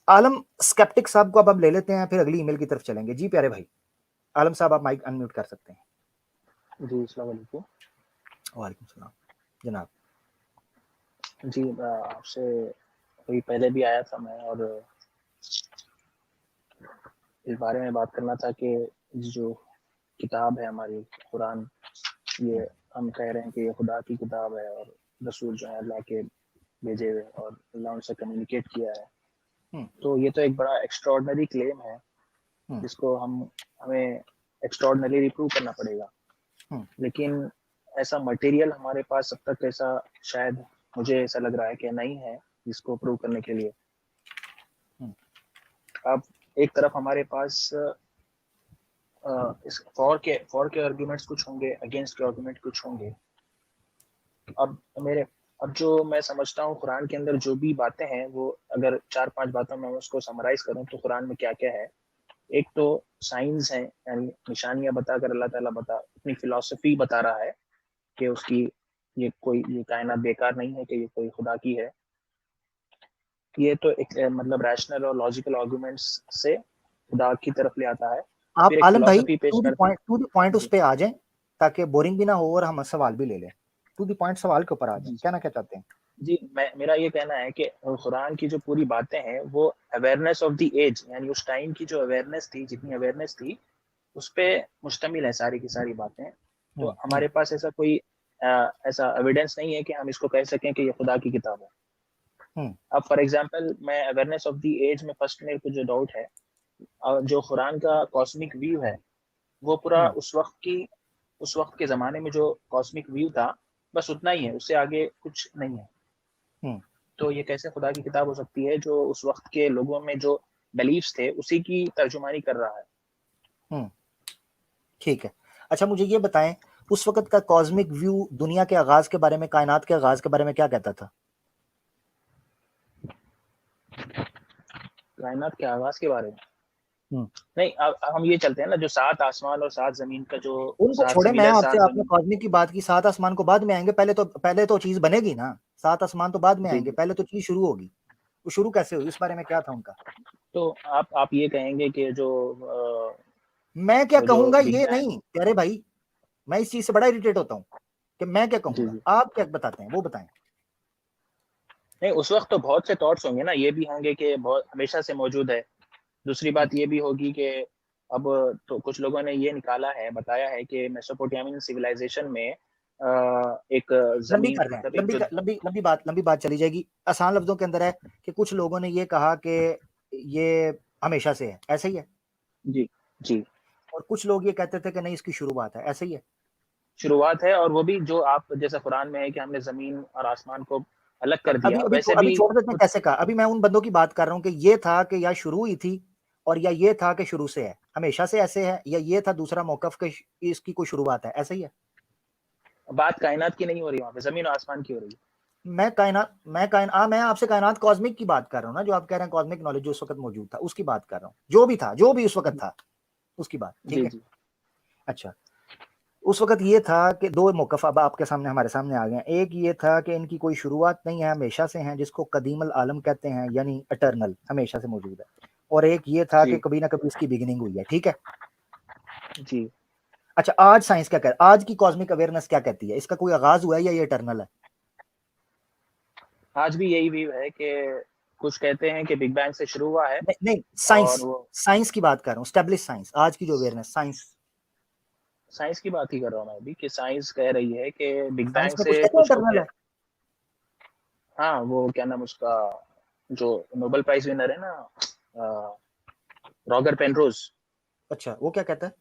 आलम sceptic साहब को अब हम ले लेते हैं, फिर अगली ईमेल की तरफ चलेंगे। जी प्यारे भाई आलम साहब, आप माइक अनम्यूट कर सकते हैं। जी अस्सलाम वालेकुम। वालेकुम सलाम जनाब। जी आपसे कोई पहले भी आया था मैं, और इस बारे में बात करना था कि जो किताब है हमारी कुरान, ये हम कह रहे हैं कि ये खुदा की किताब है और रसूल जो है अल्लाह के भेजे हुए और अल्लाह उनसे कम्युनिकेट किया है। तो ये तो एक बड़ा एक्स्ट्राऑर्डिनरी क्लेम है जिसको हमें एक्स्ट्राऑर्डिनरी प्रूव करना पड़ेगा। लेकिन ऐसा मटेरियल हमारे पास अब तक ऐसा शायद मुझे ऐसा लग रहा है कि नहीं है जिसको प्रूव करने के लिए। अब एक तरफ हमारे पास इस फॉर के आर्गुमेंट्स कुछ होंगे, अगेंस्ट के आर्गुमेंट कुछ होंगे। अब जो मैं समझता हूँ कुरान के अंदर जो भी बातें हैं, वो अगर 4-5 बातों में उसको समराइज करूँ तो कुरान में क्या क्या है। एक तो साइंस है, यानी निशानियां बताकर अल्लाह ताला अपनी फिलॉसफी बता रहा है कि उसकी ये कायनात बेकार नहीं है, कि ये कोई खुदा की है। ये तो एक मतलब रैशनल और लॉजिकल आर्गुमेंट्स से खुदा की तरफ ले आता है। आप फिर एक आलम भाई फिलॉसफी पेश टू द पॉइंट उस पे आ जाएं ताकि बोरिंग भी ना हो और हम सवाल भी ले लें। टू द पॉइंट सवाल के ऊपर आ जाएं, क्या चाहते हैं? जी, मेरा ये कहना है कि कुरान की जो पूरी बातें हैं वो अवेयरनेस ऑफ द एज, यानी उस टाइम की जो अवेयरनेस थी, जितनी अवेयरनेस थी उस पे मुश्तमिल है सारी की सारी बातें। तो हमारे पास ऐसा कोई ऐसा एविडेंस नहीं है कि हम इसको कह सकें कि ये खुदा की किताब है। अब फॉर एग्जांपल मैं अवेयरनेस ऑफ द एज में फर्स्ट मेरे को जो डाउट है, जो कुरान का कॉस्मिक व्यू है वो पूरा उस वक्त के ज़माने में जो कॉस्मिक व्यू था बस उतना ही है, उससे आगे कुछ नहीं है। तो ये कैसे खुदा की किताब हो सकती है जो उस वक्त के लोगों में जो बिलीफ्स थे उसी की तर्जुमानी कर रहा है। ठीक है, अच्छा मुझे ये बताएं, उस वक्त का कॉस्मिक व्यू दुनिया के आगाज के बारे में, कायनात के आगाज के बारे में क्या कहता था? कायनात के आगाज के बारे में नहीं, अब हम ये चलते हैं ना, जो 7 आसमान और 7 जमीन का जो उनको 7 छोड़े, से मैं मिले आपसे 7 आपने जमीन। कॉस्मिक की बात की, 7 आसमान को बाद में आएंगे, पहले तो चीज बनेगी ना। 7 आसमान तो बाद में जी आएंगे, पहले तो चीज शुरू होगी। वो शुरू कैसे हुई, इस बारे में क्या था उनका? तो आप ये कहेंगे कि जो मैं क्या जो कहूंगा बिग ये बैंग। नहीं प्यारे भाई, मैं इस चीज से बड़ा इरिटेट होता हूँ कि मैं क्या जी कहूंगा, जी आप क्या बताते हैं वो बताएं। नहीं, उस वक्त तो बहुत से थॉट्स होंगे ना, ये भी होंगे कि बहुत हमेशा से मौजूद है। दूसरी बात ये भी होगी कि अब तो कुछ लोगों ने ये निकाला है, बताया है कि मेसोपोटामियन सिविलाइजेशन में एक लंबी जमीन, कर रहे हैं, मतलब एक जो लंबी बात चली जाएगी। आसान लफ्जों के अंदर है कि कुछ लोगों ने ये कहा कि ये हमेशा से है, ऐसे ही है। जी जी और कुछ लोग ये कहते थे कि नहीं, इसकी शुरुआत है, ऐसे ही है। शुरुआत है, और वो भी जो आप जैसा कुरान में है कि हमने जमीन और आसमान को अलग कर अभी दिया, वैसे अभी भी छोड़ देते हैं कुछ। कैसे का, अभी मैं उन बंदों की बात कर रहा हूँ कि ये था कि या शुरू ही थी, और या ये था कि शुरू से है, हमेशा से ऐसे है, या ये था दूसरा मौकफ के इसकी कोई शुरुआत है, ऐसे ही है। बात कायनात की नहीं हो रही, वहां पे जमीन और आसमान की हो रही है। मैं आपसे कायनात कॉस्मिक की बात कर रहा हूँ ना, जो आप कह रहे हैं कॉस्मिक नॉलेज जो उस वक्त मौजूद था उसकी बात कर रहा हूँ, जो भी उस वक्त था उसकी बात, ठीक जी है। जी अच्छा, उस वक्त ये था कि दो मौकफ अब आपके सामने हमारे सामने आ गए हैं। एक ये था कि इनकी कोई शुरुआत नहीं है, हमेशा से हैं, जिसको कदीमल आलम कहते हैं, यानी इटर्नल, हमेशा से मौजूद है। और एक ये था कि जी कभी ना कभी इसकी बिगिनिंग हुई है, ठीक है। जी अच्छा, आज साइंस क्या कहती है, आज की कॉस्मिक अवेयरनेस क्या कहती है, इसका कोई आगाज हुआ है या ये इटर्नल है? आज भी यही व्यू है कि कुछ कहते हैं कि बिग बैंग से शुरू हुआ है। नहीं नहीं, और साइंस, वो साइंस की बात कर रहा हूँ, स्टेब्लिश साइंस, आज की जो अवेयरनेस साइंस। साइंस की बात ही कर रहा हूँ मैं भी, कि साइंस कह रही है कि बिग साइंस बैंग में कुछ से कहते हैं कुछ इटर्नल होके। है? हाँ, वो क्या नाम उसका, जो नोबेल प्राइज विनर है ना, रॉगर पेनरोज। अच्छा, वो क्या कहता है?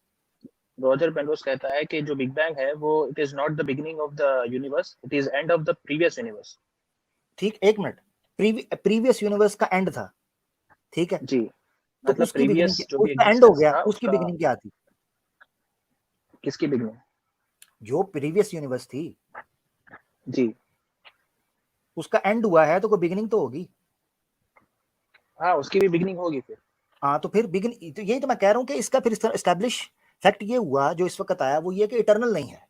रॉजर पेनरोज कहता है कि जो बिग बैंग है वो it is not the beginning of the universe, it is end of the previous universe. ठीक, एक मिनट, प्रीवियस यूनिवर्स का एंड था, ठीक है। जी, तो मतलब उसकी बिगिनिंग, प्रीवियस जो भी उसका एंड हो एग्जिस्टेंस गया, था उसकी उसका। बिगिनिंग क्या थी? किसकी बिगिनिंग? जो प्रीवियस यूनिवर्स थी, जी उसका एंड हुआ है तो कोई बिगिनिंग तो होगी। हाँ, उसकी भी बिगिनिंग होगी फिर। हाँ, तो फिर बिगिन, तो यही तो मैं कह रहा हूँ कि इसका फिर एस्टेब्लिश फैक्ट ये हुआ जो इस वक्त आया, वो ये कि इटर्नल नहीं है,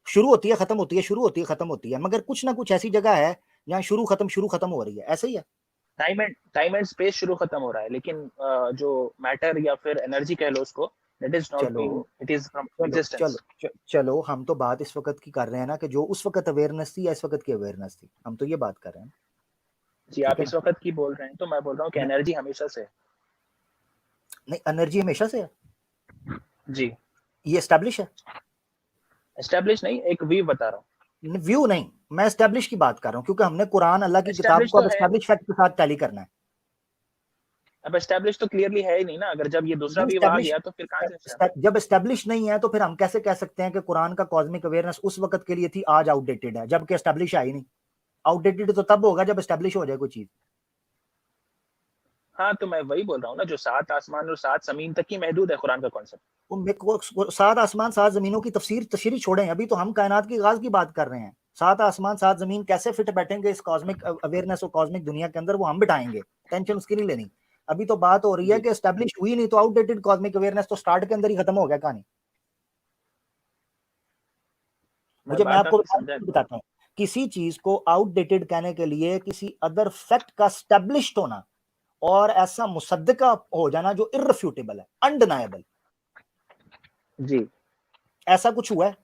शुरू होती है खत्म होती है, शुरू होती है खत्म होती है, मगर कुछ ना कुछ ऐसी जगह है जहाँ शुरू खत्म हो रही है, ऐसे ही है। टाइम एंड स्पेस शुरू खत्म हो रहा है, लेकिन जो मैटर या फिर एनर्जी कह लो उसको, दैट इज नॉट चलो बीइंग, इट इज फ्रॉम चलो एग्जिस्टेंस। चलो, हम तो बात इस वक्त की कर रहे हैं ना कि जो उस वक्त अवेयरनेस थी या इस वक्त की अवेयरनेस थी, हम तो ये बात कर रहे हैं। जी, ठीक आप है इस ना? वक्त की बोल रहे हैं, तो मैं बोल रहा हूँ कि मैं एनर्जी हमेशा से। नहीं, एनर्जी हमेशा से है, जी, ये एस्टेब्लिश है। एस्टेब्लिश नहीं, एक व्यू बता रहा हूँ। व्यू नहीं, मैं एस्टेब्लिश की बात कर रहा हूँ, क्योंकि हमने कुरान अल्लाह की किताब एस्टेब्लिश को तो अब है, एस्टेब्लिश फैक्ट के साथ टैली करना है। अब एस्टेब्लिश तो क्लियरली है ही नहीं ना, अगर जब ये दूसरा नहीं व्यू आ एस्टेब्लिश, गया तो फिर कहाँ से establish? जब एस्टेब्लिश नहीं है तो फिर हम कैसे कह सकते हैं कि कुरान का कॉस्मिक अवेयरनेस उस वक्त के लिए थी, आज आउटडेटेड है, जबकि एस्टेब्लिश है ही नहीं। आउटडेटेड तो तब होगा जब एस्टेब्लिश हो जाए कोई चीज। हाँ, तो मैं वही बोल रहा हूँ ना, जो 7 आसमान और 7 जमीन तक ही महदूद है कुरान का कॉन्सेप्ट। वो सात आसमान सात जमीनों की तशरीह छोड़ें, अभी तो हम कायनात की गाज की बात कर रहे हैं। सात आसमान सात जमीन कैसे फिट बैठेंगे इस कॉस्मिक अवेयरनेस और कॉस्मिक दुनिया के अंदर, वो हम बिठाएंगे, टेंशन उसकी नहीं लेनी। अभी तो बात हो रही है जी, कि एस्टेब्लिश हुई नहीं, तो आउटडेटेड कॉस्मिक अवेयरनेस तो स्टार्ट के अंदर ही खत्म हो गया कहानी। मैं मैं बात आपको आपकी समझा। बताता हूँ, किसी चीज को आउटडेटेड कहने के लिए किसी अदर फैक्ट का स्टैब्लिश्ड होना और ऐसा मुसद्दका हो जाना जो इररिफ्यूटेबल है, अनडिनाएबल, जी, ऐसा कुछ हुआ है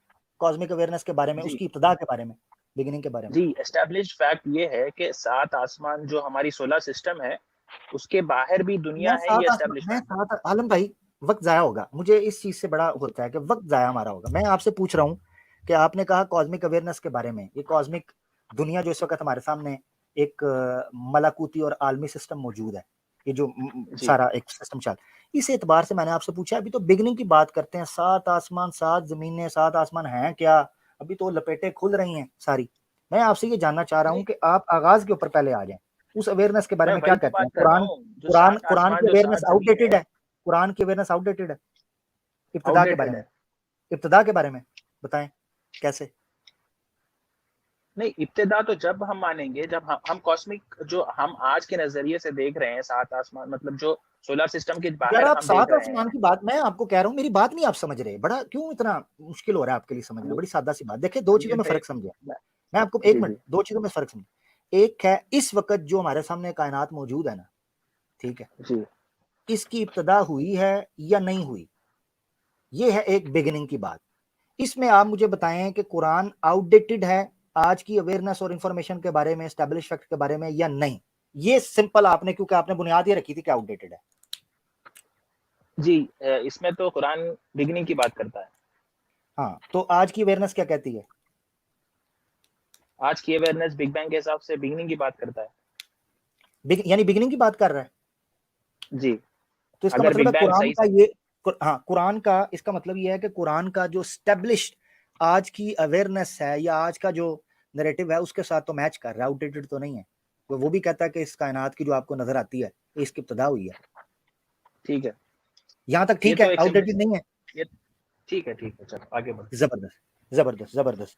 कॉस्मिक अवेयरनेस के बारे में, जी, उसकी इब्तिदा के बारे में, बिगिनिंग के बारे में। जी, एस्टेब्लिश्ड फैक्ट ये है कि 7 आसमान जो हमारी सोलर सिस्टम है, उसके बाहर भी दुनिया है, ये एस्टेब्लिश मैं फैक्ट। सात आलम भाई, वक्त जाया होगा, मुझे इस चीज से बड़ा होता है कि वक्त जाया हमारा होगा। मैं आपसे पूछ रहा हूँ कि आपने कहा कॉस्मिक अवेयरनेस के बारे में, ये कॉस्मिक दुनिया जो इस वक्त हमारे सामने एक मलाकुती और आलमी सिस्टम मौजूद है, ये जो जी, सारा एक सिस्टम चल, इस एतबार से मैंने आपसे पूछा, अभी तो बिगनिंग की बात करते हैं, सात आसमान सात जमीनें, सात आसमान हैं क्या? अभी तो लपेटे खुल रही हैं सारी। मैं आपसे ये जानना चाह रहा हूँ नहीं, कि आप आगाज के ऊपर पहले आ जाएं, उस अवेयरनेस के बारे मैं में क्या वही तो कहते बात हैं? कर रहा कुरान हूँ, जो कुरान 7 कुरान आसमान की जो अवेयरनेस 7 जमीन आउटडेटेड है, है। कुरान की अवेयरनेस आउटडेटेड है। इब्तिदा के बारे आउटडेटेड में, है। इब्तिदा के बारे में बताएं कैसे। नहीं, इब्तिदा तो जब हम मानेंगे, जब हम कॉस्मिक जो हम आज के नजरिए से देख रहे हैं 7 आसमान, मतलब जो सोलर सिस्टम के यार बाहर आप हम देख सात रहे आसमान हैं। की बात, मैं आपको कह रहा हूँ, मेरी बात नहीं आप समझ रहे, बड़ा क्यों इतना मुश्किल हो रहा है आपके लिए समझना? वो बड़ी सादा सी बात, देखिए दो चीजों ये में मैं, फर्क समझे। मैं आपको एक जी, मिनट, जी, दो चीजों में फर्क समझे। एक है इस वक्त जो हमारे सामने कायनात मौजूद है ना, ठीक है, जी, इसकी इब्तिदा हुई है या नहीं हुई, ये है एक बिगिनिंग की बात। इसमें आप मुझे बताएं कि कुरान आउटडेटेड है आज की अवेयरनेस और इंफॉर्मेशन के बारे में, एस्टेब्लिश फैक्ट के बारे में या नहीं? ये सिंपल आपने, क्योंकि आपने बुनियाद ये रखी थी कि आउटडेटेड है। जी। इसमें तो कुरान बिगनिंग की बात करता है। हाँ, तो आज की अवेयरनेस क्या कहती है? आज की अवेयरनेस बिग बैंग के हिसाब से बिगनिंग की बात करता है। यानी बिगिनिंग की बात कर रहा है। जी, तो इसका अगर मतलब है बिग बैंग कुरान सही का से। ये, हाँ कुरान का, इसका मतलब ये है कि कुरान का जो स्टेब्लिश्ड आज की अवेयरनेस है या आज का जो नैरेटिव है उसके साथ तो मैच कर रहा है, आउटडेटेड तो नहीं है। तो वो भी कहता है कि इस कायनात की जो आपको नजर आती है इसकी इब्तिदा हुई है, ठीक है, यहां तक ये ठीक तो है, एक्सेप्ट, आउटडेटेड नहीं है। ये ठीक है, ठीक है, चलो आगे बढ़ो। जबरदस्त जबरदस्त जबरदस्त।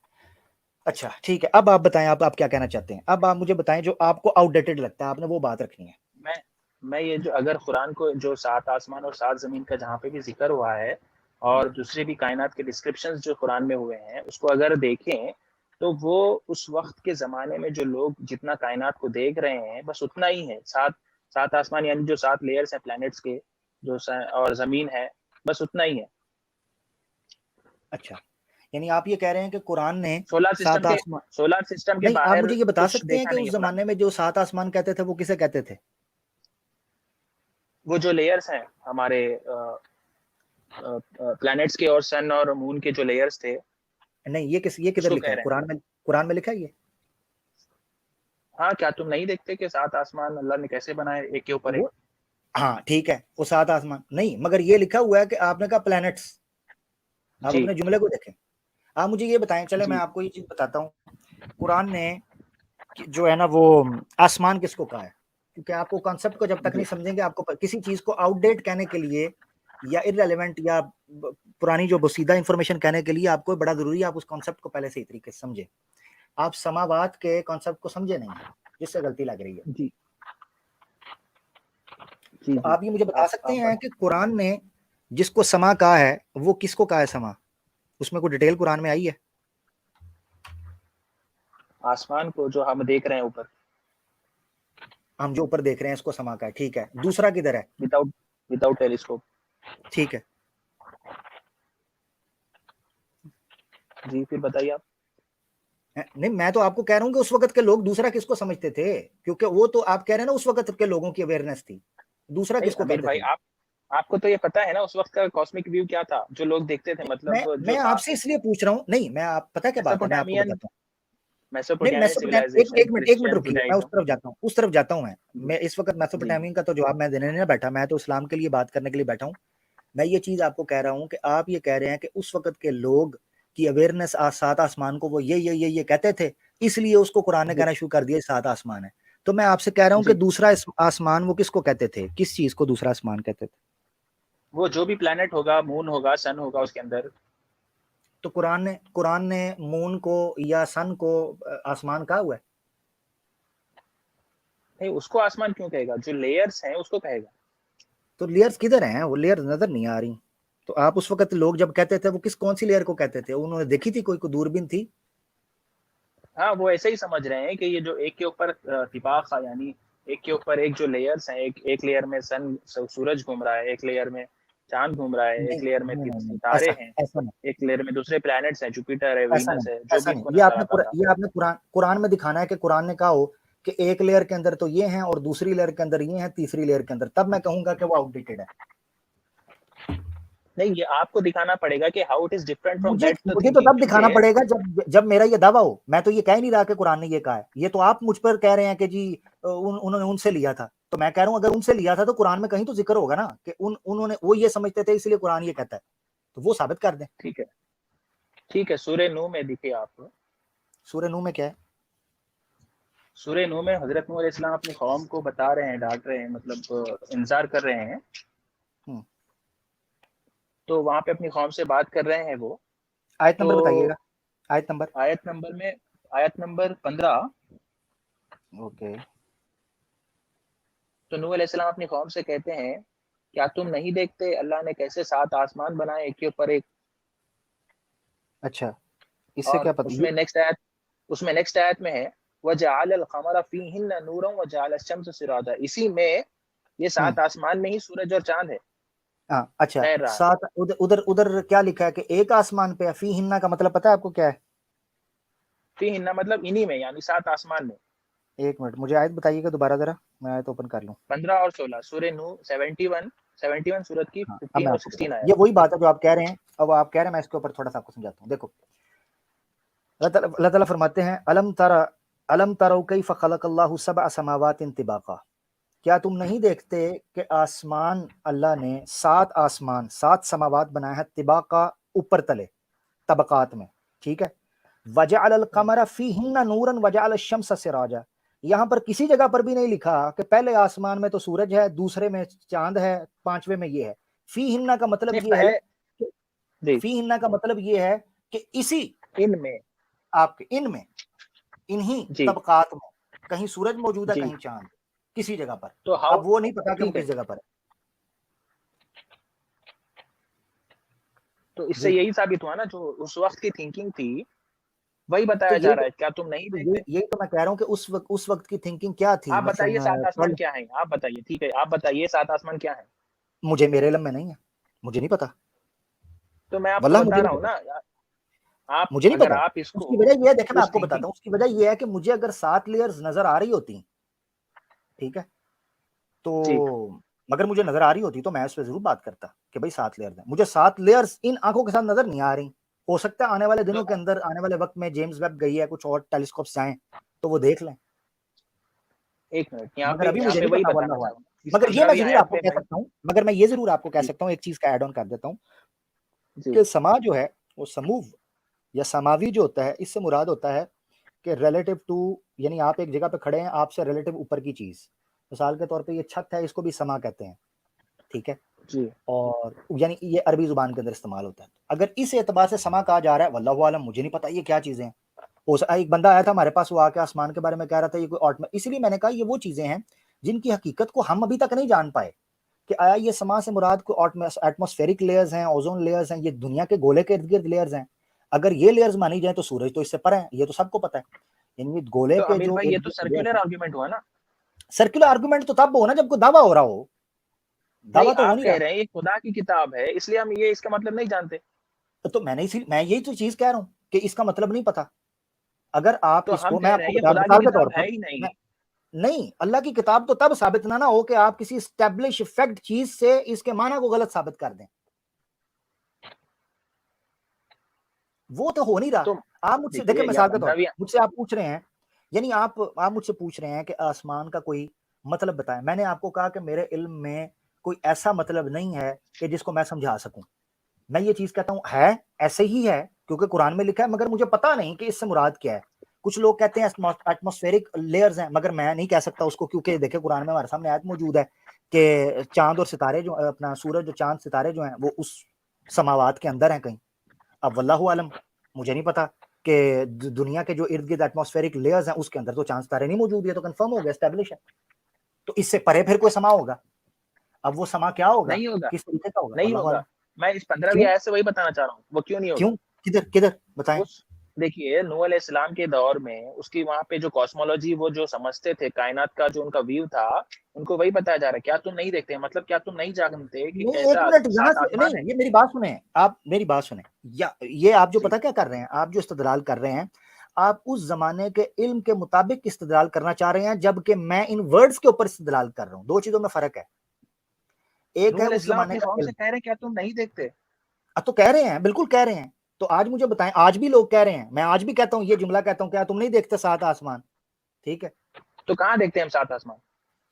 अच्छा ठीक है, अब आप बताएं, आप क्या कहना चाहते हैं? अब आप मुझे बताएं जो आपको आउटडेटेड लगता है, आपने वो बात रखनी है। मैं मैं ये जो, अगर कुरान को जो 7 आसमान और 7 जमीन का जहाँ पे भी जिक्र हुआ है, और दूसरे भी कायनात के डिस्क्रिप्शंस जो कुरान में हुए हैं, उसको अगर देखें, तो वो उस वक्त के ज़माने में जो लोग जितना कायनात को देख रहे हैं, बस उतना ही है। 7 7 आसमान यानी जो 7 लेयर्स हैं प्लैनेट्स के, और ज़मीन है, बस उतना ही है। अच्छा, यानी आप ये कह रहे हैं कि कुरान ने सोलर सिस्टम सात के आसमान, सोलर सिस्टम के नहीं आप बाहर मुझे ये बता कुछ सकते हैं देखा कि नहीं उस है कुरान जमाने ने। में जो सात आसमान कहते थे वो किसे कहते थे? वो जो लेयर्स हैं हमारे प्लैनेट्स के और सन और मून के जो लेयर्स थे, नहीं, ये किधर उसको लिखा कह है रहे हैं। कुरान में लिखा है ये? हाँ, क्या तुम नहीं देखते कि 7 आसमान अल्लाह ने कैसे बनाए एक के ऊपर एक? वो हाँ ठीक है, वो सात आसमान नहीं, मगर ये लिखा हुआ है कि आपने कहा प्लैनेट्स। आप जी, अपने जुमले को देखें। आप मुझे ये बताएं, चले मैं जी, आपको ये चीज बताता हूँ, कुरान ने जो है ना वो आसमान किसको कहा है? क्योंकि आपको कॉन्सेप्ट को जब तक नहीं जी, समझेंगे, आपको किसी चीज को आउटडेट कहने के लिए या इररेलेवेंट या पुरानी जो बसीदा इंफॉर्मेशन कहने के लिए आपको बड़ा जरूरी है आप उस कॉन्सेप्ट को पहले सही तरीके से समझे। आप समावात के कॉन्सेप्ट को समझे नहीं, जिससे गलती लग रही है। जी, जी, तो जी। आप ये मुझे बता सकते आप हैं कि कुरान ने जिसको समा कहा है वो किसको कहा है समा? उसमें कोई डिटेल कुरान में आई है? आसमान को जो हम देख रहे हैं ऊपर। हम जो ऊपर देख रहे हैं इसको समा का है, ठीक है। दूसरा किधर है? Without telescope. ठीक है जी, फिर बताइए आप। नहीं, मैं तो आपको कह रहा हूँ कि उस वक्त के लोग दूसरा किसको समझते थे, क्योंकि वो तो आप कह रहे हैं ना उस वक्त के लोगों की अवेयरनेस थी, दूसरा नहीं किसको अमीर कहते भाई, थे? आपको तो ये पता है ना उस वक्त का कॉस्मिक व्यू क्या था, जो लोग देखते थे, मैं मतलब जो मैं था आपसे इसलिए पूछ रहा हूँ, नहीं मैं आप पता क्या बात है, मैं आपको मेसोपोटामियन बताता हूँ। नहीं, मेसोपोटामियन मेसोपोटामिया, सिविलाइजेशन, एक मिनट क्रिश्चियन, रुकिए, मैं उस जुडाइज्म। तरफ जाता हूँ, उस तरफ जाता हूँ। जी मैं इस वक्त जी मेसोपोटामिया का तो जवाब मैं देने नहीं बैठा, मैं तो इस्लाम के लिए बात करने के लिए बैठा हूँ। मैं ये चीज आपको कह रहा हूँ कि आप ये कह रहे हैं कि उस वक्त के लोग की अवेयरनेस सात आसमान को वो ये कहते थे, इसलिए उसको कुरान ने जी कहना शुरू कर दिया सात आसमान है। तो मैं आपसे कह रहा हूँ कि जी। दूसरा आसमान वो किसको कहते थे, किस चीज को दूसरा आसमान कहते थे? वो जो भी प्लेनेट होगा, मून होगा, सन होगा उसके अंदर। तो कुरान ने मून को या सन को आसमान कहा हुआ है? नहीं, उसको आसमान क्यों कहेगा, जो लेयर्स हैं उसको कहेगा। तो लेयर्स किधर हैं? वो लेयर्स नजर नहीं आ रही। तो आप उस वक्त लोग जब कहते थे वो कौन सी लेयर को कहते थे? उन्होंने देखी थी कोई दूरबीन थी? हाँ, वो ऐसे ही समझ रहे हैं कि ये जो एक के ऊपर तिबाक, यानी एक के ऊपर एक जो लेयर्स हैं, एक लेयर में सन सूरज घूम रहा है, एक लेयर में चांद घूम रहा है, नहीं एक लेयर में नहीं नहीं नहीं, सितारे ऐसा हैं, ऐसा नहीं, एक लेयर में दूसरे प्लैनेट्स हैं, जुपिटर है, ऐसा वीनस नहीं, है, जो ऐसा भी नहीं। इनको नजर आता था। ये आपने कुरान कुरान में दिखाना है कि कुरान ने कहा हो कि एक लेयर के अंदर तो ये हैं और दूसरी लेयर के अंदर ये हैं, तीसरी लेयर के अंदर, तब मैं कहूंगा कि वो आउटडेटेड है। नहीं, ये आपको दिखाना पड़ेगा कि how it is different from मुझे दैट मुझे तो थिंकिंग, तब दिखाना क्योंकि पड़ेगा जब मेरा ये दावा हो। मैं तो ये कह नहीं रहा कि कुरान ने ये कहा है, ये तो आप मुझ पर कह रहे हैं कि जी उन्होंने उनसे लिया था। तो मैं कह रहा हूं अगर उनसे लिया था तो कुरान में कहीं तो जिक्र होगा ना कि उन्होंने वो ये समझते थे इसलिए कुरान ये कहता है, तो वो साबित कर दें। ठीक है, ठीक है। सूर्य नूह में दिखे आपको। सूरह नूह में क्या है? सूर्य नूह में हजरत नूह अलैहिस्सलाम अपनी कौम को बता रहे हैं, डांट रहे हैं, मतलब इंतजार कर रहे हैं। हम्म, तो वहां पे अपनी कौम से बात कर रहे हैं वो। आयत तो नंबर बताइएगा, आयत नंबर। आयत नंबर 15। ओके। तो नूह अलैहिस्सलाम अपनी कौम से कहते हैं, क्या तुम नहीं देखते अल्लाह ने कैसे 7 आसमान बनाए एक के ऊपर एक। अच्छा, इससे और क्या पता ये? उसमें नेक्स्ट आयत में है, वजअल कमरा फीहिन्ना नूरन वजअल अश-शम्स सिराजा। इसी में ये 7 आसमान में ही सूरज और चांद है, हाँ अच्छा, तैर रहा है। सात उधर उधर उधर क्या लिखा है कि एक आसमान पे है? फी हिन्ना का मतलब पता है आपको क्या है? फीहिन्ना मतलब इन्हीं में, यानी 7 आसमान में। एक मिनट मुझे आयत बताइएगा दोबारा जरा, मैं आयत ओपन कर लूँ। 15 और 16 सूरह नूह 71 सूरत की हाँ, अब 15 मैं और आपको बता 16 रहा हूँ, आयत। ये वही बात है जो आप कह रहे हैं। अब आप कह रहे हैं, मैं इसके ऊपर थोड़ा सा आपको समझाता हूँ। देखो, अल्लाह ताला फरमाते हैं, अलम तरो कैफ खलक़ल्लाहु सबअ समावातिन तिबाका। क्या तुम नहीं देखते कि आसमान, अल्लाह ने 7 आसमान, 7 समावात बनाया है, तिबाका ऊपर तले, तबकात में, ठीक है। वजअल कमरा फीहिन्ना नूरन वजअल शम्स सिराजा। यहाँ पर किसी जगह पर भी नहीं लिखा कि पहले आसमान में तो सूरज है, दूसरे में चांद है, पांचवे में ये है। फीहिन्ना का मतलब नहीं, ये है पहले कि जी, फीहिन्ना का मतलब ये है कि इसी इनमें। आपके इनमें, इन्हीं जी तबकात में कहीं सूरज मौजूद है, जी। कहीं चांद, किसी जगह पर। तो हाउ, अब वो नहीं पता कि वो ठीक है। किस जगह पर है। तो इससे जी, यही साबित हुआ ना, जो उस वक्त की थिंकिंग थी वही तो बताया जा यही रहा है, क्या तुम नहीं तो देखते। यही तो मैं कह रहा हूँ कि उस वक्त की थिंकिंग क्या थी, आप बताइए मसलन 7 आसमान कल। क्या है, आप बताइए, ठीक है, आप बताइए 7 आसमान क्या है। मुझे मेरे इल्म में नहीं है, मुझे नहीं पता, तो मैं आपको वल्लाह बता मुझे रहा नहीं हूँ पता, ना। आप मुझे नहीं अगर पता। आप उसकी इसको वजह ये है, देखा मैं उस आपको थिंकिंग। बताता हूँ, उसकी वजह ये है कि मुझे अगर 7 लेयर्स नजर आ रही होती, ठीक है, जी तो मगर मुझे नजर आ रही होती तो मैं इस पर जरूर बात करता कि भाई 7 लेयर्स हैं। मुझे 7 लेयर्स इन आंखों के साथ नजर नहीं आ रही। हो सकता है आने वाले तो दिनों के अंदर, आने वाले वक्त में जेम्स वेब गई है, कुछ और टेलीस्कोप्स जाएं तो वो देख लें, एक मिनट, यहाँ मगर पे अभी मुझे नहीं वही पता, बताना वल्लाह चाह आलम। रहा हूँ, इस मगर ये 15वीं मैं जरूर आयत आपको में कह भाई। सकता हूँ, मगर मैं ये जरूर आपको कह जी सकता हूँ, एक चीज का ऐड ऑन कर देता हूँ जी कि समा जो है वो समूव या समावी जो होता है, इससे मुराद होता है कि रिलेटिव टू, यानी आप एक जगह पे खड़े हैं, आपसे रिलेटिव ऊपर की चीज। मिसाल के तौर पे ये छत है, इसको भी समा कहते हैं, ठीक है। जी। और यानी ये अरबी जुबान के अंदर इस्तेमाल होता है। अगर इस एतबार से समा कहा जा रहा है, वल्लाहु आलम, मुझे नहीं पता ये क्या चीजें हैं। एक बंदा आया था हमारे पास, वो आके आसमान के बारे में कह रहा था ये कोई ऑटम, इसलिए मैंने कहा ये वो चीजें हैं जिनकी हकीकत को हम अभी तक नहीं जान पाए कि आया ये समा से मुराद कोई एटमॉस्फेरिक लेयर्स हैं, ओजोन लेयर्स हैं, ये दुनिया के गोले के इर्द गिर्द लेयर्स हैं। अगर ये लेयर्स मानी जाए तो सूरज तो इससे पर है, ये तो सबको पता है। यानी गोले तो के अमीर जो भाई, ये इर्द तो गिर्द लेयर्स सर्कुलर हैं, आर्ग्यूमेंट हुआ ना। सर्कुलर आर्गुमेंट तो तब हो ना जब कोई दावा हो रहा हो, दावा तो हो आप नहीं कह रहा। रहे हैं ये खुदा की किताब है, इसलिए हम ये इसका मतलब नहीं जानते। तो मैं यही तो चीज कह रहा हूँ कि इसका मतलब नहीं पता। अगर आप तो हम इसको, मैं कह रहे आपको हैं ये बता खुदा की मिसाल के तौर किताब है पर, ही नहीं। मैं, नहीं, अल्लाह की किताब तो तब साबित ना हो कि आप किसी स्टैब्लिश फैक्ट चीज से इसके माना को गलत साबित कर दें, वो तो हो नहीं रहा। तो आप मुझसे देखें, देखिए या मिसाल के तौर पर बंदा भी मुझसे आप पूछ रहे हैं, यानी आप मुझसे पूछ रहे हैं कि आसमान का कोई मतलब बताएं। मैंने आपको कहा कि मेरे इल्म में कोई ऐसा मतलब नहीं है कि जिसको मैं समझा सकूं। मैं ये चीज कहता हूं है, ऐसे ही है क्योंकि कुरान में लिखा है, मगर मुझे पता नहीं कि इससे मुराद क्या है। कुछ लोग कहते हैं एटमॉस्फेरिक लेयर्स हैं, मगर मैं नहीं कह सकता उसको, क्योंकि देखिए कुरान में हमारे सामने आयत मौजूद है कि चांद और सितारे जो अपना सूरज, जो चांद सितारे जो हैं वो उस समावात के अंदर हैं कहीं। अब वल्लाहु आलम, मुझे नहीं पता कि दुनिया के जो इर्द गिर्द एटमॉस्फेरिक लेयर्स हैं उसके अंदर तो चांद सितारे नहीं मौजूद है, तो कंफर्म हो गया, एस्टेब्लिश है। तो इससे परे फिर कोई समा होगा। अब वो समा क्या होगा, नहीं होगा, किस तरीके का होगा, नहीं वल्लाहु होगा। आलम। मैं इस 15वीं क्यों, आयत से वही बताना चाह रहा हूँ, वो क्यों नहीं होगा। क्यों, किधर किधर बताएं। उस देखिए नूह अलैहिस्सलाम के दौर में उसकी वहां पे जो कॉस्मोलॉजी, वो जो समझते थे कायनात का, जो उनका व्यू था, उनको वही बताया जा रहा है। क्या तुम नहीं देखते, मतलब क्या तुम नहीं जानते कि नहीं, एक ऐसा मिनट, यहाँ सात से आसमान नहीं, है। ये मेरी बात सुने, आप मेरी बात सुने। या ये आप जो जी पता क्या कर रहे हैं, आप जो इस्तदलाल कर रहे हैं, आप उस जमाने के इल्म के मुताबिक इस्तदलाल करना चाह रहे हैं, जबकि मैं इन वर्ड्स के ऊपर इस्तदलाल कर रहा हूं। दो चीजों में फर्क है। एक नूह है उस अलैहिस्सलाम जमाने अपनी का कौम से इल्म। कह रहे हैं क्या तुम नहीं देखते। अब तो कह रहे हैं, बिल्कुल कह रहे हैं। तो आज मुझे बताएं, आज भी लोग कह रहे हैं, मैं आज भी कहता हूं, ये जुमला कहता हूं, क्या तुम नहीं देखते सात आसमान। ठीक है, तो कहाँ देखते हैं हम सात आसमान।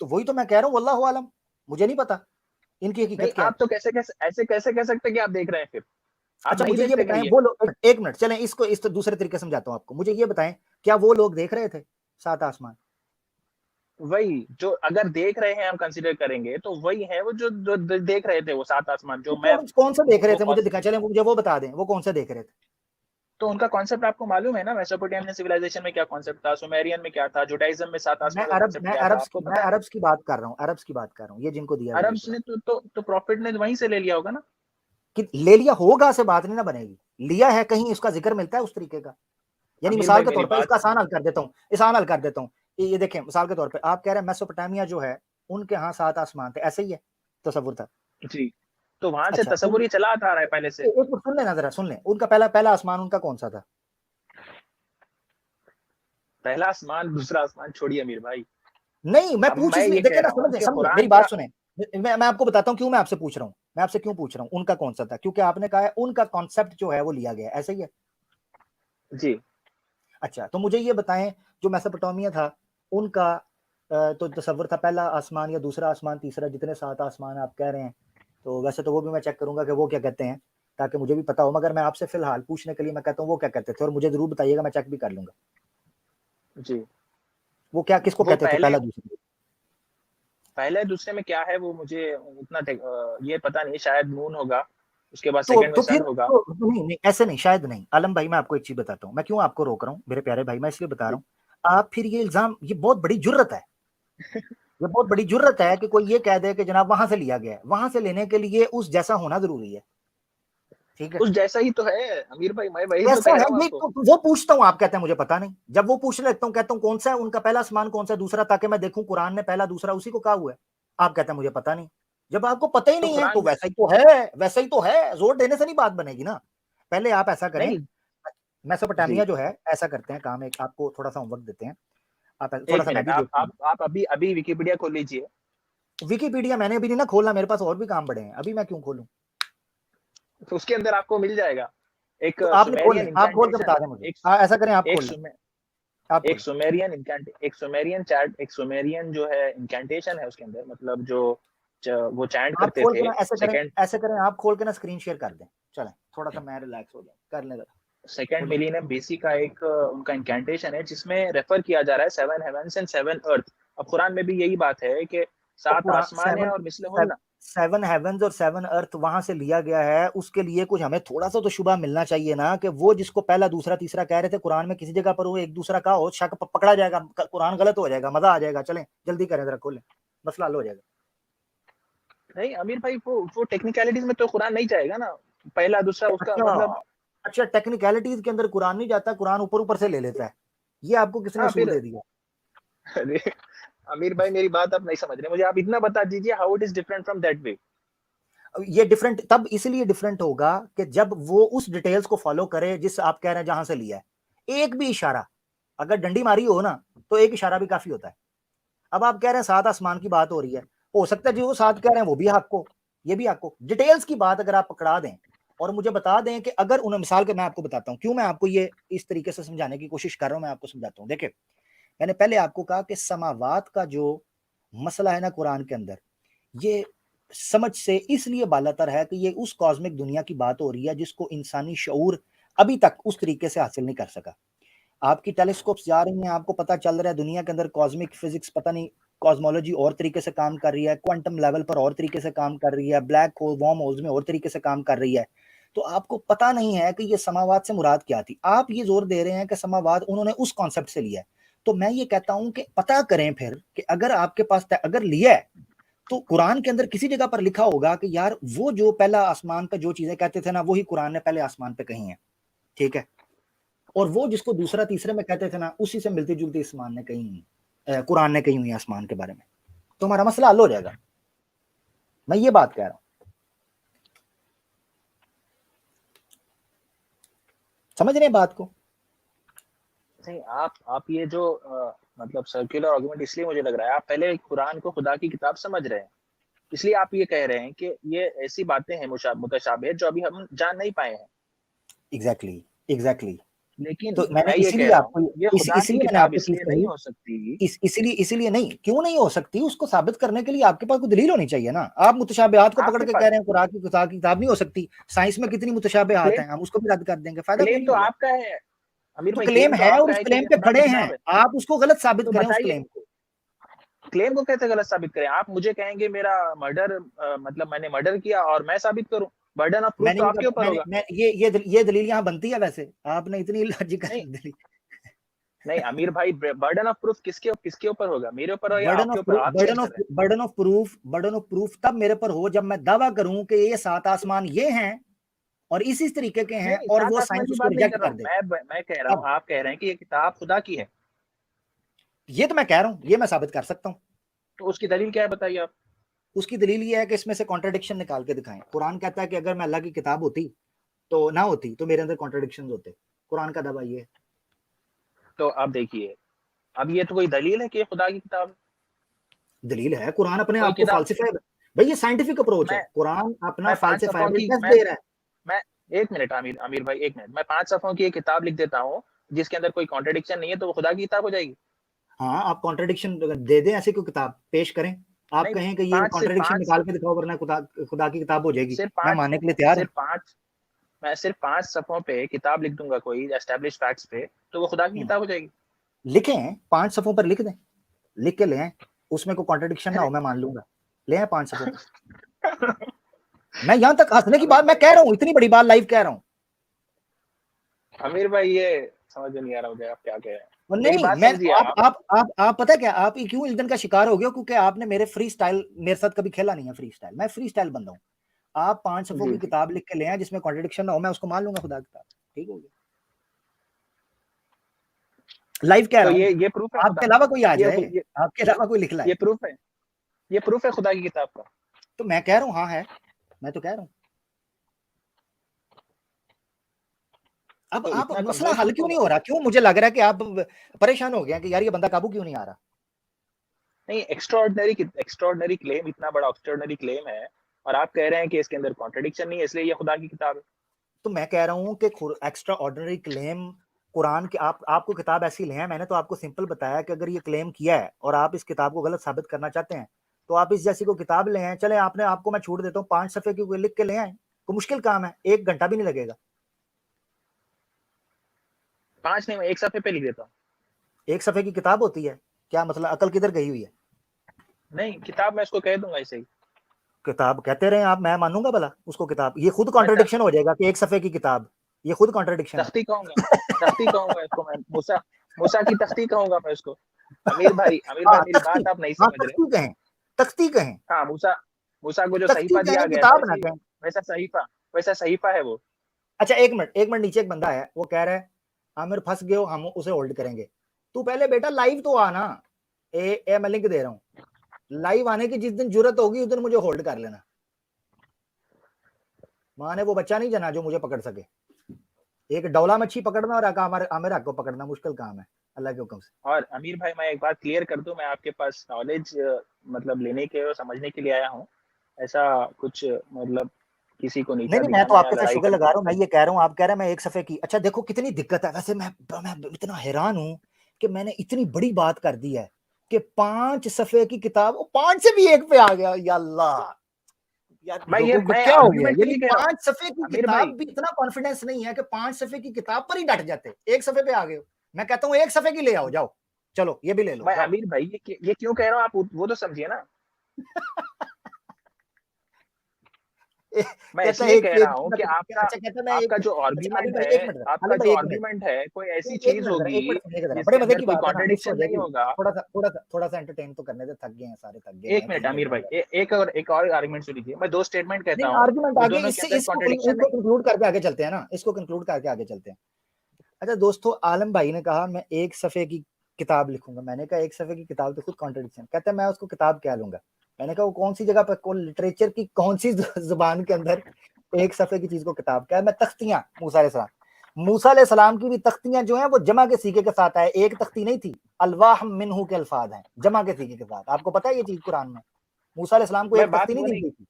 तो वही तो मैं कह रहा हूं, वल्लाहु आलम, मुझे नहीं पता इनकी नहीं हकीकत क्या है। आप तो कैसे कैसे ऐसे कैसे कह सकते हैं कि आप देख रहे हैं, फिर आप अच्छा नहीं मुझे ये देखते क्या बताएं, ये। वो लोग, एक मिनट चलें, इसको इस तो दूसरे तरीके से समझाता हूं आपको। मुझे ये बताएं, क्या वो लोग देख रहे थे सात आसमान। वही जो अगर देख रहे हैं हम कंसीडर करेंगे, तो वही है वो जो देख रहे थे वो सात आसमान, वो जो मैं कौन कौन से देख रहे वो थे, मुझे दिखा, चले मुझे वो बता दें, वो कौन से देख रहे थे। तो उनका कॉन्सेप्ट आपको मालूम है ना, मेसोपोटामियन सिविलाइजेशन में क्या कॉन्सेप्ट था, सुमेरियन में क्या था, जुडाइज्म में सात आसमान का कॉन्सेप्ट क्या था, आपको मैं पता है। अरब्स की बात कर रहा हूँ, अरब्स की बात कर रहा हूँ, ये जिनको दिया गया है अरब्स कुरान। ने तो प्रॉफिट ने वहीं से ले लिया होगा ना। कि ले लिया होगा से बात नहीं ना बनेगी, लिया है कहीं, उसका जिक्र मिलता है उस तरीके का। यानी अमीर मिसाल भाई के मेरी तौर पर, बात इसका आसान सुनिए। हल कर देता हूँ, आसान हल कर देता हूँ। ये देखें, मिसाल के तौर पर आप कह रहे हैं मेसोपोटामिया जो है, उनके यहाँ सात आसमान थे, ऐसे ही है तसव्वुर था। जी, तो वहां से अच्छा, तस्वुर ये चला आ रहा है पहले से। एक मिनट सुन लेना जरा, सुन लें, उनका पहला पहला आसमान उनका कौन सा था। पहला आसमान दूसरा आसमान छोड़िए अमीर भाई। नहीं, मैं अब पूछ मैं इसलिए, ये देखिए कह ना, रहा हूँ समझे कि समझे मेरी कुरान बात का। सुने। मैं आपको बताता हूँ क्यों मैं आपसे पूछ रहा हूँ, मैं आपसे क्यों पूछ रहा हूँ उनका कौन सा था, क्योंकि आपने कहा है उनका कॉन्सेप्ट जो है वो लिया गया है, ऐसे ही है। जी अच्छा, तो मुझे ये बताएं, जो मेसोपोटामिया था उनका तो तसव्वुर था पहला आसमान या दूसरा आसमान, तीसरा, जितने सात आसमान आप कह रहे हैं। तो वैसे तो वो भी मैं चेक करूंगा कि वो क्या कहते हैं, ताकि मुझे भी पता हो, मगर मैं आपसे फिलहाल पूछने के लिए मैं कहता हूँ वो क्या कहते थे, और मुझे जरूर बताइएगा, मैं चेक भी कर लूंगा। जी। वो क्या, किसको वो कहते थे पहले पहला दूसरा। पहले दूसरे में क्या है वो मुझे उतना ये पता नहीं, शायद मून होगा, उसके बाद सेकंड में तो सन फिर होगा। तो नहीं नहीं, ऐसे नहीं, शायद नहीं। आलम भाई, मैं आपको एक चीज बताता हूँ, मैं क्यों आपको रोक रहा हूँ मेरे प्यारे भाई, मैं इसलिए बता रहा जी हूँ। आप फिर ये इल्जाम, ये बहुत बड़ी जुर्रत है, ये बहुत बड़ी जुर्रत है कि कोई ये कह दे कि जनाब वहां से लिया गया है। वहां से लेने के लिए उस जैसा होना जरूरी है। ठीक है, उस जैसा ही तो है अमीर भाई, मैं वही तो कैसा कह है रहा हूँ ये आपको। तो वो पूछता हूँ, आप कहते हैं मुझे पता नहीं। जब वो पूछ लेता हूँ, कहता हूँ कौन सा है उनका पहला आसमान, कौन सा दूसरा, ताकि मैं देखूं कुरान ने पहला दूसरा उसी को कहा हुआ है। आप कहते हैं मुझे पता नहीं। जब आपको पता ही तो नहीं है तो कुरान में वैसा ही तो है, वैसा ही तो है, जोर देने से नहीं बात बनेगी ना। पहले आप ऐसा करें, नहीं। मेसोपोटामिया जी जो है, ऐसा करते हैं काम, एक आपको थोड़ा सा होमवर्क देते हैं। आप थोड़ा एक सा मैं मिनट, भी आप देखता आप आप अभी अभी विकिपीडिया खोल लीजिए। हूँ। विकीपीडिया मैंने अभी नहीं ना खोला, मेरे पास और भी काम बड़े हैं, अभी मैं क्यों खोलूं। तो उसके अंदर आपको मिल जाएगा एक तो आपने खोल सुमेरियन लें, आप खोल के इंcantation। बता दें मुझे। एक ऐसा करें, आप एक खोल लें, सुमे, आप एक खोलें। सुमेरियन एक सुमेरियन चैट, एक सुमेरियन जो है इंcantation है उसके अंदर, मतलब जो वो चैंट आप करते खोल के थे। ना ऐसे करें, सेकंड ऐसे करें, आप खोल के ना स्क्रीन शेयर कर दें। चलें, थोड़ा सा मैं रिलैक्स हो जाए, कर लें जरा, सेकंड खोलें। मिलियन बीसी का एक उनका इंcantation है, जिसमें रेफर किया जा रहा है सेवन हेवंस एंड सेवन अर्थ। अब कुरान में भी यही बात है कि और सात पूरा आसमान है और मिसलहुन्ना। सेवन हेवंस और सेवन अर्थ वहां से लिया गया है, उसके लिए कुछ हमें थोड़ा सा तो शुबा मिलना चाहिए ना, कि वो जिसको पहला दूसरा तीसरा कह रहे थे कुरान में किसी जगह पर वो एक दूसरा का हो, शक पकड़ा जाएगा, कुरान गलत हो जाएगा, मजा आ जाएगा। चलें जल्दी करें जरा, खोलें, मसला हल हो जाएगा। नहीं अमीर भाई, वो टेक्निकलिटीज में तो कुरान नहीं जाएगा ना, पहला दूसरा उसका अच्छा, मतलब। अच्छा, टेक्निकलिटीज के अंदर कुरान नहीं जाता, कुरान ऊपर ऊपर से ले लेता है, ये आपको किसने हाँ असूल फिर दे दिया। अरे आमिर भाई मेरी बात आप नहीं समझ रहे, मुझे आप इतना बता दीजिए how it is different from that way. ये डिफरेंट तब इसलिए डिफरेंट होगा कि जब वो उस डिटेल्स को फॉलो करे जिस आप कह रहे हैं जहां से लिया है। एक भी इशारा, अगर डंडी मारी हो ना तो एक इशारा भी काफी होता है। अब आप कह रहे हैं सात आसमान की बात हो रही है, हो सकता है जो वो सात कह रहे हैं वो भी हक को, ये भी हक को। डिटेल्स की बात अगर आप पकड़ा दें और मुझे बता दें कि अगर उन्हें मिसाल के, मैं आपको बताता हूं क्यों मैं आपको ये इस तरीके से समझाने की कोशिश कर रहा हूं, मैं आपको समझाता हूं। देखिए, मैंने पहले आपको कहा कि समावात का जो मसला है ना कुरान के अंदर, ये समझ से इसलिए बालातर है कि ये उस कॉस्मिक दुनिया की बात हो रही है जिसको इंसानी शऊर अभी तक उस तरीके से हासिल नहीं कर सका। आपकी टेलीस्कोप्स जा रही हैं, आपको पता चल रहा है दुनिया के अंदर कॉस्मिक फिजिक्स पता नहीं, कॉस्मोलॉजी और तरीके से काम कर रही है, क्वांटम लेवल पर और तरीके से काम कर रही है, ब्लैक होल वॉर्म होल्स में और तरीके से काम कर रही है। तो आपको पता नहीं है कि ये समावाद से मुराद क्या थी। आप ये जोर दे रहे हैं कि समावाद उन्होंने उस कॉन्सेप्ट से लिया है। तो मैं ये कहता हूं कि पता करें फिर कि अगर आपके पास अगर लिया है तो कुरान के अंदर किसी जगह पर लिखा होगा कि यार वो जो पहला आसमान पे जो चीजें कहते थे ना वही कुरान ने पहले आसमान पे कही है, ठीक है। और वो जिसको दूसरा तीसरे में कहते थे ना उसी से मिलती जुलती आसमान ने कही, कुरान ने कही हुई आसमान के बारे में, तो हमारा मसला हल हो जाएगा। मैं ये बात कह रहा हूं, समझ रहे हैं बात को? नहीं, आप ये जो मतलब सर्कुलर आर्गुमेंट इसलिए मुझे लग रहा है, आप पहले कुरान को खुदा की किताब समझ रहे हैं, इसलिए आप ये कह रहे हैं कि ये ऐसी बातें हैं मुतशाबिह जो अभी हम जान नहीं पाए हैं। Exactly, exactly. लेकिन तो मैंने मैं ये कह इसीलिए रहा हूँ आपको ये खुदा की इसीलिए मैंने किताब आपको चीज इसलिए नहीं कही, हो सकती। इसीलिए नहीं, क्यों नहीं हो सकती, उसको साबित करने के लिए आपके पास कोई दलील होनी चाहिए ना। आप मुतशाबिहात को पकड़ आपके के पास कह रहे हैं कुरान की किताब नहीं हो सकती। साइंस में कितनी मुतशाबिहात क्लेम हैं, हम उसको भी रद्द कर देंगे, फायदा कोई क्लेम नहीं तो होगा। आपका है अमीर तो भाई, क्लेम क्लेम तो है और आपका उस है कि क्लेम ये पे खुदा की खड़े हैं, किताब है। आप उसको गलत साबित तो करें उस बताइए क्लेम को। क्लेम को कैसे गलत साबित करें? आप मुझे कहेंगे मेरा मर्डर मतलब मैंने मर्डर किया और मैं साबित करूं, बर्डन ऑफ प्रूफ मैंने तो भी आपके ऊपर मैंने होगा। मैं ये दलील यहाँ बनती है वैसे, आपने इतनी लॉजिकल नहीं दलील। नहीं अमीर भाई, बर्डन ऑफ प्रूफ किसके किसके ऊपर होगा, मेरे ऊपर हो या बर्डन आपके ऑफ ऊपर? आप चेंज कर रहे हैं। बर्डन ऑफ प्रूफ तब मेरे पर हो जब मैं दावा करूं कि ये सात आसमान ये हैं और इसी तरीके के नहीं हैं नहीं, और सात वो आसमान साइंस की उसको बात नहीं रिजेक्ट कर रहा कर हूँ दे। मैं कह रहा हूँ, अब आप कह रहे हैं कि ये किताब खुदा की है, ये तो मैं कह रहा हूं, ये मैं साबित कर सकता हूं। तो उसकी दलील क्या है बताइए आप। उसकी दलील ये है कि इसमें से कॉन्ट्रडिक्शन निकाल के दिखाएं। कुरान कहता है कि अगर मैं अल्लाह की किताब होती तो ना होती तो मेरे अंदर कॉन्ट्रडिक्शन होते। कुरान का दावा ये है। तो आप देखिए, अब ये तो कोई दलील है कि ये खुदा की किताब है? दलील है, कुरान अपने कोई आप को किताब फाल्सिफाई, भाई ये साइंटिफिक अप्रोच है, मैं कुरान अपना मैं 5 सफ़ों फाल्सिफाइबल की टेस्ट दे रहा है। मैं एक मिनट आमिर आमिर भाई, एक मिनट, मैं 5 सफ़ों की एक किताब लिख देता हूँ जिसके अंदर कोई कॉन्ट्रडिक्शन नहीं है, तो वो खुदा की किताब हो जाएगी? हाँ, आप कॉन्ट्रडिक्शन दे दें, ऐसी कोई किताब पेश करें, आप नहीं, कहें कि ये पांच सिर्फ कॉन्ट्रडिक्शन पांच निकाल के दिखाओ वरना खुदा खुदा की किताब हो जाएगी, सिर्फ मैं पांच मानने के लिए तैयार हूँ। सिर्फ पांच मैं सिर्फ 5 सफ़ों पे किताब लिख दूंगा कोई एस्टेब्लिश फैक्ट्स पे, तो वो खुदा की किताब हो जाएगी? लिखें, 5 सफ़ों पर लिख दें, लिख के ले आए, उसमें कोई कॉन्ट्रडिक्शन ना अरे हो, मैं मान लूंगा। ले आए 5 सफ़ों पे। मैं यहां तक हंसने की आमिर बात मैं भाई कह रहा हूं, इतनी बड़ी बात लाइव कह रहा हूं। आमिर भाई ये समझ में नहीं आ रहा मुझे आप क्या कह रहे हैं। और मेरी नहीं, बात मैं समझिए आप पता क्या, आप क्यों इल्जन का शिकार हो गए हो? क्योंकि आपने मेरे फ्री स्टाइल मेरे साथ कभी खेला नहीं है। फ्री स्टाइल, मैं फ्री स्टाइल बंदा हूँ। आप 5 सफ़ों जी की जी। किताब लिख के ले आए जिसमें कॉन्ट्रडिक्शन ना हो, मैं उसको मान लूंगा खुदा की किताब, ठीक हो गया। लाइव कह तो रहा हूँ, ये प्रूफ है खुदा, आपके अलावा कोई आ ये जाए, ये आपके अलावा कोई लिख लाए। ये प्रूफ है, ये प्रूफ है खुदा की किताब का? तो मैं कह रहा हूँ हाँ है, मैं तो कह रहा हूँ। अब तो आप इतना मसला कमजोर हल प्रूफ क्यों होगा? नहीं हो रहा? क्यों मुझे लग रहा है कि आप परेशान हो गए हैं कि यार ये बंदा काबू क्यों नहीं आ रहा? नहीं, एक्स्ट्राऑर्डिनरी क्लेम, इतना बड़ा एक्स्ट्राऑर्डिनरी क्लेम है और आप कह रहे हैं कि इसके अंदर कॉन्ट्रडिक्शन नहीं है, इसलिए ये खुदा की किताब है। तो मैं कह रहा हूँ कि एक्स्ट्रा ऑर्डिनरी क्लेम कुरान के, आपको किताब ऐसी ले हैं, मैंने तो आपको सिंपल बताया कि अगर ये क्लेम किया है और आप इस किताब को गलत साबित करना चाहते हैं तो आप इस जैसी को किताब ले आए। चले, आपने आपको मैं छूट देता हूँ, 5 सफ़े की लिख के ले आए, तो मुश्किल काम है, 1 घंटा भी नहीं लगेगा। 5 नहीं, मैं 1 सफ़े पे लिख देता हूँ। 1 सफ़े की किताब होती है, क्या मतलब अकल किधर गई हुई है? नहीं, किताब मैं इसको कह दूंगा ऐसे ही। किताब कहते रहे आप, मैं मानूंगा भला उसको किताब? ये खुद मैं कॉन्ट्रडिक्शन हो जाएगा कि 1 सफ़े की किताब, ये खुद कॉन्ट्रडिक्शन है। तख्ती कहूंगा, तख्ती कहूंगा इसको मैं, मूसा मूसा की तख्ती कहूंगा मैं इसको। आमिर भाई हाँ मेरी तख्ती, बात आप नहीं हाँ समझ रहे। तख्ती कहें, तख्ती कहें, हाँ, मूसा मूसा को जो तख्ती सहीफा दिया कहें, गया था, किताब ना वैसी कहें। वैसा सहीफा है वो। अच्छा, 1 मिनट नीचे एक बंदा है, वो कह रहा है आमिर फंस गए हो, हम उसे होल्ड करेंगे। तू पहले बेटा लाइव तो आना, मैं लिंक दे रहा हूँ, लाइव आने की जिस दिन जरूरत होगी उस दिन मुझे होल्ड कर लेना। माँ ने वो बच्चा नहीं जना जो मुझे पकड़ सके। एक डौला मच्छी पकड़ना और आमिर हक को पकड़ना मुश्किल काम है अल्लाह के हुक्म से। और अमीर भाई मैं एक बात क्लियर कर दूं, मैं आपके पास नॉलेज मतलब लेने के और समझने के लिए आया हूँ। ऐसा कुछ मतलब किसी को नीचा नहीं मैं तो दिखाना या आपके साथ लड़ाई शुगर लगा करना रहा हूँ, मैं ये कह रहा हूँ, आप कह रहे हैं मैं एक सफे की। अच्छा देखो कितनी दिक्कत है वैसे। मैं इतना हैरान हूँ कि मैंने इतनी बड़ी बात कर दी है कि 5 सफे की किताब 5 से भी एक पे आ गया। या अल्लाह, यार लोगों को मैं क्या हो गया? आर्ग्यूमेंट के यानी लिए कह रहा हूँ 5 सफे की अमीर भाई। किताब भी इतना कॉन्फिडेंस नहीं है कि 5 सफे की किताब पर ही डट जाते, एक सफे पे आ गए हो। मैं कहता हूँ एक सफे की ले आओ, जाओ चलो ये भी ले लो मैं जाओ। अमीर भाई ये क्यों कह रहा हूँ, आप वो तो समझिए ना। मैं कहता है इसलिए एक कह पेज रहा हूँ कि आपका अच्छा कहता है मैं एक आपका जो अच्छा आदिल आर्ग्यूमेंट भाई है, एक मिनट जरा, आपका आदिल जो भाई एक मिनट, आर्ग्यूमेंट है कोई ऐसी एक चीज मिनट जरा, एक होगी मिनट सुनिए जरा, बड़े जिसके मजे अंदर की कोई बात है ना, मिस हो कॉन्ट्रडिक्शन नहीं जाएगी। होगा। थोड़ा सा एंटरटेन तो करने दे, थक गए हैं सारे, थक गए एक हैं मिनट 3 अमीर घंटे भाई, हो गए। एक और आर्गुमेंट सुनिए। मैं 2 स्टेटमेंट कहता नहीं हूँ, आर्गुमेंट वो आगे दोनों के इससे अंदर कॉन्ट्रडिक्शन इसको नहीं। कंक्लूड करके आगे चलते हैं ना, इसको कंक्लूड करके आगे चलते हैं। अच्छा दोस्तों, आलम भाई ने कहा मैं एक सफे की किताब लिखूंगा। मैंने कहा एक सफे की किताब तो खुद कॉन्ट्रडिक्शन। कहते हैं मैं उसको किताब क्या लूंगा। मैंने कहा वो कौन सी जगह पर, कौन लिटरेचर की कौन सी जुबान के अंदर एक सफे की चीज को किताब क्या है। मैं तख्तियां, मूसा अलैहिस्सलाम की भी तख्तियां जो है वो जमा के सीखे के साथ आए, एक तख्ती नहीं थी। अल्वाह मिन्हु के अल्फाज हैं जमा के सीखे के साथ। आपको पता है ये चीज कुरान में? मूसा अलैहिस्सलाम को मैं एक बात तख्ती नहीं वो दी नहीं गई थी,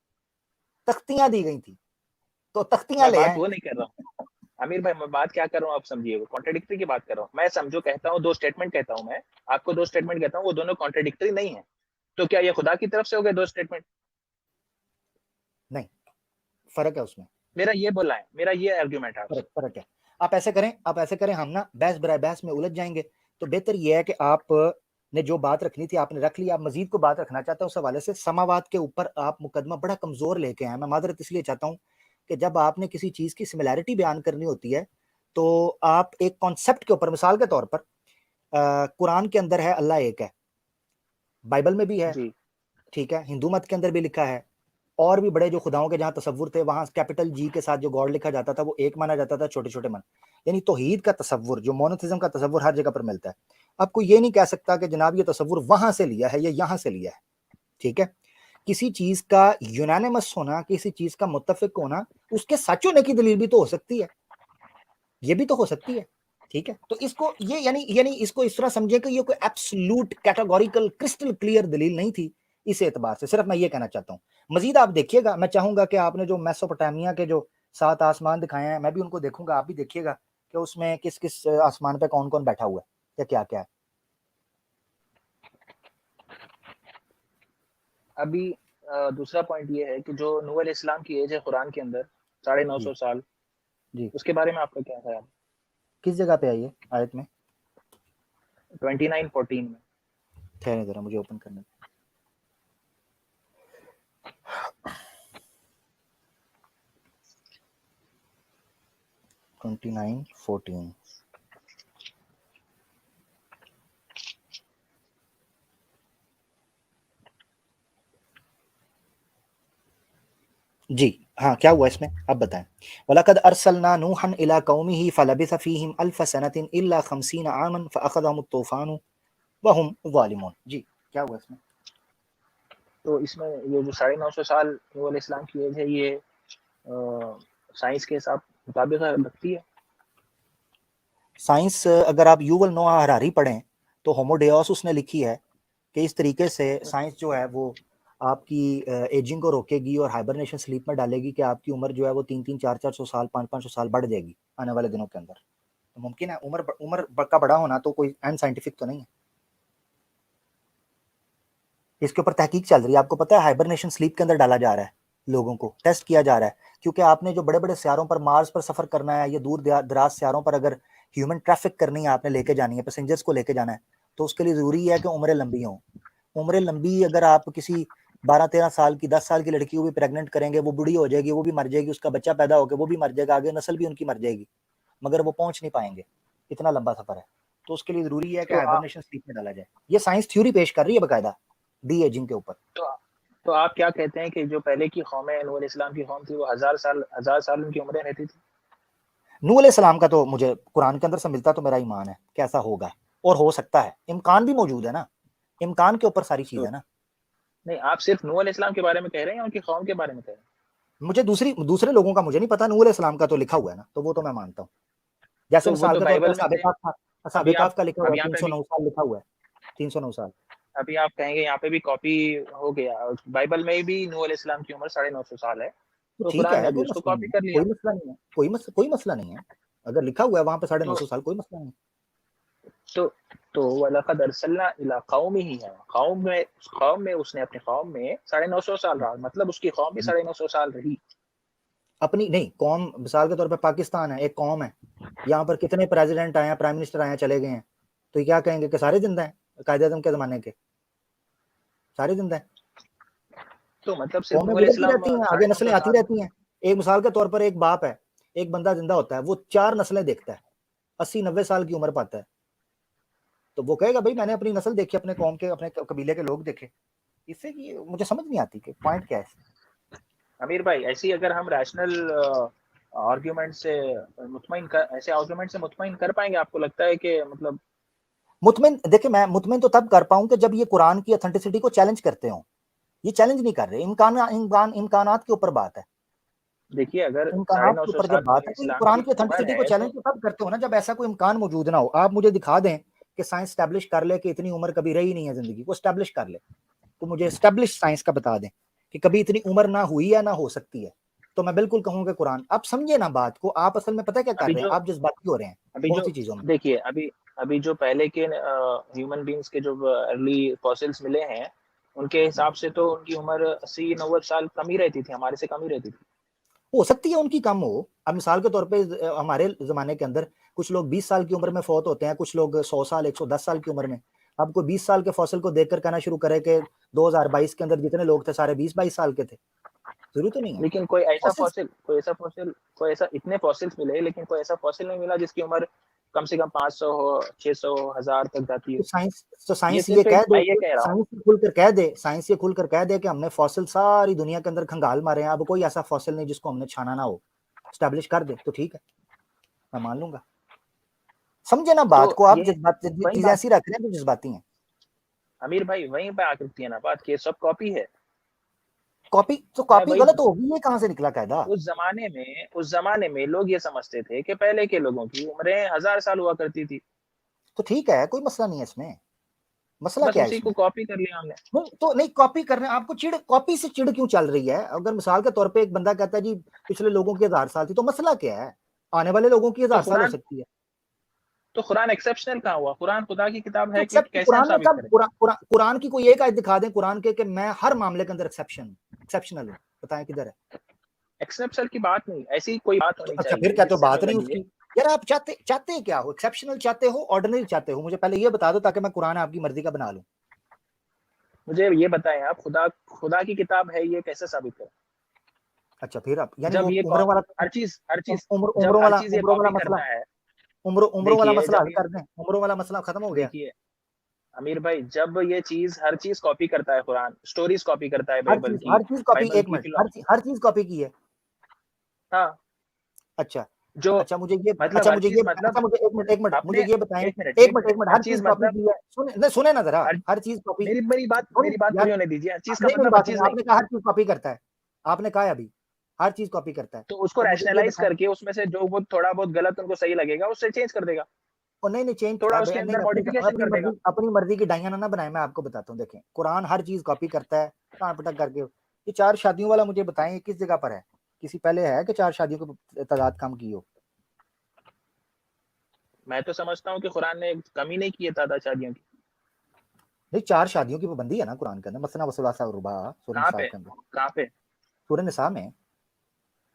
तख्तियां दी गई थी। तो तख्तियां मैं ले बात आए। वो नहीं कर रहा हूँ अमीर भाई। मैं बात क्या कर रहा हूँ आप समझिए, वो कॉन्ट्रडिक्टरी की बात कर रहा हूँ मैं। समझो कहता हूँ 2 स्टेटमेंट कहता हूँ मैं आपको, 2 स्टेटमेंट कहता हूँ, वो दोनों कॉन्ट्रडिक्टरी नहीं है। तो क्या ये खुदा की तरफ से हो गए 2 स्टेटमेंट? नहीं, फर्क है उसमें, मेरा ये बोलना है, मेरा ये आर्ग्यूमेंट है आपसे। फर्क है। आप ऐसे करें, हम ना बहस बराए बहस में उलझ जाएंगे। तो बेहतर यह है कि आप ने जो बात रखनी थी आपने रख ली। आप मजीद को बात रखना चाहता हूं उस हवाले से, समावाद के ऊपर आप मुकदमा बड़ा कमजोर लेके आए। मैं माजरत इसलिए चाहता हूं कि जब आपने किसी चीज की सिमिलैरिटी बयान करनी होती है तो आप एक कॉन्सेप्ट के ऊपर, मिसाल के तौर पर कुरान के अंदर है अल्लाह एक है, बाइबल में भी है, जी ठीक है, हिंदू मत के अंदर भी लिखा है। और भी बड़े जो खुदाओं के जहां तसव्वुर थे वहां कैपिटल जी के साथ जो गॉड लिखा जाता था वो एक माना जाता था, छोटे छोटे मन। यानी तौहीद का तसव्वुर, जो मोनोथिज्म का तसव्वुर हर जगह पर मिलता है। आपको ये नहीं कह सकता कि जनाब ये तसव्वुर वहां से लिया है या यहां से लिया है, ठीक है। किसी चीज का यूनानिमस होना, किसी चीज का मुत्तफिक होना, उसके सच होने की दलील भी तो हो सकती है, ये भी तो हो सकती है, ठीक है। तो इसको ये यानी यानी इसको इस तरह समझे कि ये कोई एब्सोल्यूट कैटेगोरिकल क्रिस्टल क्लियर दलील नहीं थी। इस एतबार से सिर्फ मैं ये कहना चाहता हूँ। मजीद आप देखिएगा, मैं चाहूंगा कि आपने जो मेसोपोटामिया के जो 7 आसमान दिखाए हैं मैं भी उनको देखूंगा, आप भी देखिएगा कि उसमें किस किस आसमान पे कौन कौन बैठा हुआ है या क्या क्या है। अभी दूसरा पॉइंट ये है कि जो नूह अलैहिस्सलाम की एज है कुरान के अंदर 950 जी साल, जी, उसके बारे में आपका क्या ख्याल? किस जगह पे आई है आयत में? 29:14 में। ठहरे जरा मुझे ओपन करने। 29:14 जी हाँ, क्या हुआ इसमें अब बताएं। वलकद अरसलना नूहन इला कौमिही फलबिथ फीहिम अल्फ सनतिन इल्ला 50 आमन फअखज़हुमुत तूफ़ानु वहुम ज़ालिमून। जी क्या हुआ इसमें? तो इसमें ये जो 950 साल नूह अलैहिस्सलाम की एज है, ये साइंस के हिसाब मुताबिक रखती है। साइंस, अगर आप युवल नोआ हरारी पढ़ें तो होमो डेओस उसने लिखी है कि इस तरीके से साइंस जो है वो आपकी एजिंग को रोकेगी और हाइबरनेशन स्लीप में डालेगी कि आपकी उम्र जो है वो 300-400 साल 500-500 साल बढ़ जाएगी आने वाले दिनों के अंदर। तो मुमकिन है उम्र का बड़ा होना तो कोई अनसाइंटिफिक तो नहीं है। इसके ऊपर तहकीक चल रही है। आपको पता है हाइबरनेशन स्लीप के अंदर डाला जा रहा है, लोगों को टेस्ट किया जा रहा है। क्योंकि आपने जो बड़े बड़े सियारों पर, मार्स पर सफर करना है या दूर दराज सियारों पर अगर ह्यूमन ट्रैफिक करनी है, आपने लेके जानी है, पैसेंजर्स को लेके जाना है, तो उसके लिए ज़रूरी है कि उम्रें लंबी हों। उम्रें लंबी, अगर आप किसी 12-13 साल की, 10 साल की लड़की को भी प्रेग्नेंट करेंगे, वो बूढ़ी हो जाएगी, वो भी मर जाएगी, उसका बच्चा पैदा होकर वो भी मर जाएगा, आगे नस्ल भी उनकी मर जाएगी, मगर वो पहुंच नहीं पाएंगे, इतना लंबा सफर है। तो उसके लिए ज़रूरी है कि तो आप हाइबरनेशन स्लीप में डाला जाए। ये साइंस थ्योरी पेश कर रही है बाकायदा डी एजिंग के ऊपर। तो तो आप क्या कहते हैं कि जो पहले की कौमें नूह अलैहिस्सलाम की कौम थी वो 1000 साल उनकी उम्रें रहती थी? नूह अलैहिस्सलाम का तो मुझे कुरान के अंदर से मिलता तो मेरा ईमान है कि ऐसा होगा और हो सकता है, इम्कान भी मौजूद है ना, इम्कान के ऊपर सारी चीज तो है ना। नहीं, आप सिर्फ नूह अलैहिस्सलाम के बारे में कह रहे हैं या उनकी कौम के बारे में कह रहे हैं? मुझे दूसरे लोगों का मुझे नहीं पता, नूह अलैहिस्सलाम का तो लिखा हुआ है ना, तो वो तो मैं मानता हूँ। जैसे तो वो मिसाल तो के तौर पर बाइबल में से, साबिक़ अभी आप का लिखा हुआ अब है, यहाँ पे भी 309 साल लिखा हुआ है, 309 साल। अभी आप कहेंगे यहाँ पे भी कॉपी हो गया, बाइबल में भी नूह अलैहिस्सलाम की उम्र 950 साल है, तो तो ठीक कुरान है, ने भी कोई उसको मसला नहीं कॉपी है, कर लिया। कोई मसला नहीं है, कोई मसला नहीं है, अगर लिखा हुआ है वहां पे 950 साल, कोई मसला नहीं। तो तो वलक़द अरसलना इला क़ौमिही है, कौम में उसने अपने कौम में 950 साल रहा, मतलब उसकी कौम भी 950 साल रही। अपनी नहीं कौम, मिसाल के तौर पे पाकिस्तान है, एक कौम है, यहाँ पर कितने प्रेसिडेंट आए हैं, प्राइम मिनिस्टर आए हैं, चले गए हैं, तो ये क्या कहेंगे कि सारे जिंदा हैं, कायदे आज़म के जमाने के सारे जिंदा हैं? तो मतलब सिर्फ कौमें नूह गुजरती अलैहिस्सलाम रहती हैं, आगे नस्लें 950 आती साल। रहती हैं। एक मिसाल के तौर पर एक बाप है, एक बंदा जिंदा होता है, वो 4 नस्लें देखता है, 80-90 साल की उम्र पाता है, तो वो कहेगा भाई मैंने अपनी नस्ल देखी, अपने कौम के, अपने कबीले के लोग देखे। इससे कि मुझे समझ नहीं आती कि पॉइंट क्या है। अमीर भाई, ऐसी अगर हम रैशनल आर्ग्यूमेंट से ऐसे आर्ग्यूमेंट से मुतमईन कर पाएंगे, आपको लगता है कि मतलब मुतमिन देखिए, मैं मुतमिन तो तब कर पाऊं कि जब ये कुरान की ऑथेंटिसिटी को चैलेंज करते हो। ये चैलेंज नहीं कर रहे, इम्कानात के ऊपर बात है। देखिए, अगर इम्कानात के 950 ऊपर साल जब नूह बात है, तो ये अलैहिस्सलाम कुरान की की उम्र ऑथेंटिसिटी को है, चैलेंज तो तो तब करते हो ना जब ऐसा कोई इम्कान मौजूद ना हो। आप मुझे दिखा दें कि साइंस स्टैब्लिश कर ले कि इतनी उम्र कभी रही नहीं है जिंदगी को, स्टैब्लिश कर ले, तो मुझे स्टैब्लिश साइंस का बता दें कि कभी इतनी उम्र ना हुई है ना हो सकती है, तो मैं बिल्कुल कहूंगा कुरान। आप समझे ना बात को, आप असल में पता क्या कर अभी रहे हैं, जो आप जज्बाती हो रहे हैं अभी बहुत जो सी चीजों में। देखिए, अभी अभी जो पहले के ह्यूमन बींग्स के जो अर्ली फॉसिल्स मिले हैं, उनके हिसाब से तो उनकी उम्र 80-90 साल कम ही रहती थी, हमारे से कम ही रहती थी। हो सकती है उनकी कम हो। अब मिसाल के तौर पे हमारे जमाने के अंदर कुछ लोग 20 साल की उम्र में फौत होते हैं, कुछ लोग 100 साल 110 साल की उम्र में। अब कोई 20 साल के फॉसिल को देखकर कहना शुरू करे कि 2022 के अंदर जितने लोग थे सारे 20-22 साल के थे, जरूरी तो नहीं है। लेकिन फॉसिल्स कोई ऐसा इतने फॉसिल्स मिले, लेकिन कोई ऐसा फॉसिल नहीं मिला जिसकी उम्र कम से कम 500 हो, 600, 1000 तक जाती हो। तो ये साइंस ये सिर्फ कह एक, दे, मैं ये कह रहा हूँ, साइंस ये खुलकर कह दे कि हमने फॉसिल सारी दुनिया के अंदर खंगाल मारे हैं, अब कोई ऐसा फॉसिल नहीं जिसको हमने छाना ना हो, स्टैब्लिश कर दे तो ठीक है, मैं मान लूंगा। समझे ना तो बात को, आप ये वही चीजें बात, ऐसी रख रहे हैं तो जज्बाती हैं। अमीर भाई वहीं पे आकर है ना बात, कि सब कॉपी है। मैं कॉपी वही गलत होगी, ये कहां से निकला कायदा? उस जमाने में लोग ये समझते थे कि पहले के लोगों की उम्रें 1000 साल हुआ करती थी, तो ठीक है, कोई मसला नहीं है इसमें, मसला बस क्या है उसी को इसमें? कॉपी कर लिया हमने। नहीं तो नहीं, कॉपी करने आपको चिड़, कॉपी से चिड़ क्यों चल रही है? अगर मिसाल के तौर पे एक बंदा कहता है जी पिछले लोगों की 1000 साल थी, तो मसला क्या है? आने वाले लोगों की तो 1000 साल हो कुरान सकती है। तो कुरान एक्सेप्शनल कहाँ हुआ? कुरान खुदा की किताब तो है कि एक्सेप्ट कैसे हम कुरान में साबित कब करें? कुरान की कोई एक आयत दिखा दें कुरान के कि मैं हर मामले के अंदर एक्सेप्शनल हूँ, बताएं किधर है? एक्सेप्शनल की बात नहीं, ऐसी कोई बात तो होनी अच्छा फिर चाहिए क्या, तो जिससे हमें बात नहीं लगे। उसकी। यार आप चाहते क्या हो? एक्सेप्शनल चाहते हो, ऑर्डिनरी चाहते हो? मुझे पहले ये बता दो ताकि मैं कुरान आपकी मर्जी का बना लूं। मुझे ये बताएं, आप खुदा की किताब है ये कैसे साबित करें? अच्छा फिर आप यानी जब वो ये उम्र वाला, जब हर चीज ये उम्रों वाला कॉपी मसला, करता है। उम्रों वाला देखिए, मसला हल कर दें, उम्रों वाला मसला खत्म हो गया। देखिए अमीर भाई, जब ये चीज हर चीज कॉपी करता है, कुरान स्टोरीज कॉपी करता है बाइबल की, हर चीज कॉपी, बाइबल एक की मिनट, फिलो हर चीज कॉपी की है। हाँ, अच्छा जो अच्छा मुझे ये मतलब हर चीज मतलब अच्छा मुझे एक मिनट आपने मुझे ये बताएं, एक मिनट हर हर चीज चीज कॉपी मतलब की है, सुने ना जरा, हर हर चीज कॉपी, मेरी बात यार पूरी होने दीजिए। हर चीज का नहीं मेरी मतलब हर बात चीज सुनिए, नहीं। आपने कहा हर चीज कॉपी करता है, आपने कहा है अभी हर चीज कॉपी करता है, तो उसको तो मुझे ये रैशनलाइज बताएं। करके उसमें से जो वो थोड़ा बहुत गलत उनको सही लगेगा उससे चेंज कर देगा, और नहीं नहीं चेंज, थोड़ा उसके नहीं अंदर मॉडिफिकेशन कर देगा। अपनी मर्जी की डाइयाना ना बनाए। मैं आपको बताता हूँ, देखें कुरान हर चीज कॉपी करता है, कान पटक करके। ये 4 शादियों वाला मुझे बताएं, ये किस जगह पर है? किसी पहले है कि 4 शादियों की तादाद कम की हो? मैं तो समझता हूँ कि कुरान ने कमी नहीं की है तादाद शादियों की। नहीं, 4 शादियों की पाबंदी है ना कुरान के अंदर, मसना वसुलासा और रुबा, सूरह कहाँ निसा पे? के अंदर, कहाँ पे? सूरह निसा में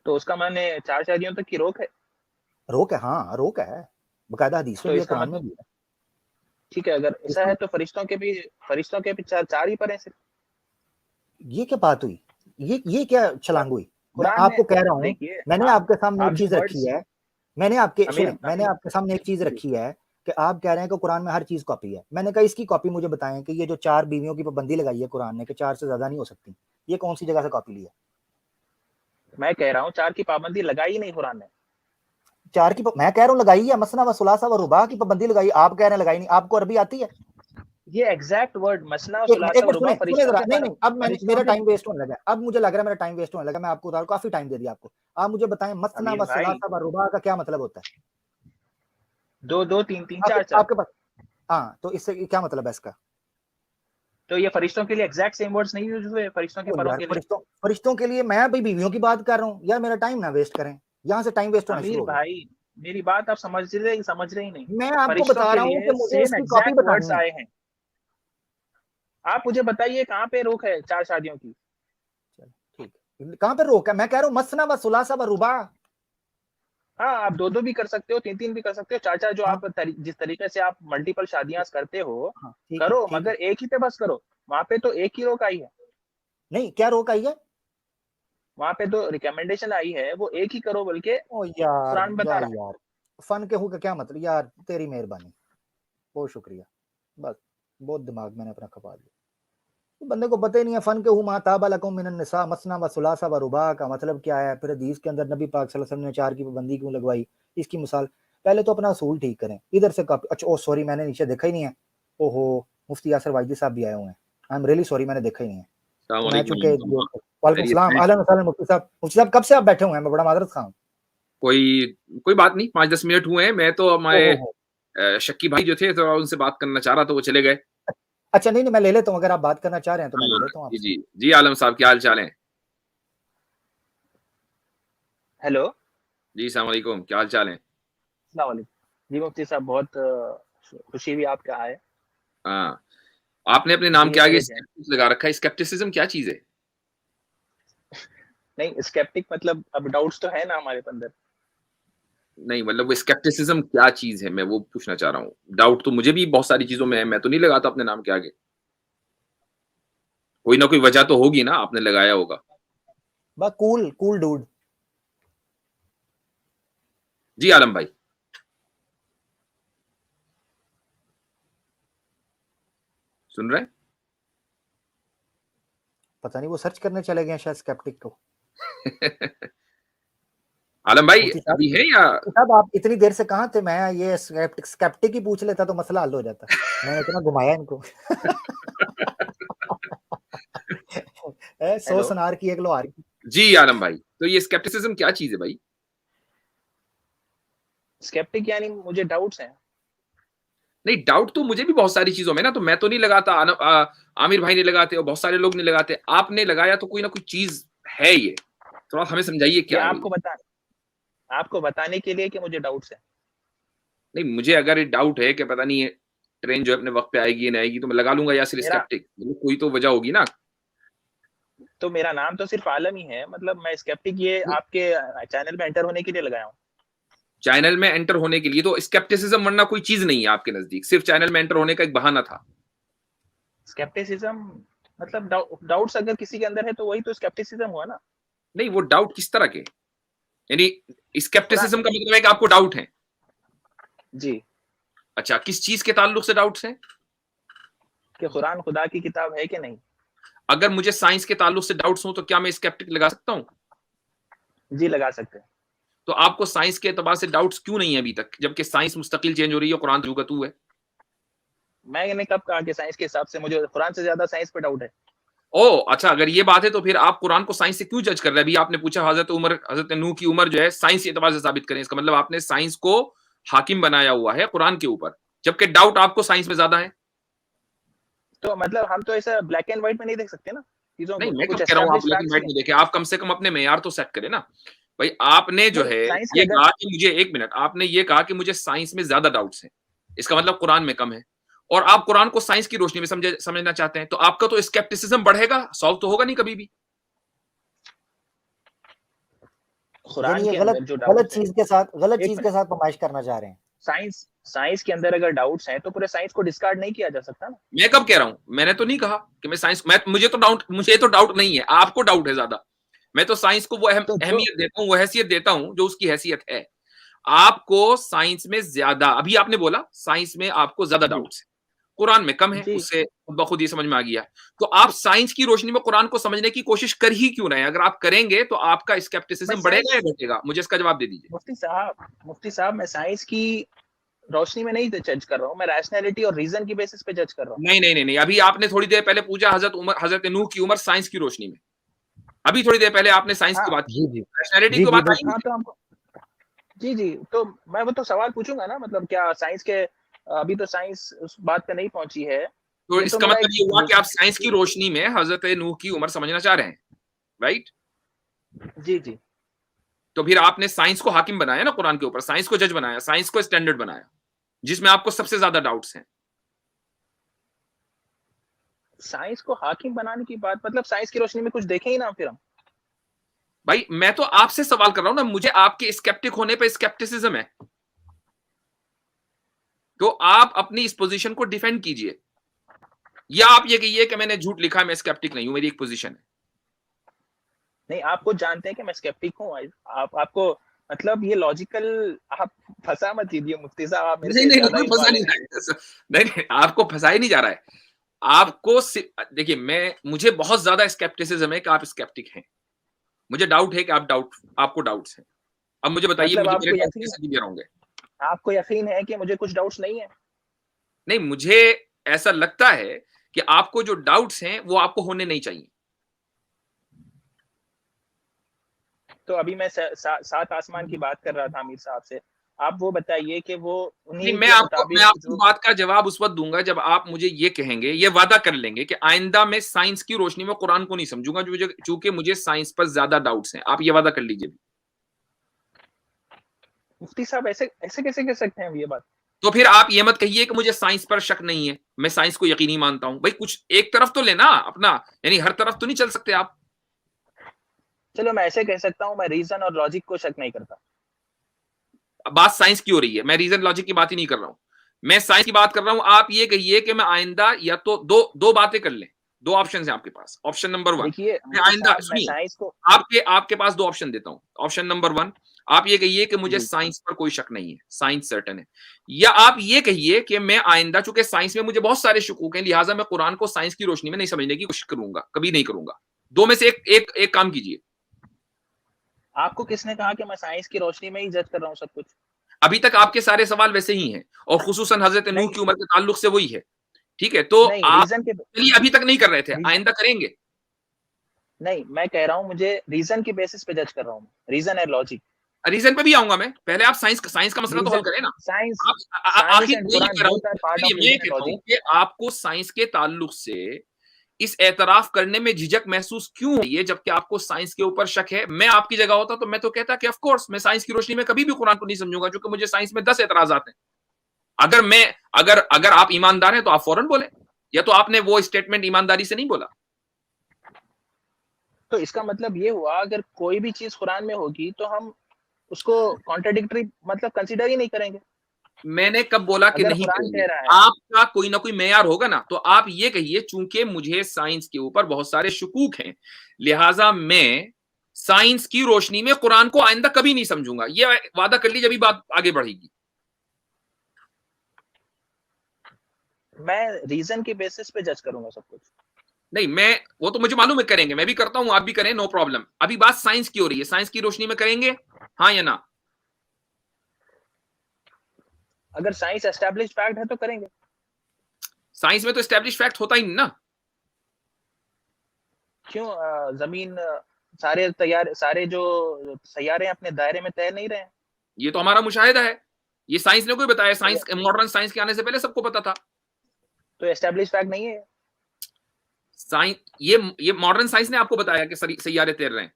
तो उसका माने 4 शादियों तक की रोक है? रोक है। हाँ रोक है, बकायदा हदीस में तो भी है, इसका कुरान में मतलब भी है। ठीक है, अगर ऐसा इसमें है तो फरिश्तों के भी चार ही पर हैं सिर्फ। ये क्या बात हुई? ये क्या छलांग हुई? मैं कुरान में आपको कह रहा हूँ, देखिए, मैंने आपके सामने आप एक जो चीज रखी वर्ड्स है, मैंने अमीर आपके सामने एक चीज जी, रखी है कि आप कह रहे हैं कि कुरान में हर चीज कॉपी है। मैंने कहा इसकी कॉपी मुझे बताएं कि ये जो 4 बीवियों की पाबंदी लगाई है कुरान ने कि 4 से ज्यादा नहीं हो सकती, ये कौन सी जगह से कॉपी ली है? मैं कह रहा हूँ 4 की पाबंदी लगाई ही नहीं कुरान ने। 4 की मैं कह रहा हूँ लगाई है, मसना व सुलासा व रुबा की पाबंदी लगाई, आप कह रहे हैं लगाई नहीं। आपको अरबी आती है? ये एग्जैक्ट वर्ड मसना एक सुलासा मिनट रुबा सुने फरिश्तों जरा, के नहीं अब फरिश्तों मेरा के टाइम वेस्ट होने लगा, अब मुझे लग रहा है मेरा टाइम वेस्ट होने लगा, मैं आपको काफी टाइम दे दिया आपको। आप मुझे बताएं मसना अमीर व भाई, सुलासा व रुबा का क्या मतलब होता है? 2 2 3 3 आपके 4 4। आपके पास, हाँ, तो इससे क्या मतलब है इसका? तो ये फरिश्तों के लिए एग्जैक्ट सेम वर्ड्स नहीं यूज हुए फरिश्तों के ओ परों यार, के लिए? फरिश्तों के लिए मैं भाई बीवियों की बात कर रहा हूँ यार, मेरा टाइम ना वेस्ट करें, यहाँ से टाइम वेस्ट होना शुरू अमीर हो गया। भाई, मेरी बात आप समझ रहे ही नहीं। मैं आपको फरिश्तों बता के रहा हूँ लिए कि मुझे सेम इसकी कॉपी एग्जैक्ट बतानी वर्ड्स है। आए हैं। आप मुझे बताइए कहाँ पे रोक है 4 शादियों की? ठीक है, कहाँ पे रोक है? मैं कह रहा हूँ मसना व सुलासा व रुबा। हाँ, आप 2 2 भी कर सकते हो, 3 3 भी कर सकते हो, 4 4 जो हाँ आप जिस तरीके से आप मल्टीपल शादियां करते हो, हाँ, ठीक है करो, ठीक है। मगर एक ही पे बस करो। वहां पे तो एक ही रोक आई है, नहीं, क्या रोक आई है? वहां पे तो रिकमेंडेशन आई है, वो एक ही करो बल्कि ओ यार, कुरान बता जा रहा है। यार, फन के हूँ का क्या मतलब यार, तेरी मेहरबानी, बहुत शुक्रिया, बस बहुत दिमाग मैंने अपना खपा दिया। तो बंदे को पता ही नहीं है फन के हूँ मा ताबा लकुम मिनन निसा मसना व सुलासा व रुबा का मतलब क्या है, फिर हदीस के अंदर नबी पाक सल्लल्लाहु अलैहि वसल्लम ने 4 की पाबंदी क्यों लगवाई, इसकी मिसाल। पहले तो अपना असूल ठीक करें, इधर से कॉपी, अच्छा ओ सॉरी मैंने नीचे देखा ही नहीं है, ओहो, मुफ्ती यासर वाइदी साहब भी आए हुए हैं, आई एम रियली सॉरी, मैंने देखा ही नहीं है। तो मैं चूंकि वालेकुम खैरियत सलाम, है? अहलन वसहलन मुफ्ती साहब कब से आप बैठे हुए हैं? मैं बड़ा माजरत खां। कोई कोई बात नहीं, 5-10 मिनट हुए हैं। मैं तो हमारे ओहो, शक्की भाई जो थे तो उनसे बात करना चाह रहा था, वो चले गए। अच्छा नहीं मैं ले लेता हूँ, अगर आप बात करना चाह रहे हैं तो मैं ले हाँ, लेता हूँ जी आपसे। जी जी, आलम साहब क्या हाल चाल है? हेलो, जी सलाम वालेकुम, क्या हाल चाल है? अस्सलाम वालेकुम जी मुफ्ती साहब, बहुत खुशी हुई आपका आए। हाँ, आपने अपने नाम जी के आगे मेरे जैन, स्केप्टिक्स लगा रखा है। स्केप्टिसिज्म क्या चीज है? नहीं स्केप्टिक मतलब अब डाउट्स तो है ना हमारे अंदर। नहीं मतलब वो स्केप्टिसिज्म क्या चीज है, मैं वो पूछना चाह रहा हूँ। डाउट तो मुझे भी बहुत सारी चीजों में है, मैं तो नहीं लगाता अपने नाम के आगे। कोई ना कोई वजह तो होगी ना, आपने लगाया होगा। बस कूल कूल डूड। जी आलम भाई, सुन रहे हैं? पता नहीं वो सर्च करने चले गए शायद स्केप्टिक को। आलम भाई मुफ्ती साहब, अभी है या? साहब आप इतनी देर से कहाँ थे? मैं ये स्केप्टिक ही पूछ लेता तो मसला हल हो जाता, मैंने इतना घुमाया इनको। सौ हेलो, सुनार की एक लोहार की। जी आलम भाई, तो ये स्केप्टिसिज्म क्या चीज है भाई? स्केप्टिक यानी मुझे डाउट्स हैं। नहीं, डाउट तो मुझे भी बहुत सारी चीजों में ना, तो मैं तो नहीं लगाता, आमिर भाई नहीं लगाते और बहुत सारे लोग नहीं लगाते। आपने लगाया तो कोई ना कोई चीज है ये। थोड़ा हमें समझाइए ये क्या है ये? आपको बताने के लिए कि मुझे डाउट्स हैं। नहीं, मुझे अगर डाउट है कि पता नहीं है ट्रेन जो है अपने वक्त पे आएगी या नहीं आएगी, तो मैं लगा लूंगा यासिर मेरा स्केप्टिक, मतलब कोई तो वजह होगी ना। तो मेरा नाम तो सिर्फ आलम ही है, मतलब मैं स्केप्टिक ये आपके चैनल में एंटर होने के लिए लगाया हूँ। चैनल में एंटर होने के लिए तो स्केप्टिसिज्म वरना कोई चीज नहीं है आपके नजदीक, सिर्फ चैनल में एंटर होने का एक बहाना था। स्केप्टिसिज्म मतलब डाउट्स अगर किसी के अंदर है तो वही तो स्केप्टिसिज्म हुआ ना। नहीं, वो डाउट किस तरह के, यानी कुरान, स्केप्टिसिज्म का मतलब है कि आपको डाउट है? जी, अच्छा, किस चीज के ताल्लुक से डाउट्स हैं? कि कुरान खुदा की किताब है कि नहीं। अगर मुझे साइंस के ताल्लुक से डाउट्स हो तो क्या मैं स्केप्टिक लगा सकता हूं? जी लगा सकते हैं। तो आपको साइंस के एतबार से डाउट्स क्यों नहीं है अभी तक, जबकि साइंस मुस्तकिल चेंज हो रही है, कुरान जुगतू है? मैंने कब कहा कि साइंस के हिसाब से मुझे कुरान से ज्यादा साइंस पे डाउट है। ओ अच्छा, अगर ये बात है तो फिर आप कुरान को साइंस से क्यों जज कर रहे हैं? अभी आपने पूछा हजरत नूह की उम्र जो है साइंस के एतबार से साबित करें, इसका मतलब आपने साइंस को हाकिम बनाया हुआ है कुरान के ऊपर, जबकि डाउट आपको साइंस में ज्यादा है। तो मतलब हम तो ऐसा ब्लैक एंड व्हाइट में नहीं देख सकते ना चीजों नहीं, को, मैं कुछ कब कह रहा हूं आप establish black and facts white भी हैं। में देखें, आप कम से कम अपने मेयार तो सेट करें ना। भाई आपने जो नहीं है साइंस की ये अगर कहा कि मुझे, एक मिनट, आपने ये कहा कि मुझे साइंस में ज्यादा डाउट्स हैं, इसका मतलब कुरान में कम है, और आप कुरान को साइंस की रोशनी में समझना चाहते हैं, तो आपका तो स्केप्टिसिज्म बढ़ेगा, सॉल्व तो होगा नहीं कभी भी। कुरान यानी ये के गलत अंदर जो गलत डाउट्स है, चीज के साथ, गलत एक चीज के मिनट, साथ नुमाइश करना चाह रहे हैं। साइंस साइंस के अंदर अगर डाउट्स हैं तो पूरे साइंस को डिस्कार्ड नहीं किया जा सकता ना। मैं कब कह रहा हूं, मैंने तो नहीं कहा कि मैं साइंस, मैं मुझे तो डाउट नहीं है, आपको डाउट है ज्यादा। मैं तो साइंस को वो तो जो अहमियत देता हूं, वो हैसियत देता हूं जो उसकी हैसियत है। आपको साइंस में ज्यादा, अभी आपने बोला साइंस में आपको ज्यादा जी डाउट्स है, कुरान में कम है, जी उससे खुद ब खुद ये समझ में आ गया। तो आप साइंस की रोशनी में कुरान को समझने की कोशिश कर ही क्यों रहे हैं? अगर आप करेंगे तो आपका मैं स्केप्टिसिज्म बढ़ेगा साइंस या घटेगा? मुझे इसका जवाब दे दीजिए। मुफ्ती साहब मैं साइंस की रोशनी में नहीं जज कर रहा हूँ, मैं रैशनैलिटी और रीजन की बेसिस पे जज कर रहा हूँ। नहीं, अभी आपने थोड़ी देर पहले पूछा हजरत नूह की उम्र साइंस की रोशनी में, अभी थोड़ी देर पहले आपने साइंस की हाँ, बात की, जी रैशनैलिटी जी की जी बात आई बिल्कुल। हाँ, तो हमको जी, तो मैं वो तो सवाल पूछूंगा ना, मतलब क्या साइंस के अभी तो साइंस उस बात पे नहीं पहुंची है। तो ये तो इसका मेरा मतलब एक ये हुआ कि आप साइंस की रोशनी में हजरत नूह की उम्र समझना चाह रहे हैं, राइट? जी। तो फिर आपने साइंस को हाकिम बनाया ना कुरान के ऊपर, साइंस को जज बनाया, साइंस को स्टैंडर्ड बनाया, जिसमें आपको सबसे ज्यादा डाउट्स हैं। साइंस को हाकिम बनाने की बात, मतलब साइंस की रोशनी में कुछ देखे ही ना फिर हम। भाई मैं तो आपसे सवाल कर रहा हूं ना, मुझे आपके स्केप्टिक होने पे स्केप्टिसिज्म है, तो आप अपनी इस पोजीशन को डिफेंड कीजिए, या आप ये कहिए कि मैंने झूठ लिखा है, मैं स्केप्टिक नहीं हूं, मेरी एक पोजीशन है। नहीं, आप खुद जानते हैं कि मैं स्केप्टिक हूँ। आपको मतलब ये लॉजिकल, आप फंसा मत दीजिए मुफ्ती साहब, आप मेरे से नहीं, ज्यादा कोई इल्म फंसा वाले नहीं हैं। रहा है, नहीं, आपको फंसाया नहीं जा रहा है। आपको देखिए, मुझे बहुत ज्यादा स्केप्टिसिज्म है कि आप स्केप्टिक हैं, मुझे डाउट है कि आपको डाउट्स हैं। अब मुझे बताइए, मतलब मुझे मेरे डाउट कैसे क्लियर होंगे? आपको यकीन है कि मुझे कुछ डाउट्स नहीं है? नहीं, मुझे ऐसा लगता है कि आपको जो डाउट्स हैं वो आपको होने नहीं चाहिए। तो अभी मैं सात आसमान की बात कर रहा था आमिर साहब से। आप वो बताइए कि वो नहीं, उन्हीं मैं के मुताबिक आपकी जो बात का जवाब उस वक्त दूंगा जब आप मुझे ये कहेंगे, ये वादा कर लेंगे कि आइंदा मैं साइंस की रोशनी में कुरान को नहीं समझूंगा, चूंकि मुझे साइंस पर ज्यादा डाउट्स हैं। आप ये वादा कर लीजिए। मुफ्ती साहब ऐसे ऐसे कैसे कह सकते हैं ये बात? तो फिर आप ये मत कहिए कि मुझे साइंस पर शक नहीं है, मैं साइंस को यकीनी मानता हूं। भाई कुछ एक तरफ तो लेना अपना, यानी हर तरफ तो नहीं चल सकते आप। चलो मैं ऐसे कह सकता हूँ, मैं रीजन और लॉजिक को शक नहीं करता। बात साइंस की हो रही है, मैं रीजन लॉजिक की बात ही नहीं कर रहा हूं, मैं साइंस की बात कर रहा हूं। आप ये कहिए कि मैं आइंदा या तो दो बातें कर लें, दो ऑप्शन है आपके पास। ऑप्शन नंबर वन, देखिए मैं मुफ्ती आइंदा साहब, मैं सुनिए, साइंस को आपके पास दो ऑप्शन देता हूं। ऑप्शन नंबर वन, आप ये कहिए कि मुझे जी साइंस पर कोई शक नहीं है, साइंस सर्टेन है। या आप ये कहिए कि मैं आइंदा, चूंकि साइंस में मुझे बहुत सारे शकूक हैं, लिहाजा मैं कुरान को साइंस की रोशनी में नहीं समझने की कोशिश करूंगा, कभी नहीं करूंगा। दो में से एक काम कीजिए। आपको किसने कहा कि मैं साइंस की रोशनी में ही जज कर रहा हूँ सब कुछ? अभी तक आपके सारे सवाल वैसे ही हैं, और खुसूसन हजरत नूह नहीं की उम्र के ताल्लुक से वही है। ठीक है, तो नहीं, आप रीजन के चलिए, अभी तक नहीं कर रहे थे, रीजन आइंदा करेंगे? नहीं, मैं कह रहा हूँ मुझे रीजन की बेसिस पे जज कर रहा हूँ, रीजन एंड लॉजिक। रीजन पे भी आऊंगा मैं, पहले आप साइंस का मसला तो हल रीजन, करें ना। साइंस आप साइंस आखिर एंड मैं ये कुरान कह रहा हूं, बोथ आर पार्ट चलिए ऑफ मैं ये रीजन एंड कहता हूं लॉजिक। कि आपको साइंस के ताल्लुक से इस एतराफ करने में झिझक महसूस क्यों है, ये जबकि आपको साइंस के ऊपर शक है। मैं आपकी जगह होता तो मैं तो कहता कि ऑफ कोर्स मैं साइंस की रोशनी में कभी भी कुरान को नहीं समझूंगा, क्योंकि मुझे साइंस में 10 एतराजात हैं। अगर मैं अगर आप ईमानदार हैं तो आप फौरन बोले, या तो आपने वो स्टेटमेंट ईमानदारी से नहीं बोला। तो इसका मतलब ये हुआ, अगर कोई भी चीज कुरान में होगी तो हम उसको कॉन्ट्राडिक्टरी मतलब कंसीडर ही नहीं करेंगे। मैंने कब बोला कि अगर नहीं कुरान करेंगे? कह रहा है, आपका कोई ना कोई मेयार होगा ना, तो आप ये कहिए चूंकि मुझे साइंस के ऊपर बहुत सारे शकूक हैं, लिहाजा मैं साइंस की रोशनी में कुरान को आइंदा कभी नहीं समझूंगा। ये वादा कर लीजिए, अभी बात आगे बढ़ेगी। मैं रीजन के बेसिस पे जज करूंगा सब कुछ। नहीं, मैं वो तो मुझे मालूम है करेंगे, मैं भी करता हूं, आप भी करें, नो प्रॉब्लम। अभी बात साइंस की हो रही है, साइंस की रोशनी में करेंगे, हाँ या ना? अगर साइंस एस्टैब्लिश फैक्ट है तो करेंगे। साइंस में तो एस्टेब्लिश फैक्ट होता ही नहीं ना। क्यों? जमीन सारे तैयार, सारे जो सैयारे अपने दायरे में तैर नहीं रहे हैं? ये तो हमारा मुशाहिदा है, ये साइंस ने कोई बताया? तो साइंस, मॉडर्न साइंस के आने से पहले सबको पता था। तो एस्टैब्लिश फैक्ट नहीं है? साइंस, ये मॉडर्न साइंस ने आपको बताया कि सैयारे तैर रहे हैं?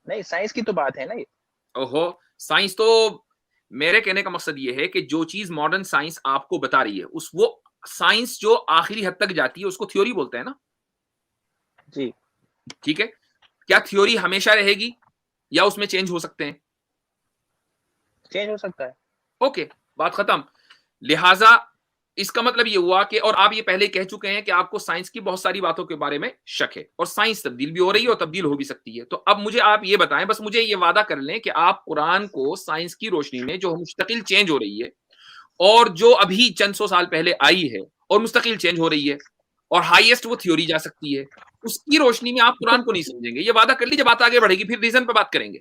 नहीं, साइंस की तो बात है ना ये। ओहो, साइंस तो, मेरे कहने का मकसद ये है कि जो चीज मॉडर्न साइंस आपको बता रही है, उस वो साइंस जो आखिरी हद तक जाती है उसको थ्योरी बोलते हैं ना। जी, ठीक है, क्या थ्योरी हमेशा रहेगी या उसमें चेंज हो सकते हैं? चेंज हो सकता है। ओके, बात खत्म। लिहाजा इसका मतलब ये हुआ कि, और आप ये पहले कह चुके हैं कि आपको साइंस की बहुत सारी बातों के बारे में शक है, और साइंस तब्दील भी हो रही है और तब्दील हो भी सकती है। तो अब मुझे आप ये बताएं, बस मुझे ये वादा कर लें कि आप कुरान को साइंस की रोशनी में, जो मुस्तकिल चेंज हो रही है और जो अभी चंद सौ साल पहले आई है और मुस्तकिल चेंज हो रही है, और हाईएस्ट वो थ्योरी जा सकती है, उसकी रोशनी में आप कुरान को नहीं समझेंगे। ये वादा कर लीजिए, बात आगे बढ़ेगी, फिर रीजन पे बात करेंगे।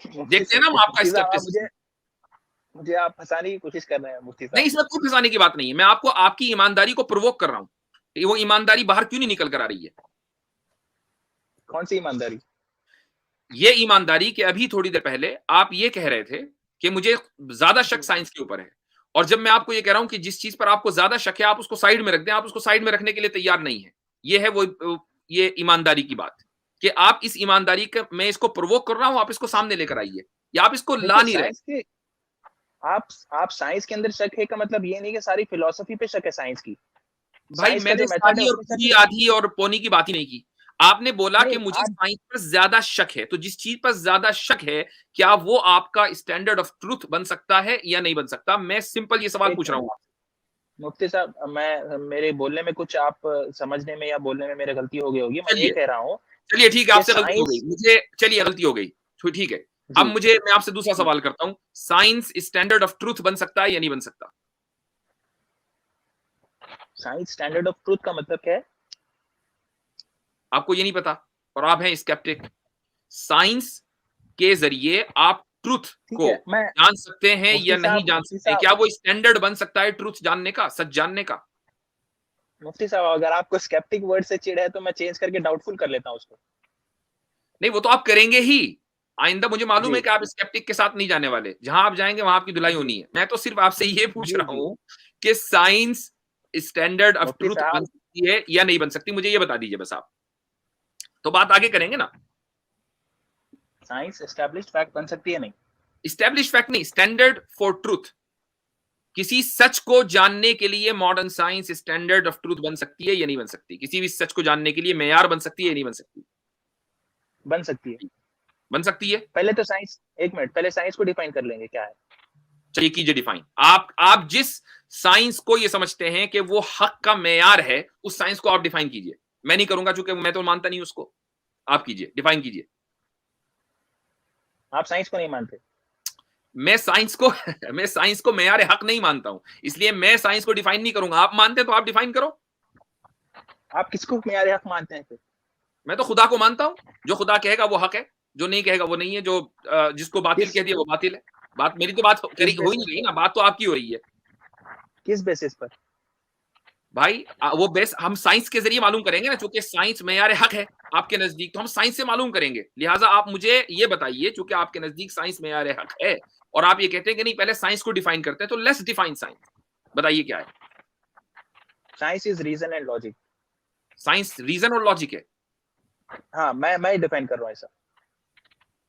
देखते हैं ना हम आपका मुफ्ती साहब, स्केप्टिसिज्म। मुझे आप फंसाने की कोशिश कर रहे हैं मुफ्ती नहीं, साहब। इसमें कोई फंसाने की बात नहीं है, मैं आपको आपकी ईमानदारी को प्रोवोक कर रहा हूं। वो ईमानदारी बाहर क्यों नहीं निकल कर आ रही है? कौन सी ईमानदारी? ये ईमानदारी कि अभी थोड़ी देर पहले आप ये कह रहे थे कि मुझे ज्यादा शक साइंस के ऊपर है, और जब मैं आपको ये कह रहा हूं कि जिस चीज पर आपको ज्यादा शक है आप उसको साइड में रख दें, आप उसको साइड में रखने के लिए तैयार नहीं है। ये है वो ये ईमानदारी की बात कि आप इस ईमानदारी का, मैं इसको प्रोवोक कर रहा हूं, आप इसको सामने लेकर आइए, या आप इसको ला नहीं रहे। साइंस के आप साइंस के अंदर शक है का मतलब ये नहीं कि सारी फिलॉसफी पे शक है साइंस की। भाई साइंस का मैंने जो मेथड है सारी और उसमें शक पूरी, नहीं। आधी और पौनी की बात ही नहीं की। आपने बोला कि नहीं, मुझे आप साइंस पर ज्यादा शक है, तो जिस चीज पर ज्यादा शक है क्या वो आपका स्टैंडर्ड ऑफ ट्रूथ बन सकता है या नहीं बन सकता? मैं सिंपल ये सवाल एक पूछ रहा हूँ। मुफ्ती साहब, मैं मेरे बोलने में कुछ आप समझने में या बोलने में मेरे गलती हो गई होगी। मैं ये चलिए कह रहा हूँ चलिए ठीक है, कि आपसे गलती हो गई, साइंस मुझे चलिए गलती हो गई, तो ठीक है। अब जी मुझे, मैं आपसे दूसरा जी सवाल करता हूँ, साइंस स्टैंडर्ड ऑफ ट्रूथ बन सकता है या नहीं बन सकता? साइंस स्टैंडर्ड ऑफ ट्रूथ का मतलब क्या है? आपको ये नहीं पता और आप हैं स्केप्टिक। साइंस के जरिए आप ट्रूथ ठीक को है, मैं जान सकते हैं या नहीं जान मुफ्ती सकते? साहब, क्या वो स्टैंडर्ड बन सकता है ट्रूथ जानने का, सच जानने का? मुफ्ती साहब, अगर आपको स्केप्टिक वर्ड से चिढ़ है तो मैं चेंज करके डाउटफुल कर लेता हूँ उसको। नहीं, वो तो आप करेंगे ही। आइंदा मुझे मालूम है जी कि आप स्केप्टिक के साथ नहीं जाने वाले, जहां आप जाएंगे वहां आपकी धुलाई जी होनी है। मैं तो सिर्फ आपसे ये पूछ जी रहा जी हूं कि science standard of Mufti truth बन साहब, सकती है या नहीं बन सकती, मुझे ये बता दीजिए बस आप, तो बात आगे करेंगे ना। साइंस एस्टैब्लिश्ड फैक्ट बन सकती है? नहीं। स्टैब्लिश फैक्ट नहीं, स्टैंडर्ड फॉर ट्रूथ। किसी सच को जानने के लिए modern science standard of truth बन सकती है या नहीं बन सकती? किसी भी सच को जानने के लिए मेयार बन सकती है या नहीं बन सकती? बन सकती है। बन सकती है। पहले तो साइंस, एक मिनट, पहले साइंस को डिफाइन कर लेंगे क्या है। चलिए कीजिए डिफाइन। आप जिस साइंस को ये समझते हैं कि वो हक का मेयार है, उस साइंस को आप डिफाइन कीजिए। मैं नहीं करूंगा क्योंकि मैं तो मानता नहीं उसको। आप कीजिए, डिफाइन कीजिए। आप साइंस को नहीं मानते? मैं साइंस को मैं साइंस को मेयार हक नहीं मानता हूं, इसलिए मैं साइंस को डिफाइन नहीं करूंगा। आप मानते हैं तो आप डिफाइन करो। आप किसको मेयार हक मानते हैं फिर? मैं तो खुदा को मानता हूं, जो खुदा कहेगा वो हक है, जो नहीं कहेगा वो नहीं है, जो जिसको बातिल किस कह दिया वो बातिल है। बात मेरी तो बात किस हो ही नहीं बेसिस रही पर? ना, बात तो आपकी हो रही है किस बेसिस पर? भाई। वो बेस हम साइंस के जरिए मालूम करेंगे ना, चूंकि साइंस मेयार हक है आपके नजदीक, तो हम साइंस से मालूम करेंगे। लिहाजा आप मुझे ये बताइए, चूंकि आपके नजदीक साइंस मेयार हक है और आप ये कहते हैं कि नहीं पहले साइंस को डिफाइन करते हैं, तो लेट्स डिफाइन साइंस। बताइए क्या है science is reason and logic. Science? Reason और लॉजिक है। हाँ, मैं डिफाइन कर रहा हूँ ऐसा।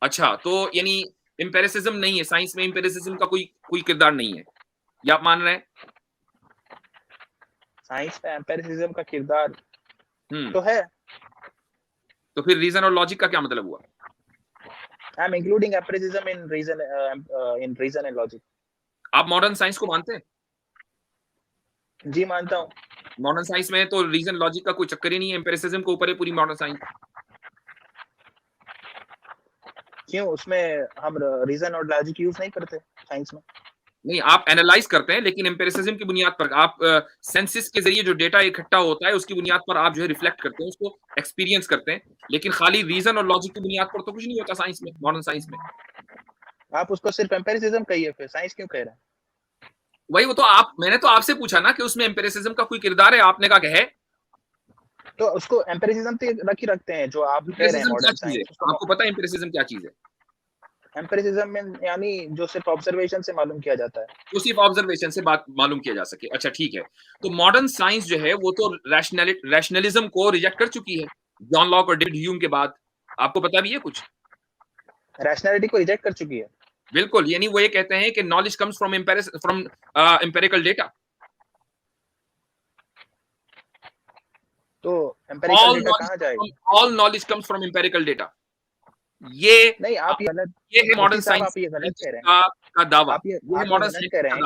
अच्छा, तो यानी एम्पेरिसिज्म नहीं है साइंस में? एम्पेरिसिज्म का कोई किरदार नहीं है, या आप मान रहे हैं? साइंस में एम्पेरिसिज्म का किरदार तो है। तो फिर रीजन और लॉजिक का क्या मतलब हुआ? I am including empiricism in reason and logic. आप मॉडर्न साइंस को मानते हैं? जी मानता हूँ। मॉडर्न साइंस में तो रीजन लॉजिक का कोई चक्कर ही नहीं है, एम्पेरिसिज्म के ऊपर है पूरी मॉडर्न साइंस। क्यों, उसमें हम रीजन और लॉजिक यूज नहीं करते साइंस में? नहीं, आप एनालाइज करते हैं, लेकिन एम्पेरिसिज्म की बुनियाद पर आप सेंसिस के जरिए जो डेटा इकट्ठा होता है उसकी बुनियाद पर आप जो है रिफ्लेक्ट करते हैं, उसको एक्सपीरियंस करते हैं, लेकिन खाली रीजन और लॉजिक की बुनियाद पर तो कुछ नहीं होता साइंस में, मॉडर्न साइंस में। आप उसको सिर्फ एम्पेरिसिज्म कहिए, फिर साइंस क्यों कह रहे हैं? वही, वो तो आप, मैंने तो आपसे पूछा ना कि उसमें एम्पेरिसिज्म का कोई किरदार है, आपने कहा कि है। तो उसको एम्पेरिसिज्म पे रख ही रखते हैं जो आप कह रहे हैं एम्पेरिसिज्म क्या मॉडर्न चीज है? साइंस। आपको पता है एम्पेरिसिज्म क्या चीज है? एम्पेरिसिज्म में यानी जो सिर्फ ऑब्जर्वेशन से मालूम किया जाता है। तो सिर्फ ऑब्जर्वेशन से बात मालूम किया जा सके। अच्छा ठीक है, तो मॉडर्न साइंस जो है वो तो रैशनलिज्म को रिजेक्ट कर चुकी है जॉन लॉक और डेविड ह्यूम के बाद। आपको पता भी है कुछ? रैशनैलिटी को रिजेक्ट कर चुकी है। बिल्कुल, यानी वो ये कहते हैं कि knowledge comes from empirical data. तो एम्पेरिकल डेटा कहाँ जाएगा? All knowledge comes from empirical data. ये नहीं, आप ये गलत, ये है मॉडर्न मुफ्ती साहब साइंस आप ये गलत कह रहे हैं। का दावा। आप ये है मॉडर्न गलत साइंस कह रहे का हैं।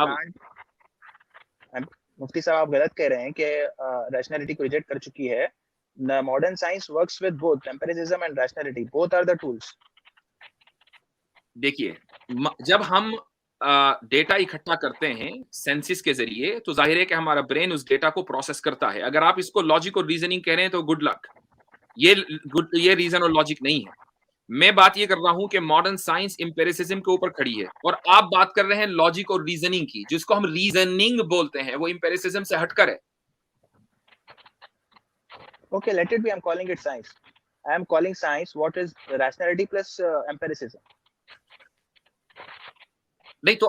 दावा। मुफ्ती साहब आप गलत कह रहे हैं कि रैशनैलिटी को रिजेक्ट कर चुकी है। Modern science works with both empiricism and rationality, both are the tools. देखिए, जब हम डेटा इकट्ठा करते हैं सेंसिस के जरिए, तो जाहिर है कि हमारा ब्रेन उस डेटा को प्रोसेस करता है। अगर आप इसको लॉजिक और रीजनिंग कह रहे हैं तो गुड लक, ये रीजन और लॉजिक नहीं है। मैं बात ये कर रहा हूं कि मॉडर्न साइंस एम्पिरिसिज्म के ऊपर खड़ी है और आप बात कर रहे हैं लॉजिक और रीजनिंग की, जिसको हम रीजनिंग बोलते हैं, वो एम्पिरिसिज्म से हटकर है। Okay, let it be. I'm calling it science. I am calling science what is rationality plus empiricism. नहीं तो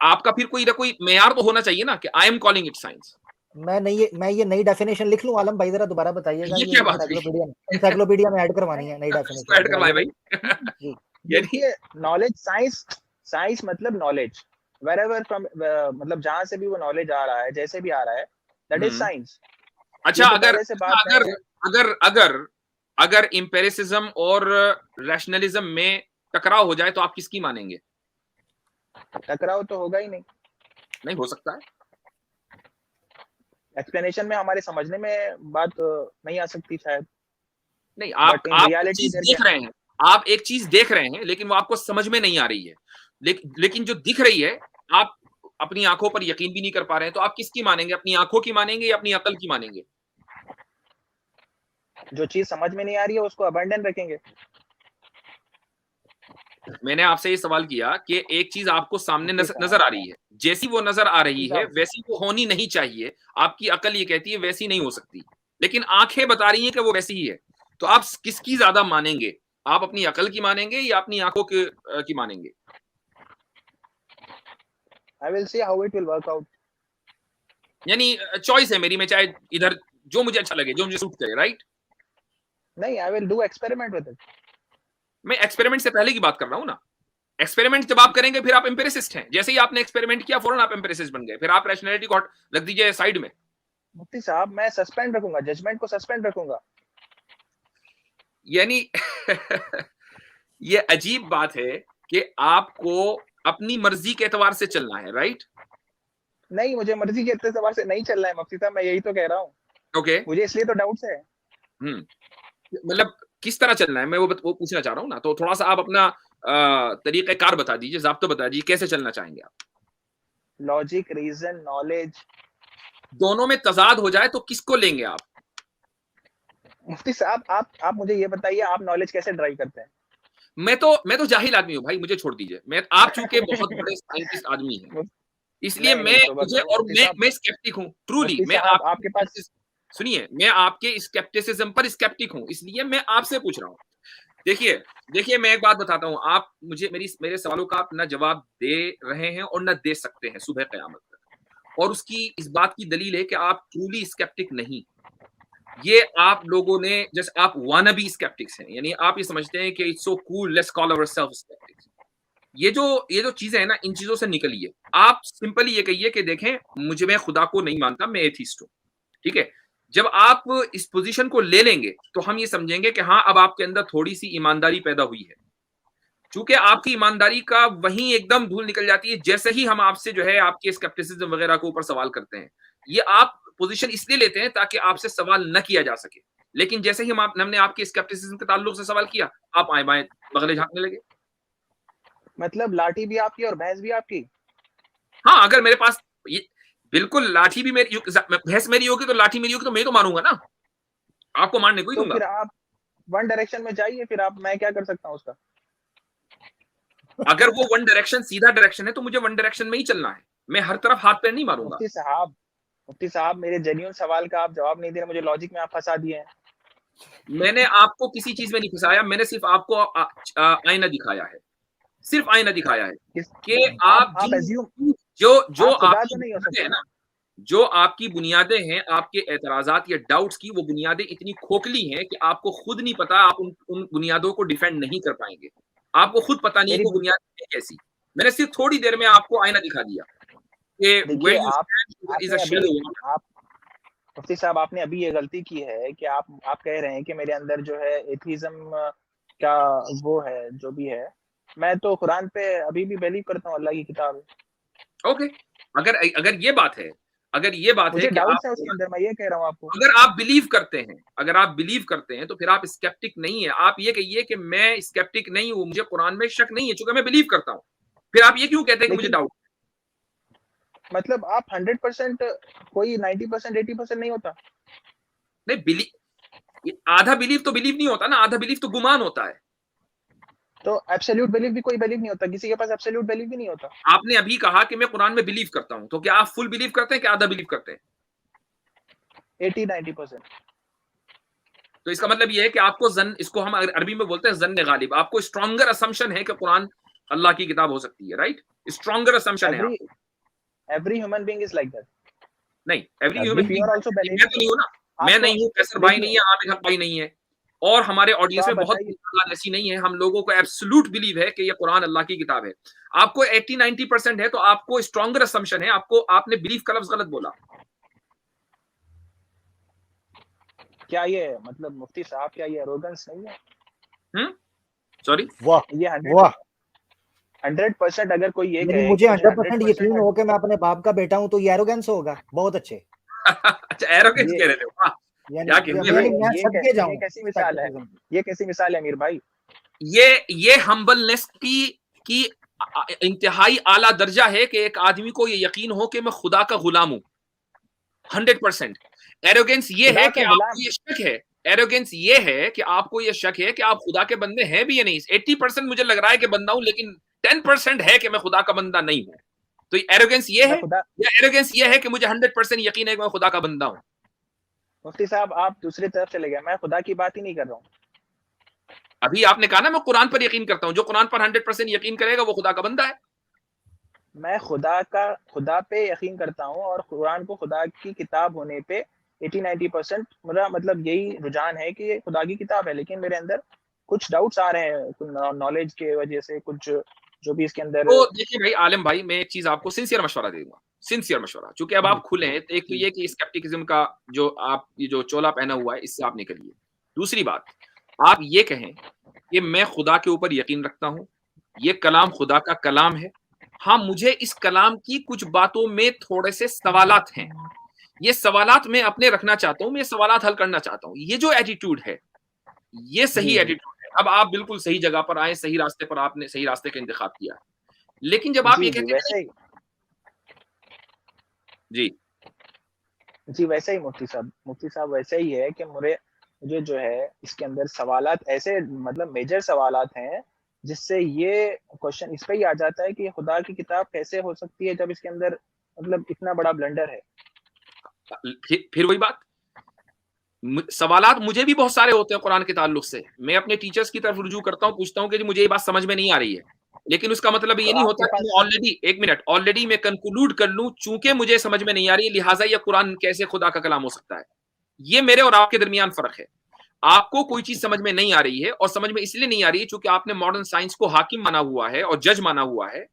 आपका फिर कोई ना कोई मेयार तो होना चाहिए ना कि I am calling it science. मैं ये नई डेफिनेशन लिख लूं आलम भाई, जरा दोबारा बताइएगा। ये क्या बात है? एनसाइक्लोपीडिया में ऐड करवानी है नई डेफिनेशन। ऐड करवाए भाई। जी देखिए, नॉलेज, साइंस मतलब नॉलेज, wherever from मतलब जहां से भी वो नॉलेज आ रहा है, जैसे भी आ रहा है, दैट इज साइंस। अच्छा, अगर से बात अगर अगर अगर अगर एम्पिरिसिज्म और रैशनलिज्म में टकराव हो जाए तो आप किसकी मानेंगे? टकराव तो होगा ही नहीं। नहीं हो सकता है। एक्सप्लेनेशन में हमारे समझने में बात नहीं आ सकती शायद। नहीं, आप एक चीज देख रहे हैं, आप एक चीज देख रहे हैं लेकिन वो आपको समझ में नहीं आ रही है, लेकिन जो दिख रही है आप अपनी आंखों पर यकीन भी नहीं कर पा रहे हैं, तो आप किसकी मानेंगे? अपनी आंखों की मानेंगे या अपनी अकल की मानेंगे? जो चीज समझ में नहीं आ रही है उसको अबंडन रखेंगे। मैंने आपसे ये सवाल किया कि एक चीज आपको सामने नजर आ रही है, जैसी वो नजर आ रही है वैसी वो होनी नहीं चाहिए, आपकी अकल ये कहती है वैसी नहीं हो सकती, लेकिन आंखें बता रही हैं कि वो वैसी ही है। तो आप किसकी ज्यादा मानेंगे? आप अपनी अकल की मानेंगे या अपनी आंखों की मानेंगे? I will see how it will work out. यानी चॉइस है मेरी, मैं चाहे इधर जो मुझे अच्छा लगे, जो मुझे सूट करे, राइट? नहीं, I will do experiment with it. मैं एक्सपेरिमेंट से पहले की बात कर रहा हूं ना। एक्सपेरिमेंट जब आप करेंगे फिर आप एम्पिरिसिस्ट हैं। जैसे ही आपने एक्सपेरिमेंट किया फौरन आप एम्पिरिसिस्ट बन गए, फिर आप रैशनैलिटी को रख दीजिए साइड में। मुफ्ती साहब, मैं सस्पेंड रखूंगा, जजमेंट को सस्पेंड रखूंगा। यानी ये अजीब बात है कि आपको अपनी मर्जी के एतबार से चलना है, राइट? नहीं, मुझे मर्जी के एतबार से नहीं चलना है मुफ्ती साहब, मैं यही तो कह रहा हूँ। ओके, मुझे इसलिए तो डाउट्स है। मतलब किस तरह चलना है, मैं वो पूछना चाह रहा हूँ ना। तो थोड़ा सा आप अपना तरीक़ेकार बता दीजिए, ज़ाब्ता बता दीजिए, कैसे चलना चाहेंगे आप? लॉजिक, रीजन, नॉलेज, दोनों में तजाद हो जाए तो किसको लेंगे आप? मुफ्ती साहब, आप मुझे ये बताइए, आप नॉलेज कैसे ड्राइव करते हैं? मैं तो जाहिल आदमी हूँ भाई, मुझे छोड़ दीजिए। आप चूंकि बहुत बड़े साइंटिस्ट आदमी हैं, इसलिए मैं स्केप्टिक हूँ। ट्रूली मैं आपके पास, सुनिए, मैं आपके स्केप्टिसिज्म पर स्केप्टिक हूँ, इसलिए मैं आपसे पूछ रहा हूँ। देखिए मैं एक बात बताता हूँ, आप मुझे मेरे सवालों का आप ना जवाब दे रहे हैं और ना दे सकते हैं सुबह क़यामत तक, और उसकी इस बात की दलील है कि आप ट्रूली स्केप्टिक नहीं। ये आप लोगों ने, जैसे आप वानाबी स्केप्टिक्स हैं, यानी आप ये समझते हैं कि it's so cool, let's call ourselves sceptics. ये जो चीजें हैं ना, इन चीजों से निकलिए। आप सिंपली ये कहिए कि देखें, मैं खुदा को नहीं मानता, मैं एथिस्ट हूं, ठीक है? जब आप इस पोजीशन को ले लेंगे तो हम ये समझेंगे कि हाँ, अब आपके अंदर थोड़ी सी ईमानदारी पैदा हुई है। चूंकि आपकी ईमानदारी का वहीं एकदम धूल निकल जाती है जैसे ही हम आपसे जो है आपके स्केप्टिसिज्म वगैरह के ऊपर सवाल करते हैं। ये आप पोजीशन इसलिए लेते हैं ताकि आपसे सवाल न किया जा सके, लेकिन जैसे ही हमने आपके स्केप्टिसिज्म के ताल्लुक से सवाल किया, आप आए बाएं बगले झांकने लगे। मतलब लाठी भी आपकी और भैंस भी आपकी? हाँ, अगर मेरे पास ये बिल्कुल लाठी भी मेरी, भैंस मेरी होगी तो लाठी मेरी होगी, तो मैं तो मारूंगा ना, आपको मारने को ही दूंगा। फिर आप वन डायरेक्शन में जाइए, फिर मैं क्या कर सकता हूँ उसका? अगर वो वन डायरेक्शन सीधा डायरेक्शन है तो मुझे वन डायरेक्शन में ही चलना है, मैं हर तरफ हाथ पैर नहीं मारूंगा। मुफ्ती साहब, मेरे जेन्युइन सवाल का आप जवाब नहीं दे रहे, मुझे लॉजिक में आप फंसा दिए हैं। मैंने आपको किसी चीज में नहीं फंसाया, मैंने सिर्फ आपको आईना दिखाया है, सिर्फ आईना दिखाया है कि आप जो आपकी बुनियादें हैं, आपके एतराजात या डाउट्स की, वो बुनियादें इतनी खोखली हैं कि आपको खुद नहीं पता, आप उन बुनियादों को डिफेंड नहीं कर पाएंगे। आपको खुद पता नहीं है वो बुनियादें कैसी। मैंने सिर्फ थोड़ी देर में आपको आईना दिखा दिया कि मुफ्ती साहब, आपने अभी ये गलती की है कि आप कह रहे हैं कि मेरे अंदर जो है एथिज्म का वो है, जो भी है। मैं तो कुरान पे अभी भी बिलीव करता हूँ, अल्लाह की किताब है। ओके, अगर ये बात है, मुझे डाउट्स है उसके अंदर, मैं ये कह रहा हूँ आपको। अगर आप बिलीव करते हैं तो फिर आप स्केप्टिक नहीं है। आप ये कहिए कि मैं स्केप्टिक नहीं हूं, मुझे कुरान में शक नहीं है, चूंकि मैं बिलीव करता हूं। फिर आप ये क्यों कहते हैं कि मुझे डाउट? मतलब आप 100%, कोई 90%, 80% नहीं होता? नहीं, आधा बिलीव तो बिलीव नहीं होता ना, आधा बिलीव तो गुमान होता है। तो एब्सोल्यूट बिलीफ भी कोई बिलीफ नहीं होता, किसी के पास एब्सोल्यूट बिलीफ भी नहीं होता। आपने अभी कहा कि मैं कुरान में बिलीव करता हूं, तो क्या आप फुल बिलीव करते हैं कि आधा बिलीव करते हैं? 80-90%। तो इसका मतलब ये है कि आपको जन, इसको हम अरबी में बोलते हैं जन्न गालिब, आपको स्ट्रॉन्गर असम्पशन है कि कुरान अल्लाह की किताब हो सकती है, राइट? स्ट्रॉन्गर असम्पशन है आपको। Every human being is like that. नहीं, every human if you are also being, मैं बिलीविंग, तो नहीं हूं ना, मैं आपको नहीं हूं, कैसर भाई नहीं देखिए, है, आमिर हक भाई नहीं है, और हमारे तो ऑडियंस आप में बहुत बताइए, सी ऐसी नहीं है। हम लोगों को एब्सोल्यूट बिलीव है कि ये कुरान अल्लाह की किताब है। आपको 80-90% है, तो आपको स्ट्रॉन्गर असम्पशन है, आपको, आपने बिलीव का लफ्ज गलत बोला। क्या ये मतलब मुफ्ती साहब, क्या ये एरोगेंस नहीं है? सॉरी, वाह ये वाह, 100% अगर कोई ये यानी कहे मुझे कि मुझे 100% यकीन 100% हो कि मैं अपने बाप का बेटा हूं, तो ये एरोगेंस होगा। बहुत अच्छे। अच्छा, एरोगेंस ये कह रहे थे, वाह, यानी क्या कहने ये भाई। मैं ये सदके ये जाऊं कैसी इस मिसाल है? पैट्रियटिज्म की। ये कैसी मिसाल है अमीर भाई? ये हम्बलनेस की इंतहाई आला दर्जा है कि एक आदमी को ये यकीन हो कि मैं खुदा का गुलाम हूं। 100%। एरोगेंस ये है खुदा कि का आपको गुलाम। ये शक है, एरोगेंस ये है कि आपको ये शक है कि आप खुदा के बंदे हैं भी या नहीं। 80% मुझे लग रहा है कि बंदा हूं, लेकिन 10% है कि मैं खुदा का बंदा नहीं हूं। तो एरोगेंस ये मैं है, खुदा, या एरोगेंस ये है कि मुझे 100% यकीन है कि मैं खुदा का बंदा हूं। मुफ्ती साहब आप दूसरी तरफ चले गए, मैं खुदा की बात ही नहीं कर रहा हूँ। अभी आपने कहा ना मैं कुरान पर यकीन करता हूं, जो कुरान पर 100% यकीन करेगा वो खुदा का बंदा है। मैं खुदा पे यकीन करता हूँ, और कुरान को खुदा की किताब होने पे 80-90% मेरा मतलब यही रुझान है कि ये खुदा की किताब है। लेकिन मेरे अंदर कुछ डाउट्स आ रहे हैं नॉलेज के वजह से, कुछ जो भी इसके अंदर। तो देखिए भाई आलिम भाई, मैं एक चीज आपको सिंसियर मशवरा दूंगा, सिंसियर मशवरा, क्योंकि अब जी आप खुले हैं। तो एक तो जी ये कि स्केप्टिकिज्म का जो आप ये जो चोला पहना हुआ है, इससे आप निकलिए। दूसरी बात, आप ये कहें कि मैं खुदा के ऊपर यकीन रखता हूं, ये कलाम खुदा का कलाम है, हाँ मुझे इस कलाम की कुछ बातों में थोड़े से सवालात हैं, ये सवालात मैं अपने रखना चाहता हूं, मैं ये सवालात हल करना चाहता हूं। ये जो एटीट्यूड है, ये सही जी जी एटीट्यूड है। अब आप बिल्कुल सही जगह पर आए, सही रास्ते पर, आपने सही रास्ते का इंतखाब किया। लेकिन जब आप जी ये जी कहते हैं वैसे ही, जी, जी वैसे ही मुफ्ती साहब वैसे ही है कि मुझे जो है इसके अंदर सवालात ऐसे मतलब मेजर सवालात हैं, जिससे ये क्वेश्चन इस पे ही आ जाता है कि खुदा की किताब कैसे हो सकती है जब इसके अंदर मतलब इतना बड़ा ब्लंडर है। फिर वही बात, सवालात मुझे भी बहुत सारे होते हैं कुरान के ताल्लुक से। मैं अपने टीचर्स की तरफ रुजू करता हूं, पूछता हूं कि जी मुझे ये बात समझ में नहीं आ रही है, लेकिन उसका मतलब तो ये नहीं आपके होता कि मैं पास, ऑलरेडी, एक मिनट, ऑलरेडी मैं कंक्लूड कर लूं चूंकि मुझे समझ में नहीं आ रही है लिहाजा ये कुरान कैसे खुदा का कलाम हो सकता है। ये मेरे और आपके दरमियान फर्क है। आपको कोई चीज समझ में नहीं आ रही है, और समझ में इसलिए नहीं आ रही है क्योंकि आपने मॉडर्न साइंस को हाकिम माना हुआ है और जज माना हुआ है,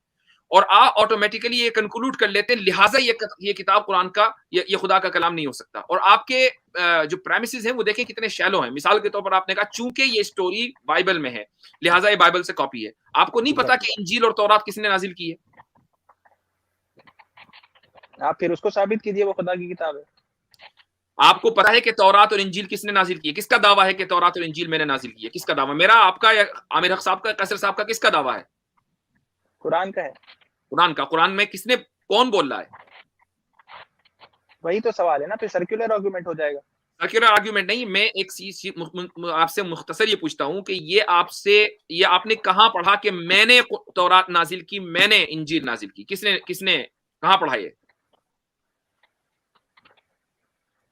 और आप ऑटोमेटिकली ये कंक्लूड कर लेते हैं लिहाजा ये किताब कुरान का, ये खुदा का कलाम नहीं हो सकता। और आपके जो प्रेमिसेस हैं वो देखें कितने शैलो हैं। मिसाल के तौर पर आपने कहा चूंकि ये स्टोरी बाइबल में है लिहाजा ये बाइबल से कॉपी है। आपको नहीं पता कि इंजील और तौरात किसने नाजिल की है? आप फिर उसको साबित कीजिए वो खुदा की किताब है। आपको पता है कि तौरात और इंजील किसने नाजिल की है? किसका दावा है कि तौरात और इंजील मैंने नाजिल की है? किसका दावा? मेरा, आपका, या आमिर हक साहब का, कसर साहब का? किसका दावा है? कुरान का है। कुरान का। कुरान में किसने, कौन बोल रहा है? वही तो सवाल है ना, फिर सर्कुलर आर्गुमेंट हो जाएगा। सर्कुलर आर्ग्यूमेंट नहीं, मैं एक चीज आपसे मुख्तसर ये पूछता हूं कि ये आपने कहां पढ़ा कि मैंने तौरात नाजिल की, मैंने इंजील नाजिल की? किसने किसने कहां पढ़ा ये?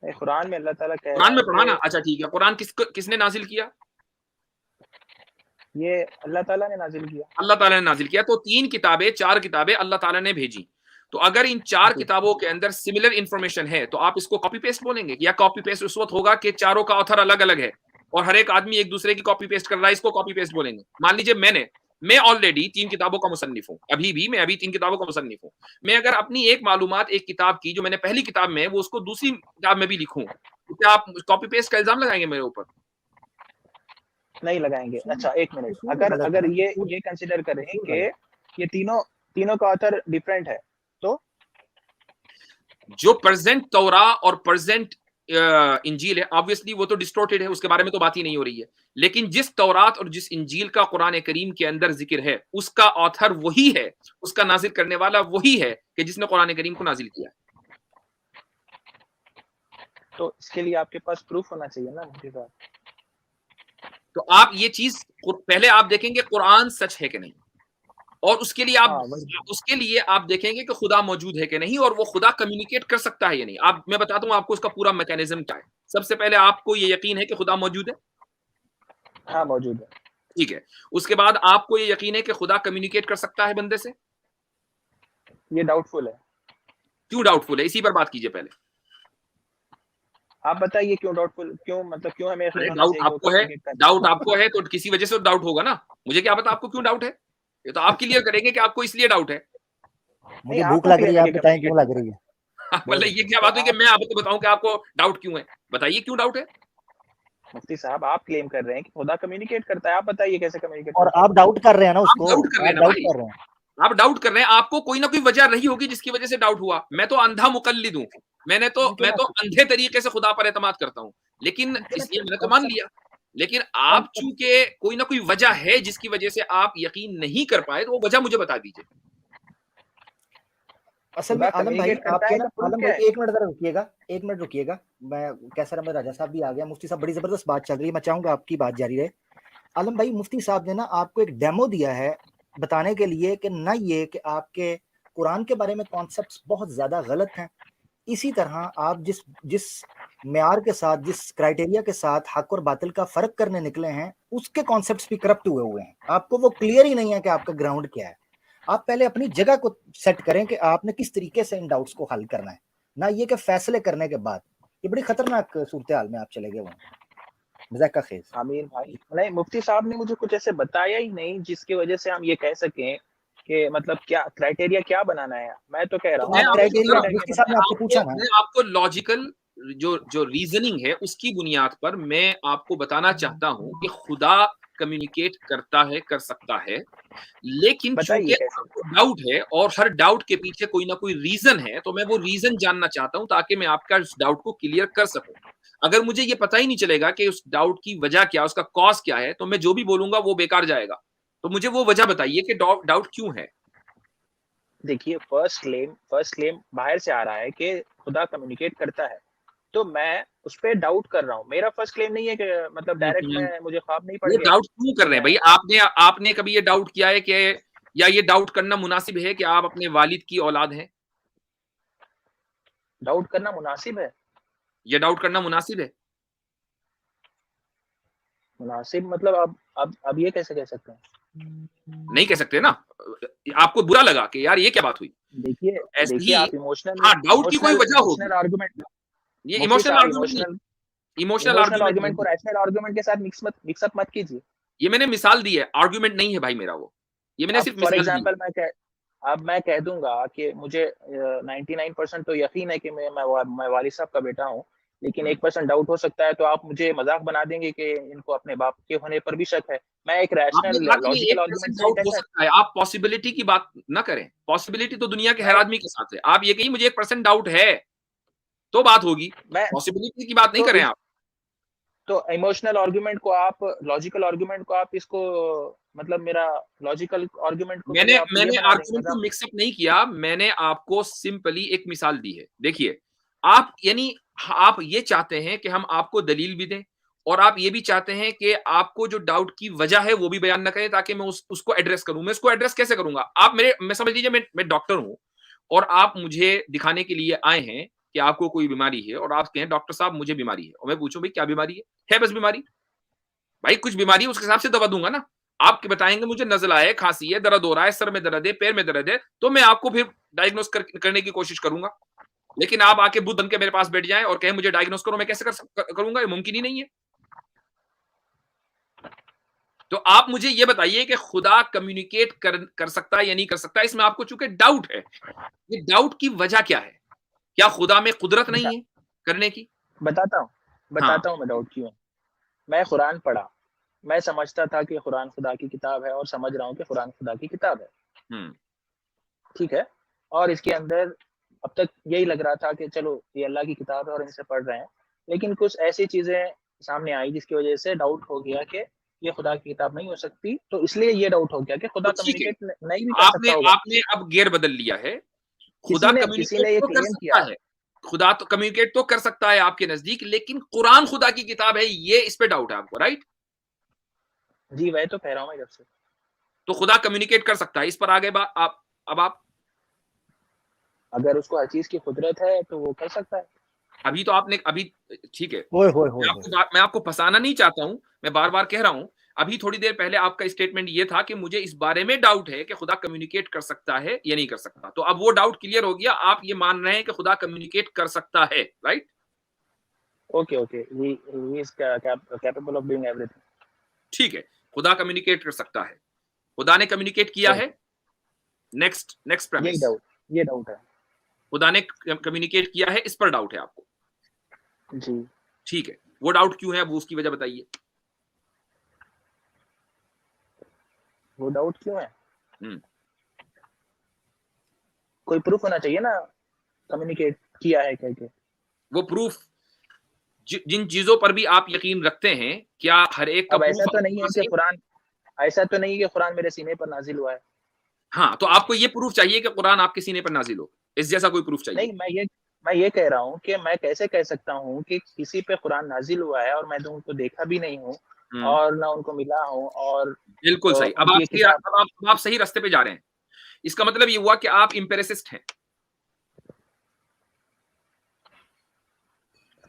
कुरान में अल्लाह ताला कह रहा कुरान है में पढ़ा ना? कि अच्छा ठीक है, कुरान किसने नाजिल किया? ये अल्लाह ताला ने नाजिल किया। अल्लाह ताला ने नाजिल किया। तो 4 किताबें अल्लाह ताला ने भेजी। तो अगर इन 4 जी किताबों के अंदर सिमिलर इंफॉर्मेशन है तो आप इसको कॉपी पेस्ट बोलेंगे? या कॉपी पेस्ट उस वक्त होगा कि चारों का ऑथर अलग अलग है और हर एक आदमी एक दूसरे की कॉपी पेस्ट कर रहा है, इसको कॉपी पेस्ट बोलेंगे? मान लीजिए मैं ऑलरेडी 3 किताबों का मुसन्निफ हूं, मैं अभी 3 किताबों का मुसन्निफ हूं। मैं अगर अपनी एक मालूमात एक किताब की जो मैंने पहली किताब में है वो उसको दूसरी किताब में भी लिखूं, तो क्या आप कॉपी पेस्ट का इल्जाम लगाएंगे मेरे ऊपर? नहीं लगाएंगे। अच्छा एक मिनट, उसूल अगर गलत है अगर ना, ये कंसिडर करें उसूल कि गलत। ये तीनों का ऑथर डिफरेंट है, तो जो प्रेजेंट तौरा और प्रेजेंट इंजील है, ऑब्वियसली वो तो डिस्टोर्टेड है, उसके बारे में तो बात ही नहीं हो रही है। लेकिन जिस तौरात और जिस इंजील का कुरान करीम के अंदर जिक्र है, उसका ऑथर वही है, उसका नाजिल करने वाला वही है कि जिसने कुरान करीम को नाजिल किया। इसके लिए आपके पास प्रूफ होना चाहिए ना मुफ्ती साहब। तो आप ये चीज पहले आप देखेंगे कुरान सच है कि नहीं, और उसके लिए आप देखेंगे कि खुदा मौजूद है कि नहीं, और वो खुदा कम्युनिकेट कर सकता है या नहीं। मैं बताता हूँ आपको उसका पूरा मैकेनिज्म क्या है। सबसे पहले आपको ये यकीन है कि खुदा मौजूद है? हाँ, मौजूद है। ठीक है। उसके बाद आपको ये यकीन है कि खुदा कम्युनिकेट कर सकता है बंदे से? ये डाउटफुल है। क्यों डाउटफुल है, इसी पर बात कीजिए पहले। आप बताइए क्यों डाउटफुल, क्यों मतलब क्यों हमें यकीन होना डाउट चाहिए आपको है, डाउट आपको है तो किसी वजह से डाउट होगा ना। मुझे क्या पता आपको क्यों डाउट है, ये तो आप क्लियर करेंगे कि आपको इसलिए डाउट है। मुझे भूख लग रही है, आप बताएं क्यों लग रही है। मतलब ये क्या बात हुई कि मैं आपको बताऊं कि आपको डाउट क्यों है? बताइए क्यों डाउट है। मुफ्ती साहब, आप क्लेम कर रहे हैं कि खुदा कम्युनिकेट करता है, आप बताइए कैसे कम्युनिकेट और करता है। आप डाउट कर रहे हैं ना उसको, आप डाउट कर रहे हैं ना भाई, कर रहे हैं। आप डाउट कर रहे हैं, आपको कोई ना कोई वजह रही होगी जिसकी वजह से डाउट हुआ। मैं तो अंधा मुकल्लिद हूं, मैं तो अंधे तरीके से खुदा पर एतमाद करता हूं, लेकिन इसलिए मैंने तो मान लिया। लेकिन आप चूंकि कोई ना कोई वजह है जिसकी वजह से आप यकीन नहीं कर पाए, तो वो वजह मुझे बता दीजिए। असल में आलम भाई, आपके ना, आलम भाई एक मिनट जरा रुकिएगा, मैं कैसर अहमद राजा साहब भी आ गया। मुफ्ती साहब, बड़ी जबरदस्त बात चल रही है, मैं चाहूंगा आपकी बात जारी रहे। आलम भाई, मुफ्ती साहब ने ना आपको एक डेमो दिया है बताने के लिए कि ना ये कि आपके कुरान के बारे में कॉन्सेप्ट्स बहुत ज्यादा गलत हैं, इसी तरह आप जिस मेयार के साथ, जिस क्राइटेरिया के साथ हक और बातिल का फर्क करने निकले हैं, उसके कॉन्सेप्ट्स भी करप्ट हुए हैं। आपको वो क्लियर ही नहीं है कि आपका ग्राउंड क्या है। आप पहले अपनी जगह को सेट करें कि आपने किस तरीके से इन डाउट्स को हल करना है, ना ये कि फैसले करने के बाद। ये बड़ी खतरनाक सूरत हाल में आप चले गए वहाँ। मज़ाक का खेज। आमीर भाई, नहीं, मुफ्ती साहब ने मुझे कुछ ऐसे बताया ही नहीं जिसकी वजह से हम ये कह सकें कि मतलब क्या क्राइटेरिया क्या बनाना है। मैं तो कह रहा हूँ मैं आपको लॉजिकल जो रीजनिंग है उसकी बुनियाद पर मैं आपको बताना चाहता हूं कि खुदा कम्युनिकेट करता है, कर सकता है, लेकिन चूंकि डाउट है और हर डाउट के पीछे कोई ना कोई रीजन है, तो मैं वो रीजन जानना चाहता हूं ताकि मैं आपका उस डाउट को क्लियर कर सकूं। अगर मुझे ये पता ही नहीं चलेगा कि उस डाउट की वजह क्या, उसका कॉज क्या है, तो मैं जो भी बोलूंगा वो बेकार जाएगा। तो मुझे वो वजह बताइए कि डाउट क्यों है। देखिए, फर्स्ट क्लेम बाहर से आ रहा है कि खुदा कम्युनिकेट करता है, तो मैं उस पर डाउट कर रहा हूँ। मेरा फर्स्ट क्लेम नहीं है कि मतलब डायरेक्ट में मुझे ख्वाब नहीं पड़ गया। डाउट क्यों कर रहे हैं भाई? आपने कभी ये डाउट किया है कि, या ये डाउट करना मुनासिब है कि आप अपने वालिद की औलाद हैं? डाउट करना मुनासिब है? ये डाउट करना मुनासिब है? मुनासिब मतलब अब ये कैसे कह सकते हैं? नहीं कह सकते ना। आपको बुरा लगा कि यार ये क्या बात हुई? देखिए आप इमोशनल, हाँ, डाउट की कोई वजह होगी। आर्गुमेंट, ये इमोशनल आर्गुमेंट को रैशनल आर्गुमेंट के साथ मिक्सअप मत कीजिए। ये मैंने मिसाल दी है, आर्गुमेंट नहीं है भाई मेरा वो, ये मैंने सिर्फ फॉर एग्जांपल मैं कह दूंगा कि मुझे 99% तो यकीन है कि मैं वालिद साहब का बेटा हूँ, लेकिन 1% डाउट हो सकता है, तो आप मुझे मजाक बना देंगे कि इनको अपने बाप के होने पर भी शक है। मैं एक रैशनल लॉजिकल आर्गुमेंट डाउट हो सकता है। आप पॉसिबिलिटी की बात ना करें, पॉसिबिलिटी तो दुनिया के हर आदमी के साथ है। आप ये कहिए मुझे 1% डाउट है तो बात होगी, पॉसिबिलिटी की बात नहीं करें आप। तो इमोशनल आर्गुमेंट को आप, लॉजिकल आर्गुमेंट को आप इसको, मतलब मेरा लॉजिकल आर्गुमेंट को मैंने आर्गुमेंट को मिक्सअप नहीं किया, मैंने आपको सिंपली एक मिसाल दी है। देखिए, आप यानी आप ये चाहते हैं कि हम आपको दलील भी दें, और आप ये भी चाहते हैं कि आपको जो डाउट की वजह है वो भी बयान ना करें ताकि मैं उसको एड्रेस करूं। मैं उसको एड्रेस कैसे करूंगा? आप मैं समझ लीजिए मैं डॉक्टर हूं और आप मुझे दिखाने के लिए आए हैं कि आपको कोई बीमारी है, और आप कहें डॉक्टर साहब मुझे बीमारी है, और मैं पूछूं भाई क्या बीमारी है बस बीमारी, भाई कुछ बीमारी है उसके हिसाब से दवा दूंगा ना। आप बताएंगे मुझे नज़ला है, खांसी है, दर्द हो रहा है, सर में दर्द है, पैर में दर्द है, तो मैं आपको फिर डायग्नोस करने की कोशिश करूंगा। लेकिन आप आके बुद्ध बन के मेरे पास बैठ जाएं और कहें मुझे डायग्नोस करो, मैं कैसे करूंगा? ये मुमकिन ही नहीं है। तो आप मुझे ये बताइए कि खुदा कम्युनिकेट कर सकता है या नहीं कर सकता, इसमें आपको चूंकि डाउट है, ये डाउट की वजह क्या है? क्या खुदा में कुदरत नहीं है करने की? बताता हूँ मैं डाउट क्यों। मैं कुरान पढ़ा, मैं समझता था कि कुरान खुदा की किताब है, और समझ रहा हूँ कि कुरान खुदा की किताब है, ठीक है। और इसके अंदर अब तक यही लग रहा था कि चलो ये अल्लाह की किताब है और इनसे पढ़ रहे हैं, लेकिन कुछ ऐसी चीजें सामने आई जिसकी वजह से डाउट हो गया कि ये खुदा की किताब नहीं हो सकती। तो इसलिए ये डाउट हो गया कि खुदा कम्युनिकेट नहीं भी कर सकता होगा। आपने अब गेयर बदल लिया है। खुदा कम्युनिकेट तो कर सकता है, खुदा तो कम्युनिकेट तो कर सकता है आपके नजदीक, लेकिन कुरान खुदा की किताब है, ये इस पे डाउट है आपको, राइट? जी वही तो कह रहा हूँ मैं जब से। तो खुदा कम्युनिकेट कर सकता है, इस पर आगे आप अगर उसको हर चीज की कुदरत है तो वो कर सकता है। अभी तो आपने अभी ठीक है, ओए होए होए होए। मैं आपको फंसाना नहीं चाहता हूं, मैं बार बार कह रहा हूं। अभी थोड़ी देर पहले आपका स्टेटमेंट ये था कि मुझे इस बारे में डाउट है कि खुदा कम्युनिकेट कर सकता है या नहीं कर सकता। तो अब वो डाउट क्लियर हो गया, आप ये मान रहे हैं कि खुदा कम्युनिकेट कर सकता है, right? Okay okay, he is capable of doing everything. ठीक है, खुदा कम्युनिकेट कर सकता है, खुदा ने कम्युनिकेट किया है। नेक्स्ट नेक्स्ट यही प्रेमिस, डाउट, ये डाउट है। खुदा ने कम्युनिकेट किया है, इस पर डाउट है आपको। जी। ठीक है, वो डाउट क्यों है, अब उसकी वजह बताइए। वो डाउट क्यों है? हम्म, कोई प्रूफ होना चाहिए ना, कम्युनिकेट किया है करके। वो प्रूफ जिन चीजों पर भी आप यकीन रखते हैं, क्या हर एक का अब ऐसा प्रूफ तो नहीं है कि कुरान, ऐसा तो नहीं है कि कुरान मेरे सीने पर नाजिल हुआ है। हाँ, तो आपको ये प्रूफ चाहिए कि कुरान आपके सीने पर नाजिल हो, इस जैसा कोई प्रूफ चाहिए। नहीं, मैं ये कह रहा हूँ कि मैं कैसे कह सकता हूँ कि किसी पे कुरान नाजिल हुआ है और मैं तो उनको देखा भी नहीं हूँ और ना उनको मिला हूँ और बिल्कुल सही। अब उनकी आप ये किताब। अब आप सही रास्ते पे जा रहे हैं। इसका मतलब ये हुआ कि आप इंपेरिसिस्ट हैं।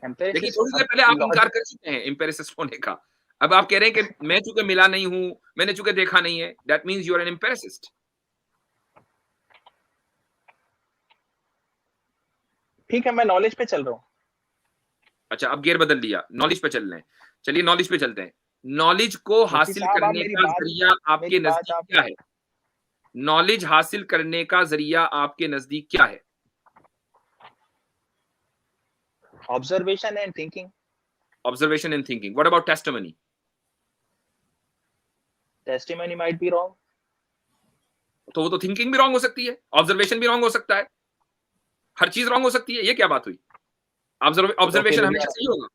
देखिए, थोड़ी देर पहले आप इनकार कर चुके हैं इंपेरिसिस्ट होने का। अब आप कह रहे हैं कि मैं चूंकि मिला नहीं हूं, मैंने चूंकि देखा नहीं है, that means you are an empiricist. ठीक है, मैं नॉलेज पे चल रहा हूँ। अच्छा, अब गियर बदल दिया, नॉलेज पे चल रहे हैं। चलिए नॉलेज पे चलते हैं। नॉलेज को मुफ्ती हासिल साहब, आप करने का जरिया आपके मेरी बात नजदीक आप क्या है? नॉलेज हासिल करने का जरिया आपके नजदीक क्या है? Observation and thinking. Observation and thinking. What about testimony? Testimony might be wrong. तो वो तो थिंकिंग भी रॉन्ग हो सकती है, ऑब्जर्वेशन भी रॉन्ग हो सकता है, हर चीज रॉन्ग हो सकती है। ये क्या बात हुई? तो फिर ऑब्जर्वेशन हमेशा सही होगा।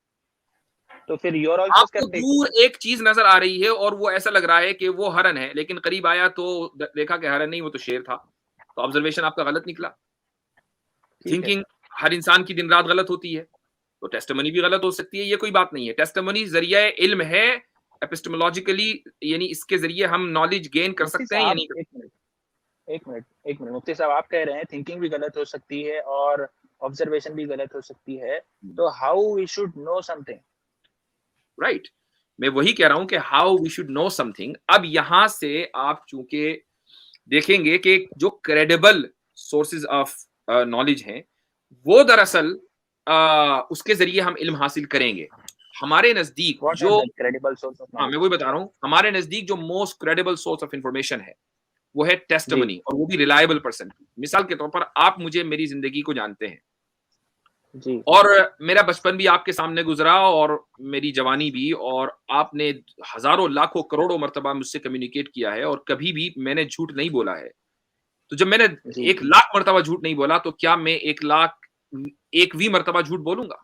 यू आर आल्सो आपको स्केप्टिक। दूर एक चीज नजर आ रही है और वो ऐसा लग रहा है कि वो हरन है, लेकिन करीब आया तो देखा कि हरन नहीं, वो तो शेर था। तो ऑब्जर्वेशन आपका गलत निकला। ठीक है। थिंकिंग हर इंसान की दिन रात गलत होती है, तो टेस्टिमनी भी गलत हो सकती है। ये कोई बात नहीं है। टेस्टिमनी जरिया इल्म है, एपिस्टेमोलॉजिकली, यानी इसके जरिए हम नॉलेज गेन कर मुफ्ती सकते हैं या साहब नहीं कर एक मिनट, एक मिनट मुफ्ती साहब, आप कह रहे हैं थिंकिंग भी गलत हो सकती है और ऑब्जर्वेशन भी गलत हो सकती है, तो how we should know something? Right. मैं वही कह रहा हूं कि how we should know something. अब यहां से आप चूंकि देखेंगे कि जो क्रेडिबल सोर्सेज ऑफ नॉलेज हैं, वो दरअसल उसके जरिए हम इल्म हासिल करेंगे। हमारे नजदीक व्हाट आर जो, द क्रेडिबल सोर्स ऑफ हाँ मैं नॉलेज? वही बता रहा हूं, हमारे नजदीक जो most credible source of information है वो है जी टेस्टिमनी, और वो भी रिलायबल पर्सन। मिसाल के तौर पर आप मुझे, मेरी जिंदगी को जानते हैं, जी और मेरा बचपन भी आपके सामने गुजरा और मेरी जवानी भी, और आपने हजारों लाखों करोड़ों मर्तबा मुझसे कम्युनिकेट किया है और कभी भी मैंने झूठ नहीं बोला है। तो जब मैंने जी 1 लाख मर्तबा झूठ नहीं बोला, तो क्या मैं 1 लाख 1वीं मर्तबा झूठ बोलूंगा?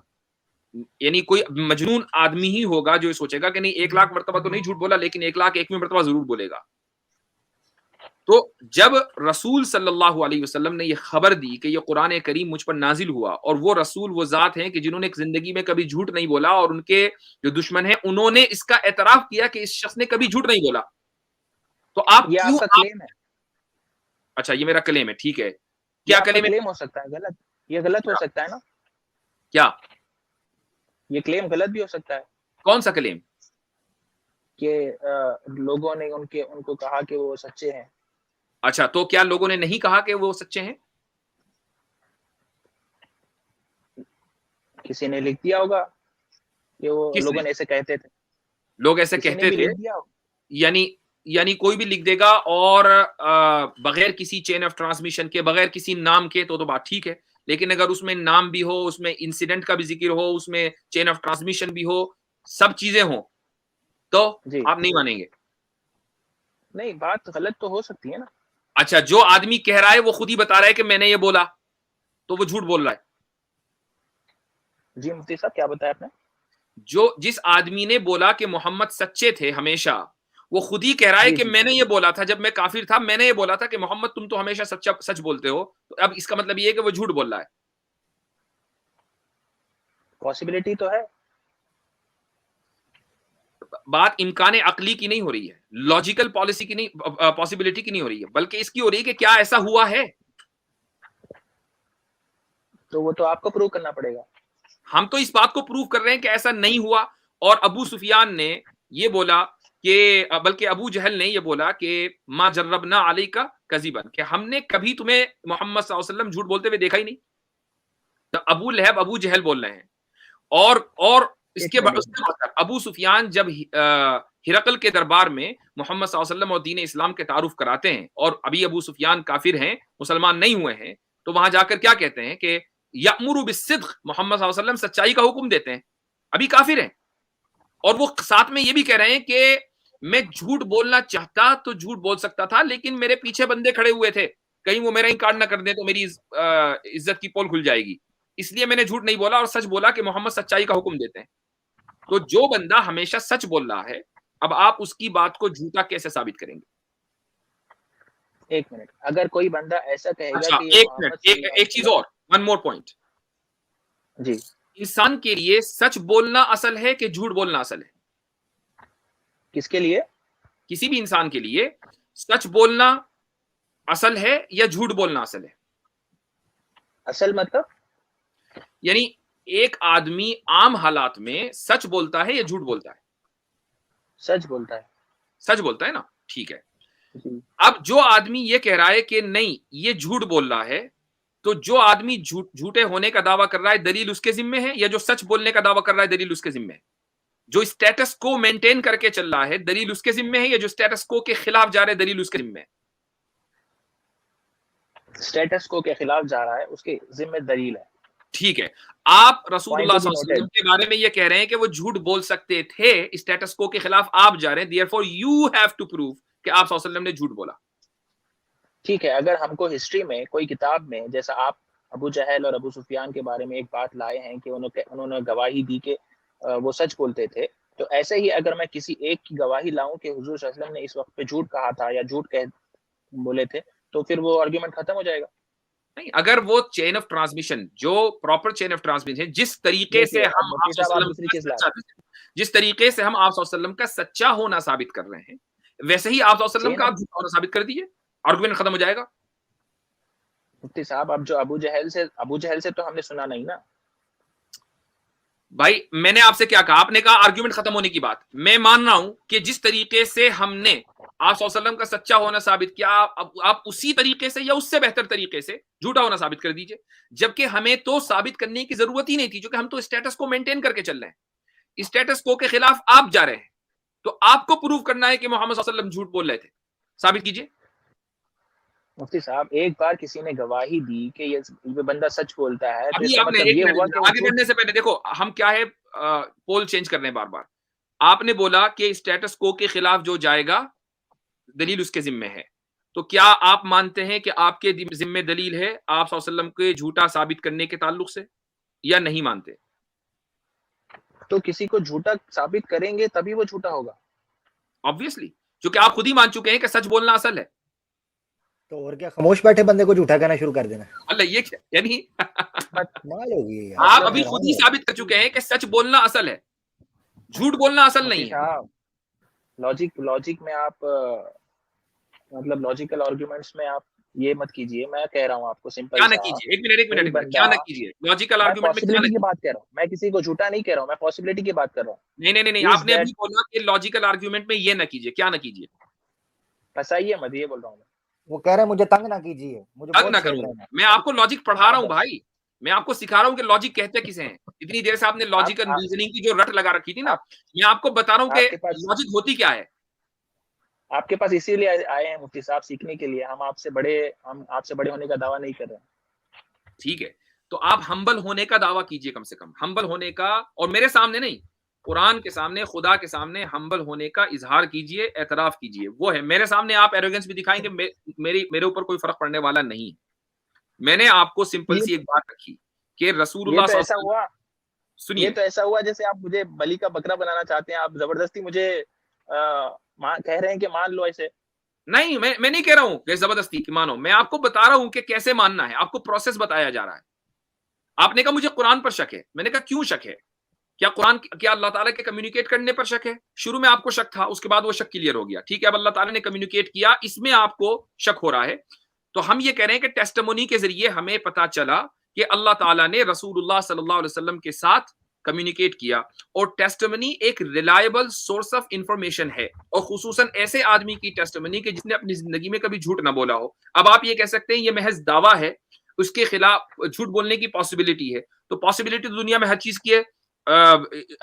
यानी कोई मजनून आदमी ही होगा जो ये सोचेगा कि नहीं, 1 लाख मर्तबा तो नहीं झूठ बोला, लेकिन 1 लाख 1वीं मर्तबा जरूर बोलेगा। तो जब रसूल सल्लल्लाहु अलैहि वसल्लम ने ये खबर दी कि ये कुरान करीम मुझ पर नाजिल हुआ, और वो रसूल वो जात हैं कि जिन्होंने जिंदगी में कभी झूठ नहीं बोला, और उनके जो दुश्मन हैं उन्होंने इसका एतराफ किया कि इस शख्स ने कभी झूठ नहीं बोला, तो आप ये क्यों आपका आप क्लेम है। अच्छा, ये मेरा क्लेम है, ठीक है। ये क्या आपका क्लेम है? क्लेम हो सकता है गलत, ये गलत हो सकता है ना, क्या? ये क्लेम गलत भी हो सकता है कौन सा क्लेम? कि लोगों ने उनको कहा कि वो सच्चे हैं। अच्छा, तो क्या लोगों ने नहीं कहा कि वो सच्चे हैं? किसी ने लिख दिया होगा कि वो किसने? लोगों ने ऐसे कहते थे। लोग ऐसे किसी ने कहते भी थे? लिख दिया होगा। यानी यानी कोई भी लिख देगा, और बगैर किसी चेन ऑफ ट्रांसमिशन के, बगैर किसी नाम के, तो बात ठीक है। लेकिन अगर उसमें नाम भी हो, उसमें इंसिडेंट का भी जिक्र हो, उसमें चेन ऑफ ट्रांसमिशन भी हो, सब चीजें हो, तो जी आप नहीं मानेंगे? नहीं, बात गलत तो हो सकती है ना। अच्छा, जो आदमी कह रहा है वो खुद ही बता रहा है कि मैंने ये बोला, तो वो झूठ बोल रहा है। जी मुफ्ती साहब, क्या बताया आपने? जो जिस आदमी ने बोला कि मोहम्मद सच्चे थे हमेशा, वो खुद ही कह रहा है जी कि जी, मैंने ये बोला था, जब मैं काफिर था मैंने ये बोला था कि मोहम्मद तुम तो हमेशा सच बोलते हो। तो अब इसका मतलब ये है कि वो झूठ बोल रहा है। पॉसिबिलिटी तो है। बात इम्कान अकली की नहीं हो रही है, लॉजिकल पॉलिसी की नहीं, पॉसिबिलिटी की नहीं हो रही है, बल्कि इसकी हो रही है कि क्या ऐसा हुआ है। तो वो तो आपको प्रूव करना पड़ेगा। हम तो इस बात को प्रूव कर रहे हैं कि ऐसा नहीं हुआ। और अबू सुफियान ने ये बोला कि, बल्कि अबू जहल ने ये बोला कि मा जर्रबना अलैका कज़िबन, कि हमने कभी तुम्हें मोहम्मद सल्लल्लाहु अलैहि वसल्लम झूठ बोलते हुए देखा ही नहीं। तो अबू लहब अबू जहल बोल रहे हैं। और इसके बाद अबू सुफियान जब हिरकल के दरबार में मोहम्मद सल्लल्लाहु अलैहि वसल्लम और दीन इस्लाम के तारुफ कराते हैं, और अभी अबू सुफियान काफिर हैं, मुसलमान नहीं हुए हैं, तो वहां जाकर क्या कहते हैं कि यअमुरु बिस्सिद्क़, मोहम्मद सल्लल्लाहु अलैहि वसल्लम सच्चाई का हुक्म देते हैं, अभी काफिर हैं। और वो साथ में ये भी कह रहे हैं कि मैं झूठ बोलना चाहता तो झूठ बोल सकता था, लेकिन मेरे पीछे बंदे खड़े हुए थे, कहीं वो मेरा इंकार ना कर दे तो मेरी इज्जत की पोल खुल जाएगी, इसलिए मैंने झूठ नहीं बोला और सच बोला कि मोहम्मद सच्चाई का हुक्म देते हैं। तो जो बंदा हमेशा सच बोल रहा है, अब आप उसकी बात को झूठा कैसे साबित करेंगे? एक मिनट, अगर कोई बंदा ऐसा कहेगा अच्छा, कि एक मिनट, एक चीज और, वन मोर पॉइंट जी, इंसान के लिए सच बोलना असल है कि झूठ बोलना असल है? किसके लिए? किसी भी इंसान के लिए सच बोलना असल है या झूठ बोलना असल है? असल मतलब? यानी एक आदमी आम हालात में सच बोलता है या झूठ बोलता है? सच बोलता है। सच बोलता है ना, ठीक है। जी। अब जो आदमी ये कह रहा है कि नहीं ये झूठ बोल रहा है, तो जो आदमी झूठे होने का दावा कर रहा है दलील उसके जिम्मे है, या जो सच बोलने का दावा कर रहा है दलील उसके जिम्मे है? जो स्टेटस को मेंटेन करके चल रहा है दलील उसके जिम्मे है, या जो स्टेटस को के खिलाफ जा रहा है दलील उसके जिम्मे है? स्टेटस को के खिलाफ जा रहा है उसके जिम्मे दलील है। ठीक है, आप रसूलुल्लाह सल्लल्लाहु अलैहि वसल्लम के बारे में ये कह रहे हैं कि वो झूठ बोल सकते थे, स्टेटस को के खिलाफ आप जा रहे हैं, therefore you have to prove कि आप सल्लल्लाहु अलैहि वसल्लम ने झूठ बोला। ठीक है, अगर हमको हिस्ट्री में कोई किताब में, जैसा आप अबू जहल और अबू सुफियान के बारे में एक बात लाए हैं कि उन्होंने गवाही दी कि वो सच बोलते थे, तो ऐसे ही अगर मैं किसी एक की गवाही लाऊं कि हुजूर सल्लल्लाहु अलैहि वसल्लम ने इस वक्त पे झूठ कहा था या झूठ कह बोले थे, तो फिर वो आर्गुमेंट खत्म हो जाएगा। नहीं, अगर वो चेन ऑफ ट्रांसमिशन, जो प्रॉपर चेन ऑफ ट्रांसमिशन है, जिस तरीके से हम जिस तरीके से हम आप सल्लल्लाहु अलैहि वसल्लम का सच्चा होना साबित कर रहे हैं, वैसे ही आप सल्लल्लाहु अलैहि वसल्लम का आप झूठा होना साबित कर दीजिए, आर्गुमेंट खत्म हो जाएगा। मुफ्ती साहब, अब जो अबू जहल से तो हमने सुना नहीं ना भाई। मैंने आपसे क्या कहा? आपने कहा आर्गुमेंट खत्म होने की बात। मैं मान रहा हूं कि जिस तरीके से हमने आप सल्लल्लाहु अलैहि वसल्लम का सच्चा होना साबित किया, आप उसी तरीके से या उससे बेहतर तरीके से झूठा होना साबित कर दीजिए, जबकि हमें तो साबित करने की जरूरत ही नहीं थी, क्योंकि हम तो स्टेटस को मेंटेन करके चल रहे हैं। स्टेटस को के खिलाफ आप जा रहे हैं, तो आपको प्रूव करना है कि मोहम्मद सल्लल्लाहु अलैहि वसल्लम झूठ बोल रहे थे, साबित कीजिए। मुफ्ती साहब, एक बार किसी ने गवाही दी कि ये बंदा सच बोलता है, अभी आपने एक मिनट आगे बढ़ने से पहले देखो, हम क्या है पोल चेंज कर रहे हैं बार बार। आपने बोला कि स्टेटस को के खिलाफ जो जाएगा दलील उसके जिम्मे है, तो क्या आप मानते हैं कि आपके जिम्मे दलील है आप सल्लल्लाहु अलैहि वसल्लम के झूठा साबित करने के ताल्लुक से, या नहीं मानते? तो किसी को झूठा साबित करेंगे तभी वो झूठा होगा, ऑब्वियसली, क्योंकि आप खुद ही मान चुके हैं कि सच बोलना असल है। तो और क्या, खामोश बैठे बंदे को झूठा कहना शुरू कर देना? अल्लाह, ये क्या यानी कमाल हो गई यार। आप अभी खुद ही साबित कर चुके हैं कि सच बोलना असल है, झूठ बोलना असल नहीं है। लॉजिक में आप मतलब लॉजिकल आर्गुमेंट्स में आप ये मत कीजिए। मैं कह रहा हूँ आपको सिंपल क्या ना कीजिए, एक मिनट, क्या ना कीजिए? लॉजिकल आर्गुमेंट में क्या की बात कर रहा हूँ मैं, किसी को झूठा नहीं कह रहा हूँ, मैं पॉसिबिलिटी की बात कर रहा हूँ। नहीं, आपने अभी बोला कि लॉजिकल आर्गुमेंट में ये ना कीजिए, क्या ना कीजिए? फंसाइए मत, ये बोल रहा हूँ मैं। वो कह रहे हैं मुझे तंग ना कीजिए, मुझे तंग ना करूँ। मैं आपको लॉजिक पढ़ा रहा हूँ भाई, मैं आपको सिखा रहा हूँ कि लॉजिक कहते किसे हैं। इतनी देर से आपने लॉजिकल रीजनिंग की जो रट लगा रखी थी ना, मैं आपको बता रहा हूँ कि लॉजिक होती क्या है। आपके पास इसीलिए आए हैं मुफ्ती साहब, सीखने के लिए। हम आपसे बड़े होने का दावा नहीं कर रहे हैं। ठीक है, तो आप हम्बल होने का दावा कीजिए, कम से कम हम्बल होने का, और मेरे सामने नहीं, कुरान के सामने, खुदा के सामने हम्बल होने का इजहार कीजिए, एतराफ कीजिए। वो है मेरे सामने। आप एरोगेंस भी दिखाएंगे, मेरे ऊपर कोई फर्क पड़ने वाला नहीं। मैंने आपको सिंपल सी एक बात रखी कि रसूलुल्लाह ये तो ऐसा हुआ, सुनिए, ये तो ऐसा हुआ जैसे आप मुझे बलि का बकरा बनाना चाहते हैं। आप जबरदस्ती मुझे कह रहे हैं कि मान लो ऐसे। नहीं, मैं नहीं कह रहा हूं कि जबरदस्ती कि मानो, मैं आपको बता रहा हूं कि कैसे मानना है, आपको प्रोसेस बताया जा रहा है। आपने कहा मुझे कुरान पर शक है, मैंने कहा क्यों शक है? क्या अल्लाह ताला के कम्युनिकेट करने पर शक है? शुरू में आपको शक था, उसके बाद वो शक क्लियर हो गया। ठीक है, अब अल्लाह ताला ने कम्युनिकेट किया, इसमें आपको शक हो रहा है। तो हम ये कह रहे हैं कि टेस्टिमोनी के जरिए हमें पता चला कि अल्लाह ताला ने रसूलुल्लाह सल्लल्लाहु अलैहि वसल्लम के साथ कम्युनिकेट किया, और टेस्टिमनी एक रिलायबल सोर्स ऑफ इंफॉर्मेशन है, और खुसूसन ऐसे आदमी की टेस्टिमनी कि जिसने अपनी जिंदगी में कभी झूठ ना बोला हो। अब आप ये कह सकते हैं ये महज दावा है, उसके खिलाफ झूठ बोलने की पॉसिबिलिटी है। तो पॉसिबिलिटी तो दुनिया में हर चीज की है।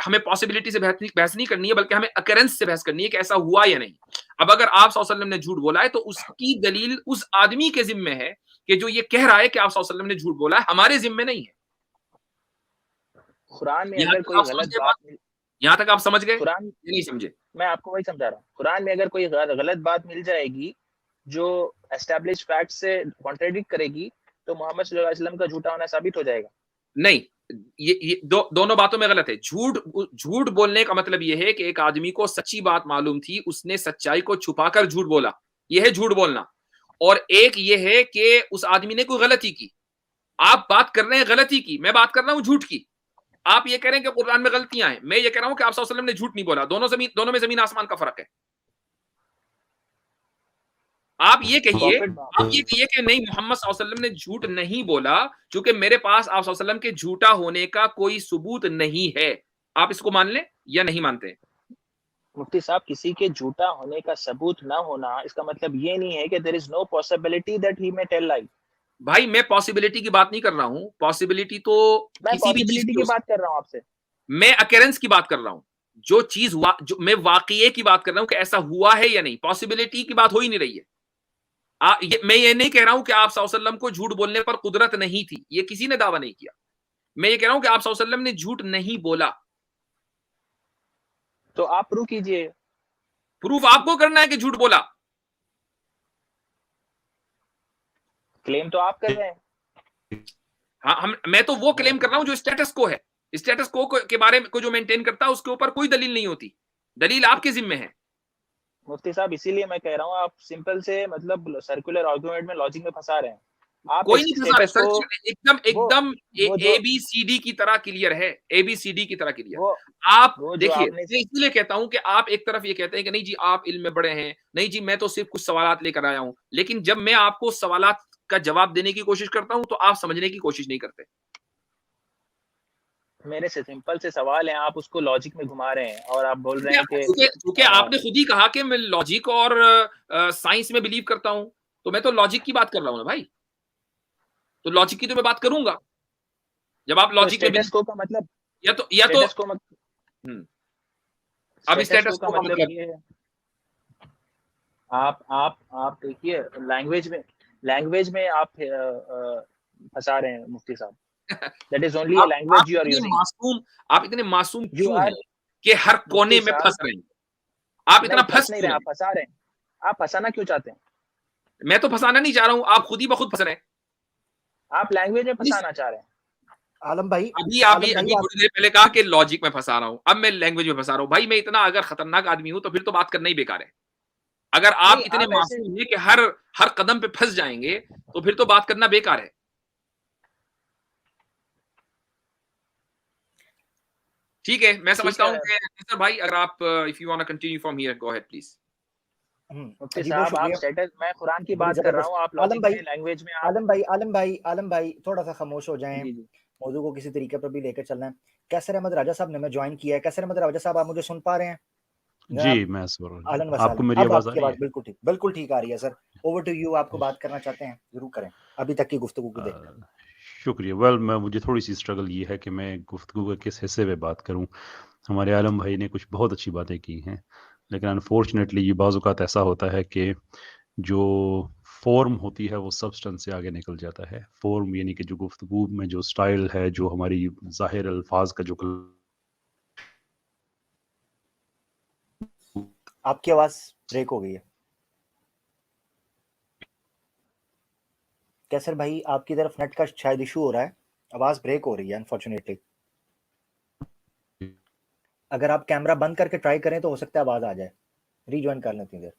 हमें पॉसिबिलिटी से बहस नहीं करनी है, बल्कि हमें अकरेंस से बहस करनी है कि ऐसा हुआ या नहीं। अब अगर आप सल्लल्लाहु अलैहि वसल्लम ने झूठ बोला है तो उसकी दलील उस आदमी के जिम्मे है कि जो ये कह रहा है कि आप सल्लल्लाहु अलैहि वसल्लम ने झूठ बोला है, हमारे जिम्मे नहीं है। कुरान में अगर कोई गलत बात, यहाँ तक आप समझ गए? कुरान नहीं समझे? मैं आपको वही समझा रहा हूँ। कुरान में अगर कोई गलत बात मिल जाएगी जो एस्टैब्लिश फैक्ट से कॉन्ट्रडिक्ट करेगी, तो मोहम्मद सल्लल्लाहु अलैहि वसल्लम का झूठा होना साबित हो जाएगा। नहीं, ये दोनों बातों में गलत है। झूठ बोलने का मतलब ये है कि एक आदमी को सच्ची बात मालूम थी, उसने सच्चाई को छुपाकर झूठ बोला, यह है झूठ बोलना। और एक ये है कि उस आदमी ने कोई गलती की। आप बात कर रहे हैं गलती की, मैं बात कर रहा हूं झूठ की। आप ये कह रहे हैं कि कुरान में गलतियां हैं, मैं ये कह रहा हूं कि आप सल्लल्लाहु अलैहि वसल्लम ने झूठ नहीं बोला। दोनों में जमीन आसमान का फर्क है। आप ये कहिए कि नहीं, मोहम्मद सल्लल्लाहु अलैहि वसल्लम ने झूठ नहीं बोला, क्योंकि मेरे पास आप सल्लल्लाहु अलैहि वसल्लम के झूठा होने का कोई सबूत नहीं है। आप इसको मान लें या नहीं मानते? मुफ्ती साहब, किसी के झूठा होने का सबूत ना होना इसका मतलब ये नहीं है कि there is no possibility that he may tell lie. भाई मैं पॉसिबिलिटी की बात नहीं कर रहा हूं। पॉसिबिलिटी तो मैं किसी भी चीज पॉसिबिलिटी की बात कर रहा हूं आपसे। मैं अकेरेंस की बात कर रहा हूं। जो चीज जो मैं वाकये की बात कर रहा हूं कि ऐसा हुआ है या नहीं। पॉसिबिलिटी की बात हो ही नहीं रही है। मैं ये नहीं कह रहा हूं कि आप सल्लल्लाहु अलैहि वसल्लम को झूठ बोलने पर कुदरत नहीं थी, ये किसी ने दावा नहीं किया। मैं ये कह रहा हूं कि आप सल्लल्लाहु अलैहि वसल्लम ने झूठ नहीं बोला। तो आप प्रूव कीजिए। प्रूफ आपको करना है कि झूठ बोला। क्लेम तो आप कर रहे हैं। हाँ, मैं तो वो क्लेम कर रहा हूं जो स्टेटस को है। स्टेटस को के बारे में को जो मेंटेन करता है उसके ऊपर कोई दलील नहीं होती। दलील आपके जिम्मे है। मुफ्ती साहब, इसीलिए मैं कह रहा हूँ आप सिंपल से मतलब सर्कुलर आर्गुमेंट में, लॉजिक में फंसा रहे हैं। आप कोई नहीं फंसा रहे सर, एकदम वो ABCD की तरह क्लियर है। ABCD की तरह क्लियर। आप वो देखिए, मैं इसलिए कहता हूं कि आप एक तरफ ये कहते हैं कि नहीं जी आप इल्म में बड़े हैं, नहीं जी मैं तो सिर्फ कुछ सवालात लेकर आया हूं, लेकिन जब मैं आपको सवालात का जवाब देने की कोशिश करता हूं तो आप समझने की कोशिश नहीं करते। मेरे से सिंपल से सवाल है, आप उसको लॉजिक में घुमा रहे हैं और आप बोल रहे हैं कि क्योंकि आपने खुद ही कहा कि मैं लॉजिक और साइंस में बिलीव करता हूं, तो मैं तो लॉजिक की बात कर रहा हूं ना भाई। तो लॉजिक की तो मैं बात करूंगा जब आप लॉजिक में स्टेटस को का मतलब या तो अब स्टेटस को का मतलब ये है। आप देखिए, लैंग्वेज में आप फंसा रहे हैं मुफ्ती साहब। That is only a language you are using. आप इतने मासूम क्यों हैं कि हर कोने में फंस रहे हैं? आप इतना फंस नहीं रहे, आप फंसा रहे हैं। आप फंसाना क्यों चाहते हैं? मैं तो फंसाना नहीं चाह रहा हूं, आप खुद ही बखुद फंस रहे हैं। आप लैंग्वेज में फंसाना चाह रहे हैं। आलम भाई, अभी थोड़ी देर पहले कहा कि लॉजिक में फंसा रहा हूं, अब मैं लैंग्वेज में फंसा रहा हूं। भाई मैं इतना अगर खतरनाक आदमी हूं तो फिर तो बात करना ही बेकार है। अगर आप इतने मासूम हैं कि हर कदम पे फंस जाएंगे तो फिर तो बात करना बेकार है। ठीक है, मैं समझता हूं कि सर भाई अगर आप if you want to continue from here go ahead please. Mufti sahab, आप स्टेटस, मैं कुरान की बात कर रहा हूं, आप लॉजिक में, लैंग्वेज में आलम भाई थोड़ा सा खामोश हो जाएं। मौजू को किसी तरीके पर भी लेकर चलना है। कैसर अहमद राजा साहब ने मैं ज्वाइन किया है। कैसर अहमद राजा साहब, आप मुझे सुन पा रहे हैं? जी मैं सुन रहा हूं। आपको मेरी आवाज आ रही है? बिल्कुल ठीक आ रही है सर। Over to you. आपको बात करना चाहते हैं जरूर करें, अभी तक की गुफ्तगू को देखकर। शुक्रिया। मुझे थोड़ी सी स्ट्रगल ये है कि मैं गुफ्तगू के किस हिस्से पे बात करूं। हमारे आलम भाई ने कुछ बहुत अच्छी बातें की हैं, लेकिन अनफॉर्चुनेटली ये बाज़ औक़ात ऐसा होता है कि जो फॉर्म होती है वो सब्सटेंस से आगे निकल जाता है। फॉर्म यानी कि जो गुफ्तगू में जो स्टाइल है, जो हमारी ज़ाहिर अल्फाज का जो आपकी आवाज ब्रेक हो गई है। कैसर भाई, आपकी तरफ नेट का शायद इशू हो रहा है, आवाज ब्रेक हो रही है अनफॉर्चुनेटली। अगर आप कैमरा बंद करके ट्राई करें तो हो सकता है आवाज आ जाए। रीजॉइन कर लेते हैं।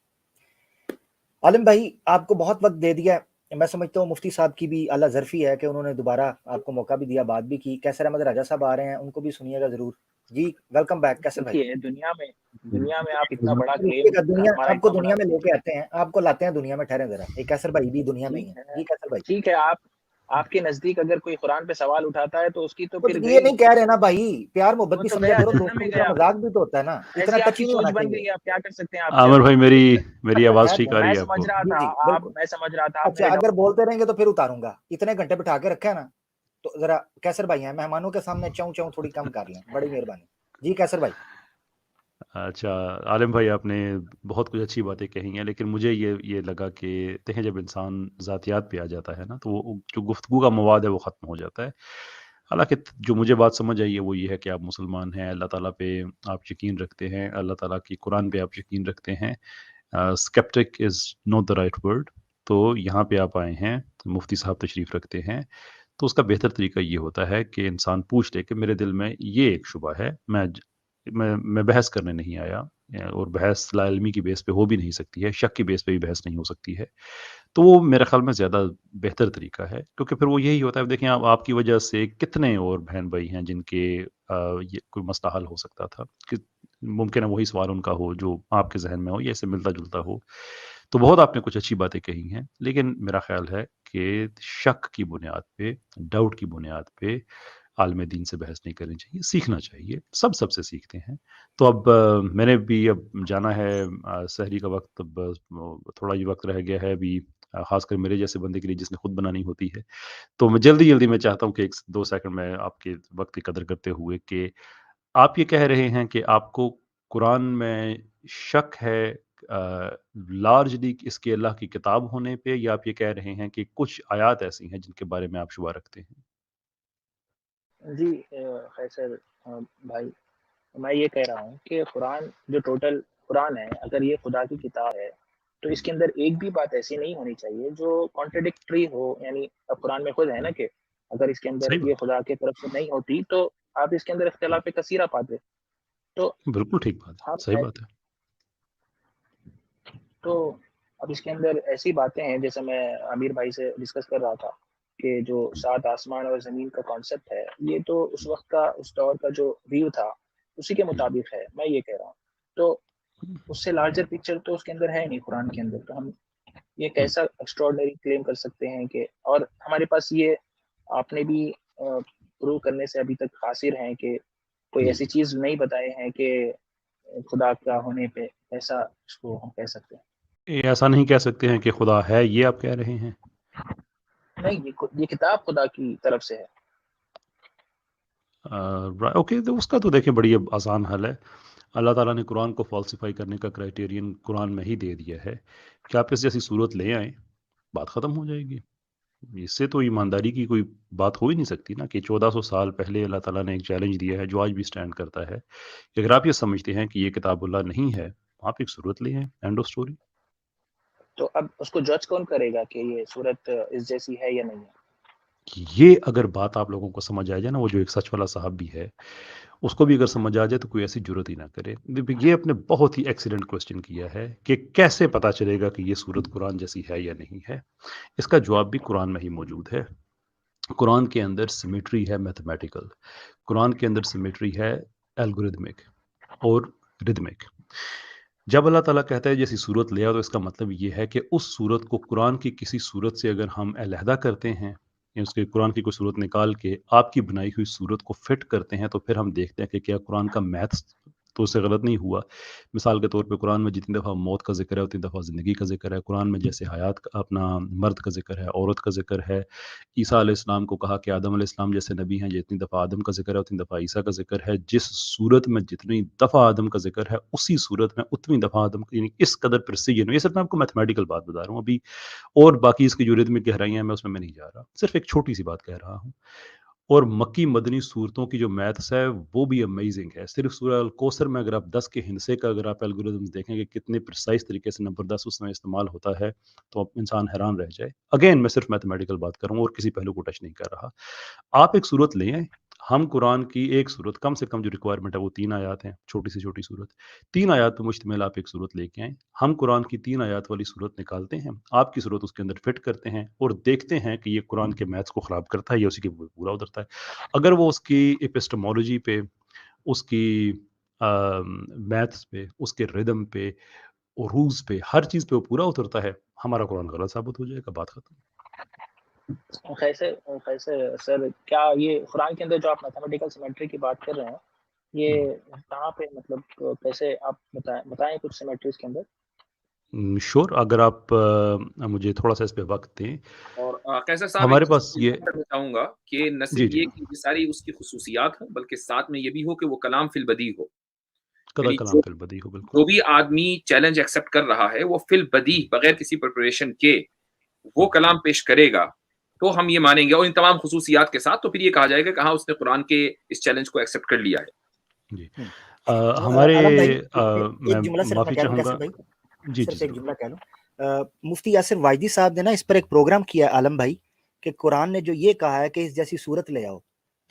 आलिम भाई, आपको बहुत वक्त दे दिया। मैं समझता हूँ मुफ्ती साहब की भी अल्लाह ज़र्फ़ी है कि उन्होंने दोबारा आपको मौका भी दिया, बात भी की। कैसर अहमद राजा साहब आ रहे हैं, उनको भी सुनिएगा ज़रूर। जी वेलकम बैक कैसर भाई। देखिए दुनिया में आप इतना बड़ा क्लेम देखिएगा, दुनिया हमारा आपको इतना बड़ा दुनिया में लेके आते हैं, आपको लाते हैं दुनिया में, ठहरे जरा, ये कैसर भाई भी दुनिया में ही है। जी कैसर भाई, ठीक है, आपके नजदीक अगर कोई कुरान पे सवाल उठाता है तो उसकी तो कुछ फिर ये गई, नहीं कह रहे ना भाई, प्यार मोहब्बत वो भी तो समझा गया, करो, जहन्नम दोस्तों में की तरह गया। मजाक भी तो होता है ना, इतना ऐसी टची आपकी नहीं सोच होना बन चाहिए। गई है, आप क्या कर सकते हैं आप आमिर भाई इसमें? मेरी आवाज खैर, ठीक आ रही मैं है समझ आपको? रहा जी था, जी बिल्कुल। मैं समझ रहा था आप अच्छा, मेरे अगर बोलते रहेंगे तो फिर उतारूंगा, इतने घंटे बिठा के रखा है ना, तो जरा कैसर भाई हैं, मेहमानों के सामने चाऊ चाऊ थोड़ी कम कर लें, बड़ी मेहरबानी। जी कैसर भाई। अच्छा, आलिम भाई आपने बहुत कुछ अच्छी बातें कही हैं, लेकिन मुझे ये लगा कि देखें जब इंसान ज़ातियात पे आ जाता है ना, तो वो जो गुफ्तगू का मवाद है वो ख़त्म हो जाता है। हालाँकि जो मुझे बात समझ आई है वो ये है कि आप मुसलमान हैं, अल्लाह ताला पे आप यकीन रखते हैं, अल्लाह ताला की कुरान पे आप यकीन रखते हैं। Sceptic is not the right word. तो यहाँ पे आप आए हैं, मुफ्ती साहब तशरीफ़ रखते हैं, तो उसका बेहतर तरीका ये होता है कि इंसान पूछ ले कि मेरे दिल में ये एक शुबा है, मैं बहस करने नहीं आया, और बहस लाइल्मी की बेस पे हो भी नहीं सकती है, शक की बेस पे भी बहस नहीं हो सकती है। तो वो मेरे ख़्याल में ज़्यादा बेहतर तरीका है, क्योंकि फिर वो यही होता है, देखें आप आपकी वजह से कितने और बहन-भाई हैं जिनके ये कोई मसला हल हो सकता था, कि मुमकिन है वही सवाल उनका हो जो आपके ज़हन में हो या इससे मिलता-जुलता हो। तो बहुत आपने कुछ अच्छी बातें कही हैं, लेकिन मेरा ख़्याल है कि शक की बुनियाद पे, डाउट की बुनियाद पे आलिम दीन से बहस नहीं करनी चाहिए, सीखना चाहिए। सब सबसे सीखते हैं। तो अब मैंने भी अब जाना है, सहरी का वक़्त अब थोड़ा ही वक़्त रह गया है अभी, ख़ासकर मेरे जैसे बंदे के लिए जिसने खुद बनानी होती है। तो मैं जल्दी-जल्दी मैं चाहता हूँ कि 1-2 सेकंड में आपके वक़्त की कदर करते हुए कि आप ये कह रहे हैं कि आपको कुरान में शक है लार्जली इसके अल्लाह की किताब होने पे, या आप ये कह रहे हैं कि कुछ आयात ऐसी हैं जिनके बारे में आप शुबा रखते हैं? जी कैसर भाई, मैं ये कह रहा हूँ कि कुरान जो टोटल कुरान है, अगर ये खुदा की किताब है, तो इसके अंदर एक भी बात ऐसी नहीं होनी चाहिए जो कॉन्ट्रडिक्टरी हो। यानी अब कुरान में खुद है ना कि अगर इसके अंदर सही ये बात खुदा की तरफ से नहीं होती तो आप इसके अंदर इख्तिलाफ कसीरा पाते। तो है। बिल्कुल ठीक बात है। हम सही बात है। तो अब इसके अंदर ऐसी बातें हैं, जैसे मैं आमिर भाई से डिस्कस कर रहा था कि जो सात आसमान और ज़मीन का कॉन्सेप्ट है, ये तो उस वक्त का, उस दौर का जो व्यू था, उसी के मुताबिक है, मैं ये कह रहा हूँ। तो उससे लार्जर पिक्चर तो उसके अंदर है नहीं कुरान के अंदर, तो हम ये हुँ, कैसा एक्स्ट्रॉर्डनरी क्लेम कर सकते हैं कि, और हमारे पास ये आपने भी प्रूव करने से अभी तक कासिर हैं कि कोई जी। ऐसी चीज नहीं बताए हैं कि खुदा का होने पे ऐसा इसको हम कह सकते हैं। ये ऐसा नहीं कह सकते हैं कि खुदा है, ये आप कह रहे हैं? नहीं, ये किताब खुदा की तरफ से है। ओके, तो उसका तो देखिए बड़ी अब आसान हल है। अल्लाह ताला ने कुरान को फ़ॉल्सिफ़ाई करने का क्राइटेरियन कुरान में ही दे दिया है कि आप इस जैसी सूरत ले आएँ, बात ख़त्म हो जाएगी। इससे तो ईमानदारी की कोई बात हो ही नहीं सकती ना, कि 1400 साल पहले अल्लाह ताला ने एक चैलेंज दिया है जो आज भी स्टैंड करता है कि अगर आप ये समझते हैं कि ये किताबुल्लाह नहीं है, आप एक सूरत ले आएँ, एंड ऑफ स्टोरी। तो अब उसको जज कौन करेगा कि ये सूरत इस जैसी है या नहीं है? ये अगर बात आप लोगों को समझ आ जाए ना, वो जो एक सच वाला साहब भी है, उसको भी अगर समझ आ जाए तो कोई ऐसी ज़रूरत ही ना करे। ये आपने बहुत ही एक्सीलेंट क्वेश्चन किया है कि कैसे पता चलेगा कि ये सूरत कुरान जैसी है या नहीं है? इसका जवाब भी कुरान में ही मौजूद है। कुरान के अंदर सिमेट्री है मैथमेटिकल, कुरान के अंदर सिमेट्री है एल्गोरिदमिक और रिदमिक। जब अल्लाह ताला कहता है जैसी सूरत ले आओ, तो इसका मतलब ये है कि उस सूरत को कुरान की किसी सूरत से अगर हम अलहदा करते हैं, या उसके कुरान की कोई सूरत निकाल के आपकी बनाई हुई सूरत को फिट करते हैं, तो फिर हम देखते हैं कि क्या कुरान का मैथ्स तो उससे गलत नहीं हुआ। मिसाल के तौर पे कुरान में जितनी दफ़ा मौत का ज़िक्र है उतनी दफ़ा ज़िंदगी का ज़िक्र है। कुरान में जैसे हयात का, अपना मर्द का ज़िक्र है, औरत का ज़िक्र है। ईसा अलैहिस्सलाम को कहा कि आदम अलैहिस्सलाम जैसे नबी हैं, जितनी दफ़ा आदम का ज़िक्र है उतनी दफ़ा ईसा का ज़िक्र है। जिस सूरत में जितनी दफ़ा आदम का ज़िक्र है, उसी सूरत में उतनी दफ़ा आदम, यानी इस कदर प्रिसिजन। ये सिर्फ मैं आपको मैथमेटिकल बात बता रहा हूँ अभी, और बाकी इसकी जो रिदमिक गहराइयाँ हैं मैं उसमें मैं नहीं जा रहा। सिर्फ एक छोटी-सी बात कह रहा हूँ। और मक्की मदनी सूरतों की जो मैथ्स है वो भी अमेजिंग है। सिर्फ सूरह अल कौसर में अगर आप 10 के हिंसे का अगर आप एल्गोरिदम्स देखेंगे कितने प्रिसाइज़ तरीके से नंबर 10 उसमें इस्तेमाल होता है, तो अब इंसान हैरान रह जाए। अगेन मैं सिर्फ मैथमेटिकल बात कर रहा हूँ और किसी पहलू को टच नहीं कर रहा। आप एक सूरत लें आएँ, हम कुरान की एक सूरत, कम से कम जो रिक्वायरमेंट है वो 3 आयत हैं, छोटी से छोटी सूरत। 3 आयत पे मुश्तमिल आप एक सूरत लेके आएँ। हम कुरान की 3 आयत वाली सूरत निकालते हैं, आपकी सूरत उसके अंदर फिट करते हैं और देखते हैं कि ये कुरान के मैथ्स को ख़राब करता है या उसी के पूरा उतरता है। अगर वो उसकी एपिस्टेमोलॉजी पे, उसकी मैथ्स पे, उसके रिदम पे, उरूज पे, हर चीज़ पे वो पूरा उतरता है, हमारा कुरान गलत साबित हो जाएगा, बात खत्म। कैसे कैसे सर, क्या ये कुरान के अंदर जो आप मैथमेटिकल सिमेट्री की बात कर रहे हैं, ये कहाँ पे, मतलब कैसे आप बताएं कुछ सिमेट्रीज के अंदर। श्योर, अगर आप मुझे थोड़ा-सा इस पे वक़्त दें। और कैसर साहब, एक हमारे चीज़ पास मैं ये करना चाहूँगा कि न जी, सिर्फ जी। ये कि ये सारी उसकी खुसूसियात हों, बल्कि साथ में ये भी हो कि वो कलाम फिल बदी हो। कदा यानी कलाम जो फिल बदी हो, बिल्कुल। जो भी आदमी चैलेंज एक्सेप्ट कर रहा है, वो फिल बदी बगैर किसी प्रिपरेशन के वो कलाम पेश करेगा, तो हम ये मानेंगे, और इन तमाम खुसूसियात के साथ, तो फिर ये कहा जाएगा कि हाँ, उसने कुरान के इस चैलेंज को एक्सेप्ट कर लिया है। जी। हुँ। हमारे आलम भाई, मैं एक जुमला सिर्फ मैं माफ़ी कह लूँ चाहूँगा। कैसर भाई, जी, जी, सिर्फ एक ज़रूर। जुमला कह लूँ। मुफ्ती यासिर वाइदी साहब ने ना इस पर एक प्रोग्राम किया आलम भाई, कि कुरान ने जो ये कहा है कि इस जैसी सूरत ले आओ,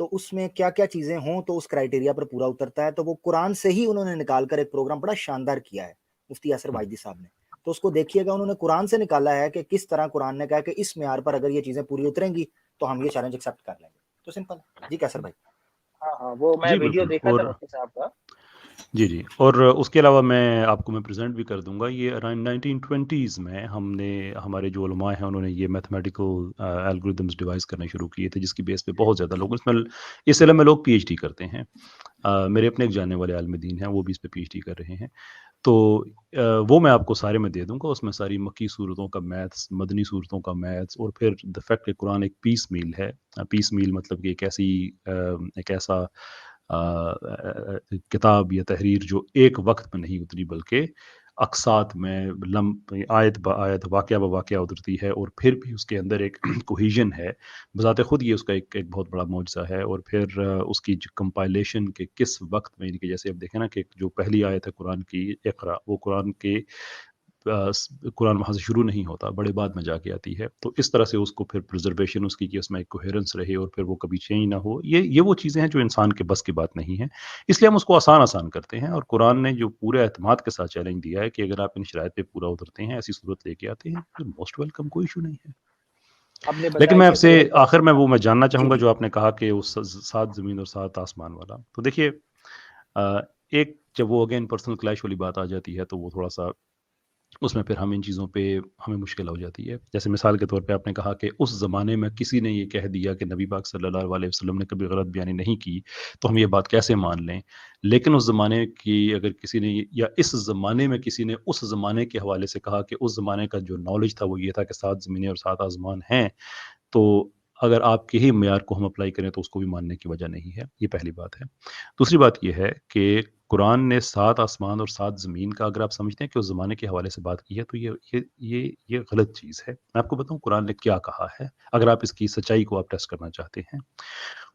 तो उसमें क्या-क्या चीज़ें हों तो उस क्राइटेरिया पर पूरा उतरता है, तो वो कुरान से ही उन्होंने निकाल कर एक प्रोग्राम बड़ा शानदार किया है, मुफ्ती यासिर हुँ। वाइदी साहब ने। तो उसको देखिएगा, उन्होंने कुरान से निकाला है कि किस तरह कुरान ने कहा कि इस म्यार पर अगर ये चीज़ें पूरी उतरेंगी, तो हम ये चैलेंज एक्सेप्ट कर लेंगे। तो सिंपल है। जी कैसर भाई। हाँ, वो मैं जी, वीडियो बिल्कुल। देखा था और मुफ्ती साहब का। जी, जी। और उसके अलावा मैं प्रेज़ेंट भी कर दूँगा, ये अराउंड 1920s में हमने, हमारे जो उलमा हैं उन्होंने ये मैथमेटिकल एल्गोरिदम्स डिवाइस करने शुरू किए थे, जिसकी बेस पे बहुत ज़्यादा लोग इसमें, इस इल्म में लोग पीएचडी करते हैं। मेरे अपने एक जानने वाले आलिम दीन हैं, वो भी इस पे पीएचडी कर रहे हैं। तो वो मैं आपको सारे में दे दूँगा, उसमें सारी मक्की सूरतों का मैथ्स, मदनी सूरतों का मैथ्स, और फिर द फैक्ट कि कुरान एक पीस मील है। पीस मील मतलब कि एक ऐसा किताब या तहरीर जो एक वक़्त में नहीं उतरी, बल्कि अक़सात में आयत ब आयत, वाक़या ब वाक़या उतरती है, और फिर भी उसके अंदर एक कोहेज़न है। बज़ाते खुद ये उसका एक बहुत बड़ा मौजज़ा है। और फिर उसकी जो कंपाइलेशन के किस वक़्त में, यानी कि जैसे आप देखें ना कि जो पहली आयत है कुरान की, इक़रा, वो कुरान के कुरान वहाँ से शुरू नहीं होता, बड़े बाद में जाके आती है। तो इस तरह से उसको फिर प्रिज़र्वेशन उसकी, कि उसमें एक कोहेरेंस रहे और फिर वो कभी चेंज ना हो। ये वो चीज़ें हैं जो इंसान के बस की बात नहीं है। इसलिए हम उसको आसान-आसान करते हैं, और कुरान ने जो पूरे एतमाद के साथ चैलेंज दिया है कि अगर आप इन शराइत पे पूरा उतरते हैं, ऐसी सूरत लेके आते हैं, तो मोस्ट वेलकम, कोई इश्यू नहीं है। आपने लेकिन बताया मैं कि आपसे सूरत आखिर में वो मैं जानना जी, चाहूँगा जी। जो आपने कहा कि उस 7 ज़मीन और 7 आसमान वाला। तो देखिए, एक जब वो अगेन पर्सनल क्लैश वाली बात आ जाती है, तो वो थोड़ा-सा, उसमें फिर हम इन चीज़ों पे हमें मुश्किल हो जाती है। जैसे मिसाल के तौर पे आपने कहा कि उस ज़माने में किसी ने ये कह दिया कि नबी पाक सल्लल्लाहु अलैहि वसल्लम ने कभी गलत बयानी नहीं की, तो हम ये बात कैसे मान लें? लेकिन उस ज़माने की अगर किसी ने, या इस ज़माने में किसी ने उस ज़माने के हवाले से कहा कि उस ज़माने का जो नॉलेज था वो ये था कि 7 ज़मीनें और 7 आसमान हैं, तो अगर आपके ही मेयार को हम अप्लाई करें तो उसको भी मानने की वजह नहीं है। ये पहली बात है। दूसरी बात ये है कि कुरान ने 7 आसमान और 7 ज़मीन का अगर आप समझते हैं कि उस ज़माने के हवाले से बात की है, तो ये गलत चीज़ है। मैं आपको बताऊँ कुरान ने क्या कहा है, अगर आप इसकी सच्चाई को आप टेस्ट करना चाहते हैं।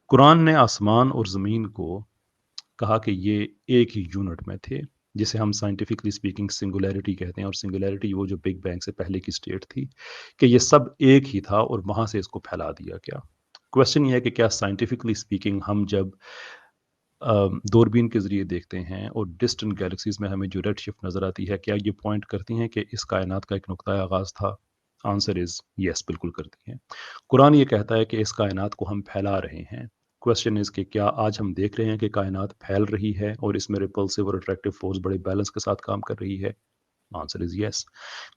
कुरान ने आसमान और ज़मीन को कहा कि ये एक ही यूनिट में थे, जिसे हम साइंटिफिकली स्पीकिंग सिंगुलैरिटी कहते हैं, और सिंगुलैरिटी वो जो बिग बैंग से पहले की स्टेट थी, कि ये सब एक ही था और वहाँ से इसको फैला दिया गया। क्वेश्चन ये है कि क्या साइंटिफिकली स्पीकिंग हम जब दूरबीन के ज़रिए देखते हैं और डिस्टेंट गैलेक्सीज़ में हमें जो रेड शिफ्ट नज़र आती है, क्या ये पॉइंट करती हैं कि इस कायनात का एक नुक्ता आगाज़ था? आंसर इज़ येस, बिल्कुल करती हैं। कुरान ये कहता है कि इस कायनात को हम फैला रहे हैं। क्वेश्चन इज़ कि क्या आज हम देख रहे हैं कि कायनात फैल रही है और इसमें रिपल्सिव और अट्रैक्टिव फ़ोर्स बड़े बैलेंस के साथ काम कर रही है? Answer is yes.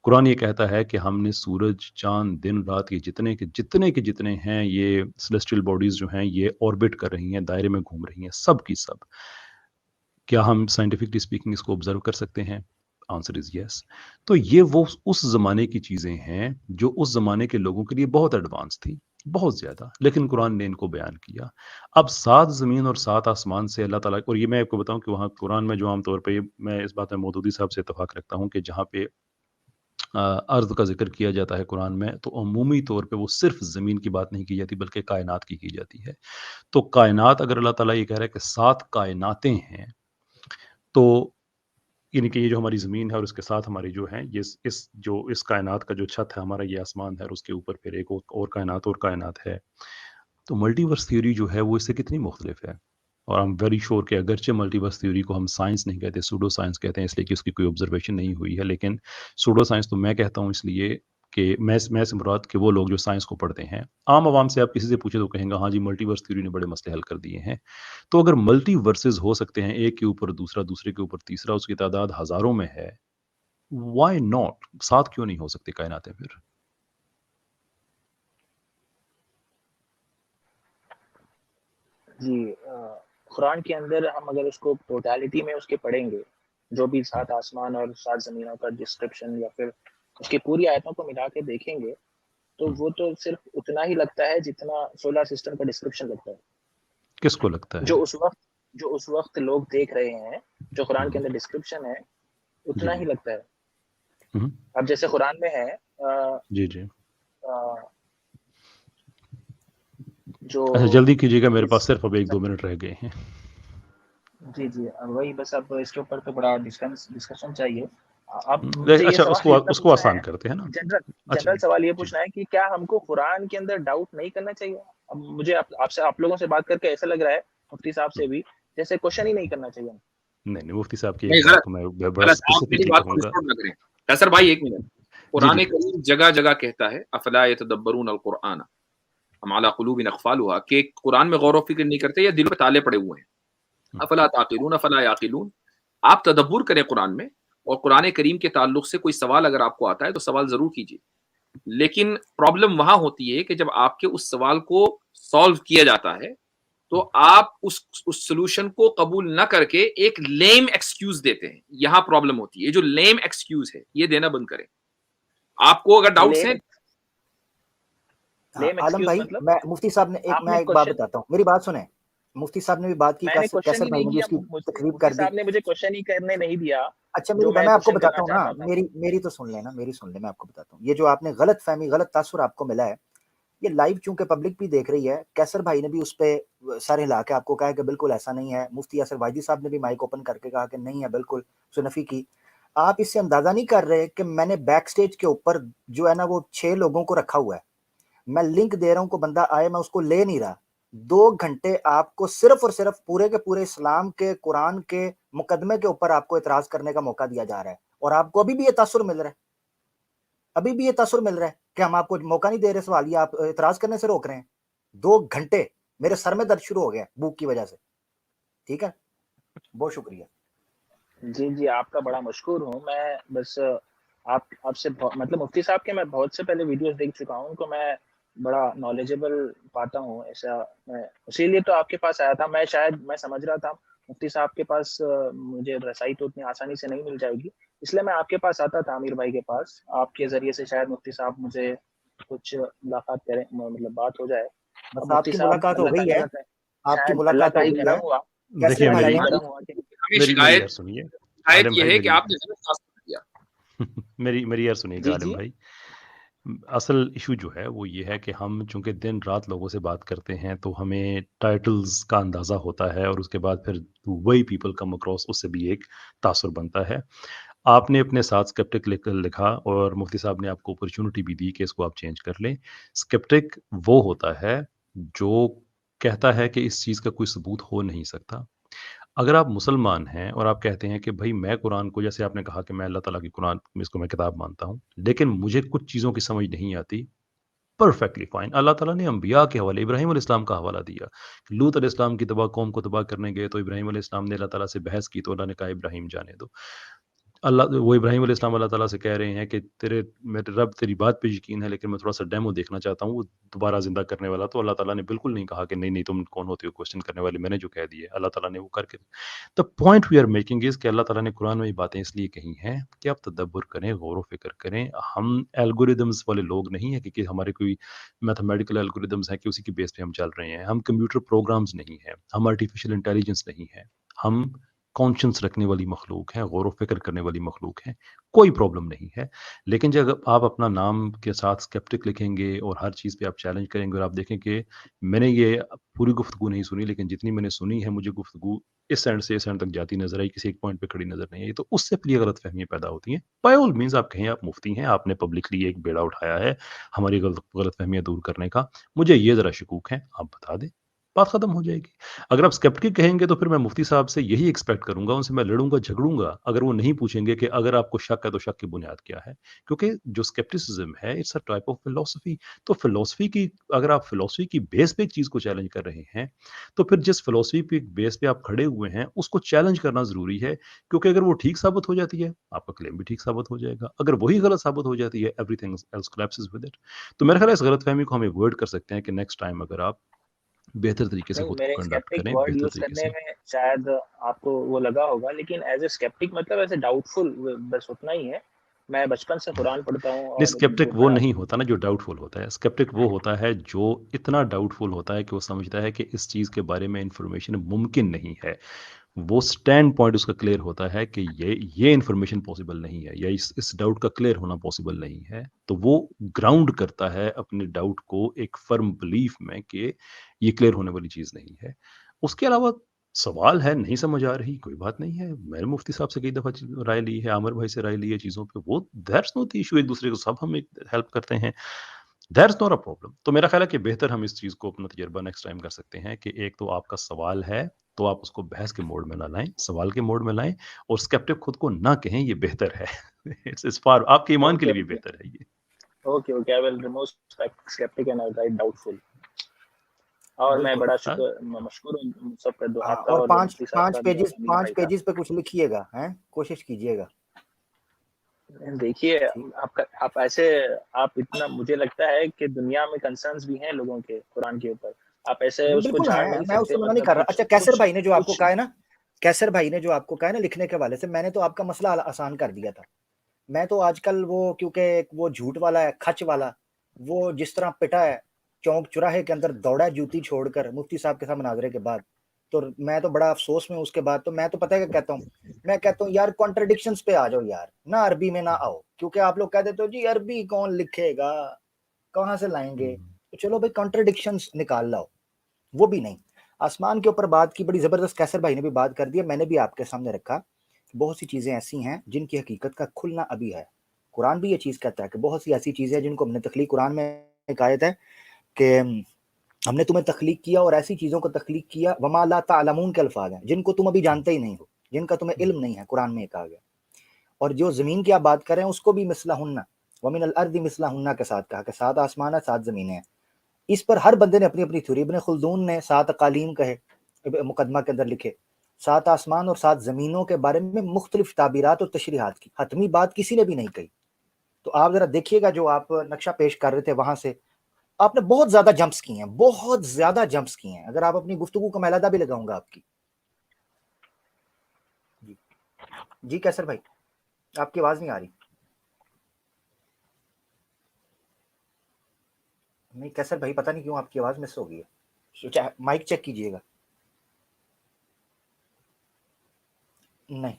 कुरान ये कहता है कि हमने सूरज, चाँद, दिन-रात, ये जितने हैं, ये सेलेस्टियल बॉडीज़ जो हैं, ये ऑर्बिट कर रही हैं, दायरे में घूम रही हैं, सब की सब। क्या हम साइंटिफिकली स्पीकिंग इसको ऑब्ज़र्व कर सकते हैं? Answer is yes. तो ये वो उस ज़माने की चीज़ें हैं, जो उस ज़माने के लोगों के लिए बहुत एडवांस थी, बहुत ज़्यादा, लेकिन कुरान ने इनको बयान किया। अब 7 ज़मीन और 7 आसमान से अल्लाह ताला, और ये मैं आपको बताऊँ कि वहाँ कुरान में जो आम तौर पे, मैं इस बात में मौदूदी साहब से इत्तेफ़ाक रखता हूँ कि जहाँ पे अर्ज़ का ज़िक्र किया जाता है कुरान में, तो अमूमी तौर पे वो सिर्फ़ ज़मीन की बात नहीं की जाती, बल्कि कायनात की जाती है। तो कायनात, अगर अल्लाह ताला ये कह रहा है कि 7 कायनातें हैं, तो यानी कि ये जो हमारी ज़मीन है और उसके साथ हमारी जो है, ये इस कायनात का जो छत है हमारा, ये आसमान है, और उसके ऊपर फिर एक और कायनात है। तो मल्टीवर्स थ्योरी जो है वो इससे कितनी मुख्तलिफ है। और आई एम वेरी श्योर कि अगरचे मल्टीवर्स थ्योरी को हम साइंस नहीं कहते, सूडो साइंस कहते हैं, इसलिए कि उसकी कोई ऑब्जर्वेशन नहीं हुई है। लेकिन सूडो साइंस तो मैं कहता हूँ इसलिए कि मैं से मुराद कि वो लोग जो साइंस को पढ़ते हैं। आम आवाम से आप किसी से पूछे तो कहेंगे हाँ जी मल्टीवर्स थ्योरी ने बड़े मसले हल कर दिए हैं। तो अगर मल्टीवर्सेस हो सकते हैं एक के ऊपर दूसरा, दूसरे के ऊपर तीसरा, उसकी तादाद हज़ारों में है, व्हाई नॉट? 7 क्यों नहीं हो सकती कायनातें फिर? जी कुरान के अंदर हम अगर उसको टोटलिटी में उसके पढ़ेंगे, जो भी 7 आसमान और 7 ज़मीनों का डिस्क्रिप्शन या फिर उसकी पूरी आयतों को मिला के देखेंगे, तो वो तो सिर्फ उतना ही लगता है जितना सोलर सिस्टम का डिस्क्रिप्शन लगता है। किसको लगता है? जो उस वक्त लोग देख रहे हैं, जो कुरान के अंदर डिस्क्रिप्शन है, उतना जी। ही लगता है। हुँ। अब जैसे कुरान में है जी, जी। जो अच्छा जल्दी कीजिएगा, मेरे पास इस सिर्फ अब 1-2 मिनट रह गए हैं। जी, जी। वही बस अब इसके ऊपर तो बड़ा डिस्कशन चाहिए। अब ले मुझे ये अच्छा सवाल उसको इतना उसको पूछना आसान है, करते हैं ना? जनरल अच्छा जनरल जी, सवाल ये जी। पूछना है कि क्या हमको कुरान के अंदर डाउट नहीं करना चाहिए? अब मुझे आप लोगों से बात करके ऐसा लग रहा है, मुफ्ती साहब से भी, जैसे क्वेश्चन ही नहीं करना चाहिए। नहीं, मुफ्ती साहब की नहीं, एक बात गलत को मैं बड़ा गलत, आप मेरी स्पेसिफिकली बात को कहूँगा। डिस्टर्ब ना करें। कैसर भाई 1 मिनट। जी, कुरान जी। करीम जगह-जगह कहता है, अफ़ला यतदब्बरून अल-कुरआन अम अला क़ुलूबिन अक़फ़ालुहा, कि कुरान में गौर व फ़िक्र नहीं करते या दिल पे ताले पड़े हुए हैं। हुँ, अफ़ला ताक़िलून अफ़ला याक़िलून, आप तदब्बुर करें कुरान में, और कुरान करीम के ताल्लुक से कोई सवाल अगर आपको आता है तो सवाल ज़रूर कीजिए। लेकिन प्रॉब्लम वहाँ होती है कि जब आपके उस सवाल को सॉल्व किया जाता है, तो हुँ। आप उस सॉल्यूशन को कबूल ना करके एक लेम एक्सक्यूज़ देते हैं। यहाँ प्रॉब्लम होती है। ये जो लेम एक्सक्यूज़ है, ये देना बंद करें। आपको अगर डाउट्स हैं, लेम हाँ, लेम आलम एक्सक्यूज़ भाई, मतलब मैं मुफ्ती साहब ने आपने एक बात क्वेश्चन बताता हूँ, मेरी बात सुने। मुफ्ती साहब ने भी बात की, मैंने क्वेश्चन कैसर ही भाई नहीं ने भी किया। उसकी तकरीब मुफ्ती कर दी। साहब ने मुझे क्वेश्चन ही करने नहीं दिया, अच्छा जो मैं मैं आपको क्वेश्चन बताता करना हूँ ना, चाहता था। मेरी तो सुन लेना, मेरी सुन ले, मैं आपको बताता हूँ। ये जो आपने गलतफ़हमी, गलत तासुर आपको मिला है, ये लाइव चूँकि पब्लिक भी देख रही है, कैसर भाई ने भी उस पे सर हिला के आपको कहा है कि बिल्कुल ऐसा नहीं है। मुफ्ती यासिर वाहिदी साहब ने भी माइक ओपन करके कहा कि नहीं है, बिल्कुल उसने नफ़ी की। आप इससे अंदाज़ा नहीं कर रहे कि मैंने बैक स्टेज के ऊपर जो है ना वो 6 लोगों को रखा हुआ है। मैं लिंक दे रहा हूँ, कोई बंदा आए, मैं उसको ले नहीं रहा। 2 घंटे आपको सिर्फ़ और सिर्फ़ पूरे के पूरे इस्लाम के, कुरान के मुकदमे के ऊपर आपको इतराज़ करने का मौका दिया जा रहा है, और आपको अभी भी ये तासुर मिल रहा है। अभी भी ये तासुर मिल रहा है कि हम आपको मौका नहीं दे रहे सवालिया, आप इतराज़ करने से रोक रहे हैं। 2 घंटे मेरे सर में दर्द शुरू हो गया भूख की वजह से। ठीक है? बहुत शुक्रिया। जी, जी, आपका बड़ा मशकूर हूँ। मैं बस आपसे मतलब मुफ्ती साहब के मैं बहुत से पहले वीडियोज़ देख चुका हूँ, उनको मैं बड़ा नॉलेजेबल पाता हूँ, ऐसा मैं इसीलिए तो आपके पास आया था। मैं समझ रहा था मुफ्ती साहब के पास मुझे रसाई तो उतनी आसानी से नहीं मिल जाएगी, इसलिए मैं आपके पास आता था, आमिर भाई के पास। आपके ज़रिए से शायद मुफ्ती साहब मुझे कुछ मुलाकात करें, मतलब बात हो जाए। बस अब मुफ्ती आपकी साहब मुलाकात हो अल्लाह का गई है, करम है, आपकी शायद अल्लाह मुलाकात का हो ही गई है। करम हुआ कैसर देखिए अल्लाह भाई का ही मेरी ने करम हुआ कि मेरी यार हमें सुनिए। शिकायत आलिम ये भाई है कि मेरी आपने गलत रास्ता किया। मेरी यार सुनिएगा जी, आलिम जी। भाई। असल इशू जो है वो ये है कि हम चूंकि दिन रात लोगों से बात करते हैं तो हमें टाइटल्स का अंदाज़ा होता है और उसके बाद फिर वही पीपल कम अक्रॉस, उससे भी एक तासुर बनता है। आपने अपने साथ स्केप्टिक लिखा और मुफ्ती साहब ने आपको अपॉर्चुनिटी भी दी कि इसको आप चेंज कर लें। स्केप्टिक वो होता है जो कहता है कि इस चीज़ का कोई सबूत हो नहीं सकता। अगर आप मुसलमान हैं और आप कहते हैं कि भई मैं कुरान को, जैसे आपने कहा कि मैं अल्लाह ताला की कुरान इसको मैं किताब मानता हूँ, लेकिन मुझे कुछ चीज़ों की समझ नहीं आती, परफेक्टली फाइन। अल्लाह ताला ने अंबिया के हवाले, इब्राहीम अलैहिस्सलाम का हवाला दिया। लूत अलैहिस्सलाम की कौम को तबाह करने गए तो इब्राहीम अलैहिस्सलाम ने अल्लाह ताला से बहस की, तो अल्लाह ने कहा इब्राहीम जाने दो। वो इब्राहीम अलैहिस्सलाम अल्लाह ताला से कह रहे हैं कि मेरे रब तेरी बात पे यकीन है, लेकिन मैं थोड़ा-सा डेमो देखना चाहता हूँ, वो दोबारा ज़िंदा करने वाला। तो अल्लाह ताला ने बिल्कुल नहीं कहा कि नहीं, नहीं तुम कौन होते हो क्वेश्चन करने वाले, मैंने जो कह दिया। अल्लाह ताला ने वो करके the point we are making is कि अल्लाह ताला ने कुरान में ये बातें इसलिए कही हैं कि आप तदब्बुर करें, गौर-व-फ़िक्र करें। हम एल्गोरिदम्स वाले लोग नहीं हैं कि हमारे कोई मैथमेटिकल एल्गोरिदम्स हैं कि उसी के बेस पे हम चल रहे हैं। हम कंप्यूटर प्रोग्राम्स नहीं हैं, हम आर्टिफ़िशियल इंटेलिजेंस नहीं हैं। हम कॉन्शियस रखने वाली मखलूक हैं, गौर-व-फ़िक्र करने वाली मखलूक हैं, कोई प्रॉब्लम नहीं है। लेकिन जब आप अपना नाम के साथ स्केप्टिक लिखेंगे और हर चीज़ पे आप चैलेंज करेंगे और आप देखें कि मैंने ये पूरी गुफ्तगू नहीं सुनी, लेकिन जितनी मैंने सुनी है, मुझे गुफ्तगू इस एंड से इस एंड तक जाती नज़र आई, किसी एक पॉइंट पे खड़ी नज़र नहीं आई, तो उससे फिर ये गलतफ़हमियाँ पैदा होती हैं। बाय ऑल मीन्स आप कहें आप मुफ्ती हैं, आपने पब्लिकली एक बेड़ा उठाया है हमारी गलतफ़हमियाँ दूर करने का। मुझे ये ज़रा शकूक है, आप बता दें। बात खत्म हो जाएगी। अगर आप स्केप्टिक कहेंगे तो फिर मैं मुफ्ती साहब से यही एक्सपेक्ट करूंगा, उनसे मैं लड़ूंगा झगड़ूंगा अगर वो नहीं पूछेंगे कि अगर आपको शक है तो शक की बुनियाद क्या है, क्योंकि जो स्केप्टिसिज्म है it's a type of philosophy. तो फिलोसफी की, अगर आप फिलोसफी की बेस पे एक चीज को चैलेंज कर रहे हैं तो फिर जिस फिलोसफी पे बेस पे आप खड़े हुए हैं उसको चैलेंज करना जरूरी है, क्योंकि अगर वो ठीक साबित हो जाती है आपका क्लेम भी ठीक साबित हो जाएगा, अगर वही गलत साबित हो जाती है everything else collapses with it. तो मेरा ख्याल है इस गलतफहमी को हम अवॉइड कर सकते हैं कि नेक्स्ट टाइम अगर आप बेहतर तरीके से नहीं, खुद को मेरे कंडक्ट स्केप्टिक करें, वर्ड बेहतर यूज तरीके करने से। में शायद आपको वो लगा होगा, लेकिन एज ए स्केप्टिक मतलब ऐसे डाउटफुल, बस उतना ही है। मैं बचपन से कुरान पढ़ता हूँ नहीं, और जो स्केप्टिक वो बड़ा नहीं होता ना जो डाउटफुल होता है। स्केप्टिक वो होता है जो इतना डाउटफुल होता है कि वो समझता है कि इस चीज़ के बारे में इन्फॉर्मेशन मुमकिन नहीं है। वो स्टैंड पॉइंट उसका क्लियर होता है कि ये इन्फॉर्मेशन पॉसिबल नहीं है, या इस डाउट का क्लियर होना पॉसिबल नहीं है। तो वो ग्राउंड करता है अपने डाउट को एक फर्म बिलीफ में कि ये क्लियर होने वाली चीज़ नहीं है। उसके अलावा सवाल है, नहीं समझ आ रही, कोई बात नहीं है। मैंने मुफ्ती साहब से कई दफ़ा राय ली है, आमिर भाई से राय ली है चीज़ों पे, वो दैट्स नॉट द इश्यू। एक दूसरे को सब हम एक हेल्प करते हैं, दैट्स नॉट अ प्रॉब्लम। तो मेरा ख्याल है कि बेहतर हम इस चीज़ को अपना तजर्बा नेक्स्ट टाइम कर सकते हैं कि एक तो आपका सवाल है, तो आप उसको बहस के मोड में ना लाएँ, सवाल के मोड में लाएँ, और स्केप्टिक खुद को ना कहें, ये बेहतर है। इट्स फार आपके ईमान के ओके लिए भी ओके बेहतर है ये। Okay okay, I will remove sceptic and I write doubtful. और मैं बिल्कुल। बड़ा हाँ, मशहूर हूँ सबका, हाँ, आपका और और पांच मुफ्ती साहब पांच का भी और पेजेस अमीर पांच भाई का। पेजेस पे कुछ लिखिएगा, हैं, कोशिश कीजिएगा। देखिए, ठीक। आप ऐसे, आप इतना, मुझे लगता है कि दुनिया में कंसर्न्स भी हैं लोगों के कुरान के ऊपर। आप ऐसे उसको बिल्कुल झाड़ है, नहीं मैं सकते, उससे मना नहीं मतलब कर रहा। कुछ अच्छा, कैसर कुछ भाई ने जो आपको कुछ कहा है ना, कैसर भाई ने जो आपको कहा है ना लिखने के हवाले से, मैंने तो आपका मसला आसान कर दिया था। मैं तो आजकल वो, क्योंकि वो झूठ वाला है, खच वाला, वो जिस तरह पिटा है, चौक चौराहे के अंदर दौड़ा जूती छोड़कर मुफ्ती साहब के साथ मुनाजरे के बाद, तो मैं तो बड़ा अफसोस में उसके बाद तो मैं तो पता है क्या कहता हूँ, मैं कहता हूँ यार कॉन्ट्रडिक्शंस पे आ जाओ यार, ना अरबी में ना आओ, क्योंकि आप लोग कह देते हो जी अरबी कौन लिखेगा, कहाँ से लाएंगे, तो चलो भाई कॉन्ट्रडिक्शंस निकाल लाओ। वो भी नहीं, आसमान के ऊपर बात की, बड़ी जबरदस्त कैसर भाई ने भी बात कर दी है, मैंने भी आपके सामने रखा। बहुत सी चीजें ऐसी हैं जिनकी हकीकत का खुलना अभी है। कुरान भी ये चीज कहता है कि बहुत सी ऐसी चीजें हैं जिनको हमने तख्लीक, कुरान में एक आयत है कि हमने तुम्हें तख्लीक किया और ऐसी चीजों को तख्लीक किया, वमा ला तालमून के अल्फाज हैं, जिनको तुम अभी जानते ही नहीं हो, जिनका तुम्हें इल्म नहीं है, कुरान में कहा गया। और जो जमीन की आप बात करें उसको भी मिसलाहुन्ना वमिनल अर्दि मिसलाहुन्ना के साथ कहा कि 7 आसमान है, 7 जमीनें हैं। इस पर हर बंदे ने अपनी अपनी थ्योरी, इब्न खुल्दून ने 7 अकालीम कहे, मुकदमा के अंदर लिखे, 7 आसमान और 7 जमीनों के बारे में मुख्तलिफ ताबीरात और तशरीहात की, हतमी बात किसी ने भी नहीं कही। तो आप जरा देखिएगा जो आप नक्शा पेश कर रहे थे वहां से आपने बहुत ज्यादा जंप्स किए हैं, बहुत ज्यादा जंप्स किए हैं। अगर आप अपनी गुफ्तगू का मैलादा भी लगाऊंगा आपकी। जी जी कैसर भाई, आपकी आवाज नहीं आ रही। नहीं कैसर भाई, पता नहीं क्यों आपकी आवाज मिस हो गई है, माइक चेक कीजिएगा। नहीं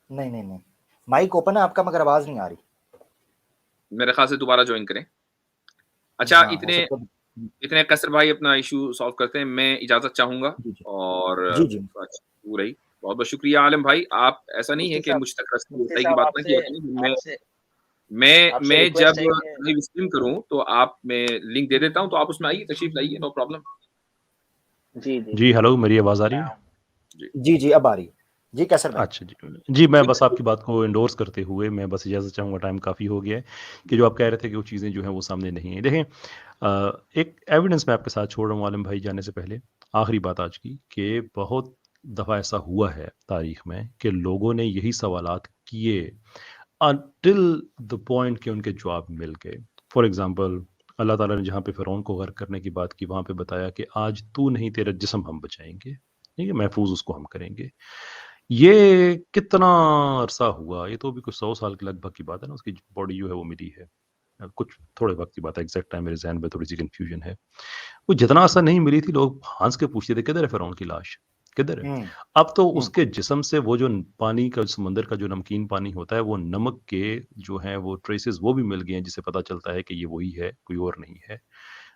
नहीं नहीं नहीं, माइक ओपन है आपका मगर आवाज नहीं आ रही। मेरे ख्याल से दोबारा ज्वाइन करें। अच्छा, हाँ, हो इतने सकता है। इतने कसर भाई अपना इशू सॉल्व करते हैं, मैं इजाजत चाहूंगा। जी जी और जी जी। वो रही, बहुत बहुत शुक्रिया आलम भाई। आप ऐसा नहीं है मुफ्ती कि साहब, मुझ तक रसाई की बात ना आपसे किया करें। मैं आपसे मैं आपसे मैं जब रिक्वेस्ट है कि लाइव स्ट्रीम करूं तो आप, मैं लिंक दे देता हूं, तो आप उसमें आइए, तशरीफ लाइए, नो प्रॉब्लम। जी जी जी, जी हेलो, मेरी आवाज़ आ रही मैं है? आऊँ। जी जी जी, अब आ रही है। जी कैसर भाई। अच्छा जी। जी, मैं जी बस आपकी बात को एंडोर्स करते हुए मैं बस इजाज़त चाहूँगा, टाइम काफ़ी हो गया है, कि जो आप कह रहे थे कि वो चीज़ें जो हैं वो सामने नहीं हैं। देखें, एक एविडेंस मैं आपके साथ छोड़ रहा हूँ आलम भाई जाने से पहले, आखिरी बात आज की, कि बहुत दफ़ा ऐसा हुआ है तारीख़ में कि लोगों ने यही सवालात किए अंटिल द पॉइंट कि उनके जवाब मिल गए। फॉर एग्ज़ाम्पल, अल्लाह ताला ने जहाँ पे फ़िरौन को गर्क करने की बात की, वहाँ पे बताया कि आज तू नहीं, तेरा जिस्म हम बचाएँगे, ठीक है? महफूज़ उसको हम करेंगे। ये कितना अरसा हुआ? ये तो अभी कुछ 100 साल के लगभग की बात है ना, उसकी बॉडी जो है वो मिली है। कुछ थोड़े वक़्त की बात है, एग्ज़ैक्ट टाइम मेरे ज़हन में थोड़ी-सी कन्फ्यूज़न है। वो जितना अरसा नहीं मिली थी, लोग हँस के पूछते थे, किधर है फ़िरौन की लाश? किधर है? हम्म अब तो हम्म उसके जिस्म से वो जो पानी का, समुंदर का जो नमकीन पानी होता है, वो नमक के जो हैं वो ट्रेसेस वो भी मिल गए हैं, जिससे पता चलता है कि ये वही है, कोई और नहीं है।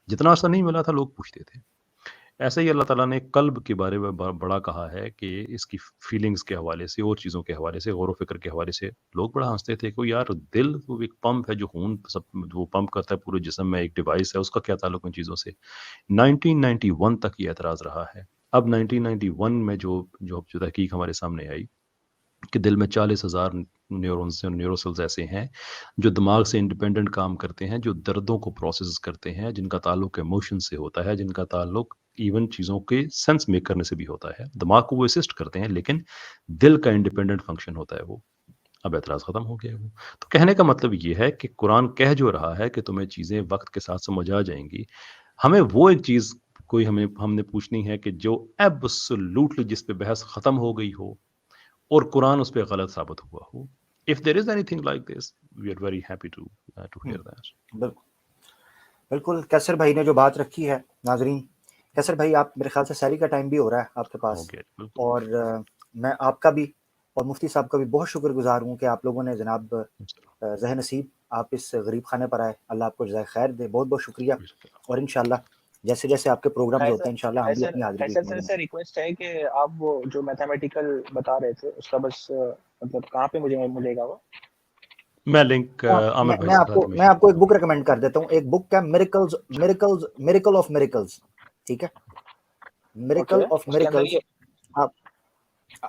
जितना अरसा नहीं मिला था, लोग पूछते थे। ऐसे ही अल्लाह ताला ने कल्ब के बारे में बड़ा कहा है कि इसकी फीलिंग्स के हवाले से और चीज़ों के हवाले से, गौर व फिक्र के हवाले से लोग बड़ा हंसते थे कि यार दिल वो एक पंप है जो खून सब वो पंप करता है पूरे जिस्म में, एक डिवाइस है, उसका क्या ताल्लुक इन चीज़ों से। 1991 तक ये एतराज़ रहा है। अब 1991 में जो तहकीक हमारे सामने आई कि दिल में 40,000 न्यूरॉन्स न्यूरोसेल्स ऐसे हैं जो दिमाग से इंडिपेंडेंट काम करते हैं, जो दर्दों को प्रोसेस करते हैं, जिनका ताल्लुक इमोशन से होता है, जिनका ताल्लुक इवन चीज़ों के सेंस मेक करने से भी होता है। दिमाग को वो असिस्ट करते हैं, लेकिन दिल का इंडिपेंडेंट फंक्शन होता है वो। अब एतराज़ ख़त्म हो गया है वो। तो कहने का मतलब ये है कि कुरान कह जो रहा है कि तुम्हें चीज़ें वक़्त के साथ समझ आ जाएँगी। हमें वो एक चीज़ कोई हमने पूछनी है कि जो एब्सोल्यूटली जिस पे बहस ख़त्म हो गई हो और कुरान उस पे गलत साबित हुआ हो। If there is anything like this, we are very happy to hear that. बिल्कुल बिल्कुल। कैसर भाई ने जो बात रखी है, नाजरीन, कैसर भाई आप मेरे ख्याल से सहरी का टाइम भी हो रहा है आपके हो पास, गया बिल्कुल। और मैं आपका भी और मुफ्ती साहब का भी बहुत शुक्रगुजार हूँ कि आप लोगों ने जनाब ज़ह नसीब आप इस गरीब खाने पर आए। अल्लाह आपको जज़ाए खैर दे, बहुत बहुत शुक्रिया। और इंशाल्लाह जैसे जैसे आपके प्रोग्राम्स होते हैं इंशाल्लाह हम भी अपनी हाजिरी देंगे। सर रिक्वेस्ट है कि आप वो जो मैथमेटिकल बता रहे थे उसका बस मतलब कहाँ पे मुझे मिलेगा वो? मैं लिंक आमिर भाई से मैं आपको एक बुक रेकमेंड कर देता हूँ। एक बुक का मिरेकल ऑफ मिरेकल्स, ठीक है, मिरेकल ऑफ मिरेकल्स। आप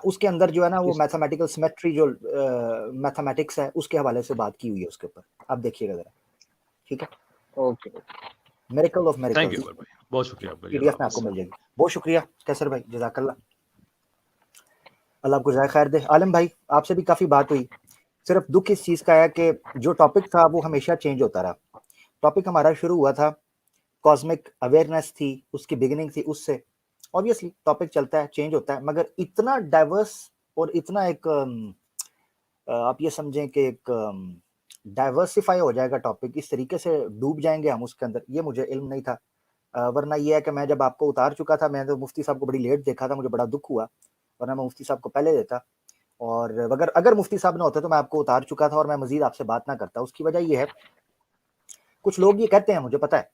उसके अंदर जो है ना वो मैथमेटिकल सिमेट्री जो मैथमेटिक्स है उसके हवाले से बात की हुई है उसके ऊपर, आप देखिएगा जरा, ठीक है। Okay, miracle of miracles, thank you भाई, बहुत शुक्रिया आपका। पीडीएफ में आपको मिल जाएगी। बहुत शुक्रिया कैसर भाई, जज़ाकल्लाह, अल्लाह आपको जज़ाए खैर दे। आलम भाई आपसे भी काफ़ी बात हुई, सिर्फ दुख इस चीज़ का है कि जो टॉपिक था वो हमेशा चेंज होता रहा। टॉपिक हमारा शुरू हुआ था, कॉस्मिक अवेयरनेस थी, उसकी बिगिनिंग थी, उससे ऑब्वियसली टॉपिक चलता है, चेंज होता है, मगर इतना डाइवर्स और इतना एक आप ये समझें कि एक डाइवर्सिफाई हो जाएगा टॉपिक, इस तरीके से डूब जाएंगे हम उसके अंदर, ये मुझे इल्म नहीं था। वरना ये है कि मैं जब आपको उतार चुका था, मैंने तो मुफ्ती साहब को बड़ी लेट देखा था, मुझे बड़ा दुख हुआ, वरना मैं मुफ्ती साहब को पहले देता। और अगर मुफ्ती साहब ने होते तो मैं आपको उतार चुका था और मैं मजीद आपसे बात ना करता। उसकी वजह ये है, कुछ लोग ये कहते हैं, मुझे पता है,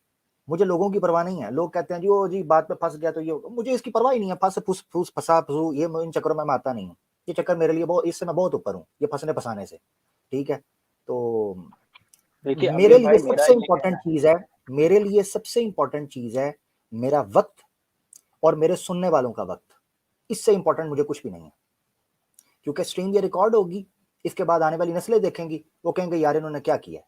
मुझे लोगों की परवाह नहीं है। लोग कहते हैं जी ओ जी बात पे फंस गया तो ये, मुझे इसकी परवाह ही नहीं है। फंसू ये इन चक्करों में मैं आता नहीं हूँ। ये चक्कर मेरे लिए बहुत, इससे मैं बहुत ऊपर हूँ, ये फंसने फंसाने से, ठीक है। तो मेरे लिए सबसे इम्पोर्टेंट चीज है, मेरे लिए सबसे इम्पोर्टेंट चीज है मेरा वक्त और मेरे सुनने वालों का वक्त। इससे इम्पोर्टेंट मुझे कुछ भी नहीं है, क्योंकि स्ट्रीम ये रिकॉर्ड होगी, इसके बाद आने वाली नस्लें देखेंगी, वो कहेंगे यार इन्होंने क्या किया,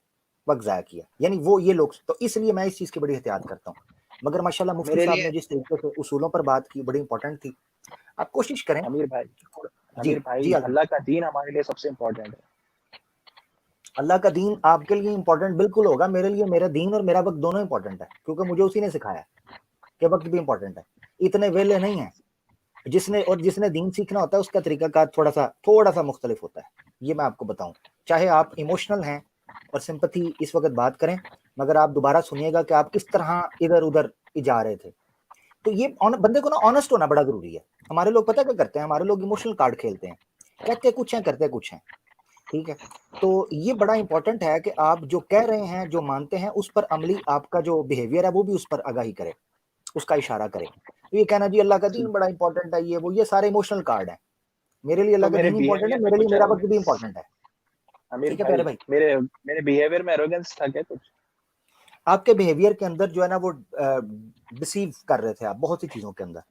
वक्त जाया किया, यानी वो ये लोग। तो इसलिए मैं इस चीज की बड़ी एहतियात करता हूँ। मगर माशाल्लाह मुफ्ती साहब ने जिस तरीके से उसूलों पर बात की, बड़ी इंपॉर्टेंट थी। आप कोशिश करें अमीर भाई, अल्लाह का दीन हमारे लिए सबसे इम्पोर्टेंट है। अल्लाह का दीन आपके लिए इम्पोर्टेंट बिल्कुल होगा, मेरे लिए मेरा दीन और मेरा वक्त दोनों इम्पोर्टेंट है, क्योंकि मुझे उसी ने सिखाया कि वक्त भी इम्पोर्टेंट है। इतने वेले नहीं है, जिसने दीन सीखना होता है उसका तरीकाकार थोड़ा सा मुख्तलिफ होता है, ये मैं आपको बताऊं। चाहे आप इमोशनल हैं और सिंपैथी इस वक्त बात करें, मगर आप दोबारा सुनिएगा कि आप किस तरह इधर उधर जा रहे थे। तो ये बंदे को ना ऑनेस्ट होना बड़ा जरूरी है। हमारे लोग पता क्या करते हैं, हमारे लोग इमोशनल कार्ड खेलते हैं, कहते कुछ हैं करते कुछ हैं, ठीक है। तो ये बड़ा इंपॉर्टेंट है कि आप जो कह रहे हैं, जो मानते हैं, उस पर अमली आपका जो बिहेवियर है वो भी उस पर आगाही करे, उसका इशारा करे। तो ये कहना जी अल्लाह का दीन बड़ा इंपॉर्टेंट है, ये वो, ये सारे इमोशनल कार्ड है। मेरे लिए अल्लाह का दीन इंपॉर्टेंट है, मेरे लिए मेरा वक्त भी इंपॉर्टेंट है, ठीक है प्यारे भाई। मेरे बिहेवियर में एरोगेंस था क्या कुछ? आपके बिहेवियर के अंदर जो है ना वो डिसीव कर रहे थे आप बहुत सी चीजों के अंदर,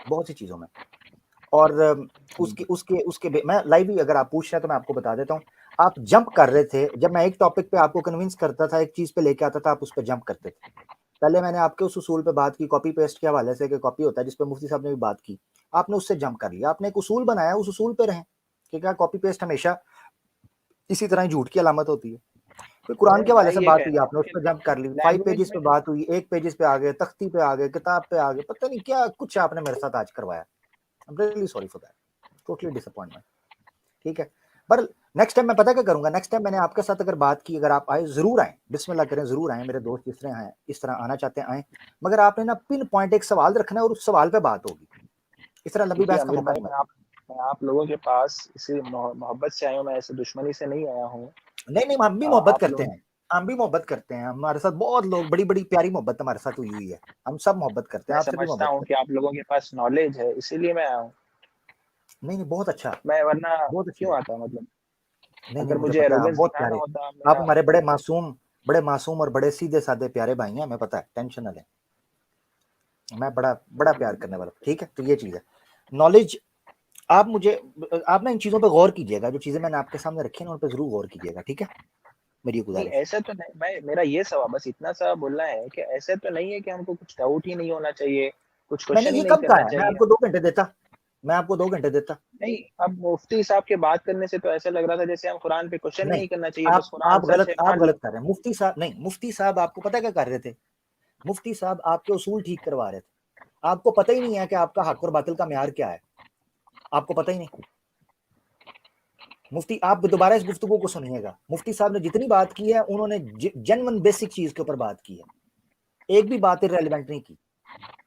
बहुत सी चीजों में। और उसके मैं लाइव ही अगर आप पूछ रहे हैं तो मैं आपको बता देता हूँ। आप जंप कर रहे थे, जब मैं एक टॉपिक पे आपको कन्विंस करता था, एक चीज पे लेके आता था, आप उस पर जंप करते थे। पहले मैंने आपके उस उसूल पे बात की, कॉपी पेस्ट के हवाले से, कि कॉपी होता है, जिस पे मुफ्ती साहब ने भी बात की, आपने उससे जंप कर लिया। आपने एक उसूल बनाया, उस उसूल पे रहें कि क्या कॉपी पेस्ट हमेशा इसी तरह झूठ की अलामत होती है। तो कुरान के हवाले से बात हुई, आपने उस पर जंप कर ली, 5 पेजेस पे बात हुई, 1 पेजेस पे आ गए, तख्ती पे आ गए, किताब पे आ गए, पता नहीं क्या कुछ आपने मेरे साथ आज करवाया। I am really sorry for that, totally disappointment, ठीक है। पर नेक्स्ट टाइम मैं पता क्या करूंगा, नेक्स्ट टाइम मैंने आपके साथ अगर बात की, अगर आप आए, जरूर आए, बिस्मिल्लाह करें, जरूर आए, मेरे दोस्त जिस तरह हैं इस तरह आना चाहते हैं आए, मगर आपने ना पिन पॉइंट एक सवाल रखना है और उस सवाल पे बात होगी। इस तरह लंबी बहस का मौका नहीं मिलता। मैं आप लोगों के पास इसी मोहब्बत से आया हूँ, मैं ऐसे दुश्मनी से नहीं आया हूँ। नहीं हम भी मोहब्बत करते हैं, हम भी मोहब्बत करते हैं, हमारे साथ बहुत लोग, बड़ी बड़ी प्यारी मोहब्बत हमारे साथ हुई हुई है, हम सब मोहब्बत करते हैं, मैं आपसे भी समझता मोहब्बत हूँ कि आप लोगों के पास नॉलेज है, इसीलिए मैं आया हूँ। नहीं नहीं, बहुत अच्छा, मैं वरना बहुत अच्छी क्यों बात। आता, मतलब नहीं नहीं, अगर मुझे मुझे पता है आप एरोगेंस बहुत दिखाना प्यारे, होता आप मेरा। हमारे बड़े मासूम और बड़े सीधे साधे प्यारे भाई हैं, हमें पता है, टेंशन ना लें, मैं बड़ा बड़ा प्यार करने वाला, ठीक है। तो ये चीज़ है, नॉलेज। आप मुझे, आप ना इन चीज़ों पे गौर कीजिएगा, जो चीज़ें मैंने आपके सामने रखी ना उन पे जरूर गौर कीजिएगा, ठीक है, मेरी नहीं गुजारिश। ऐसा तो नहीं, मैं मेरा ये सवाल बस इतना सा बोलना है कि ऐसा तो नहीं है कि हमको कुछ डाउट ही नहीं होना चाहिए, कुछ मैंने क्वेश्चन ही ये नहीं कब कहा करना है, मैं चाहिए। आपको 2 घंटे देता, मैं आपको 2 घंटे देता। नहीं, अब मुफ्ती साहब के बात करने से तो ऐसा लग रहा था जैसे हम कुरान पे क्वेश्चन ही नहीं, नहीं करना चाहिए, बस कुरान आप सच गलत है मान लो। कर रहे हैं। मुफ्ती साहब नहीं, मुफ्ती साहब आपको पता है क्या कर रहे थे? मुफ्ती साहब आपके उसूल ठीक करवा रहे थे, आपको पता ही नहीं है कि आपका हक और बातिल का म्यार क्या है, आपको पता ही नहीं। मुफ्ती, आप दोबारा इस गुफ्तगू को सुनिएगा, मुफ्ती साहब ने जितनी बात की है उन्होंने जेन्युइन बेसिक चीज के ऊपर बात की है, एक भी बात इररिलेवेंट नहीं की।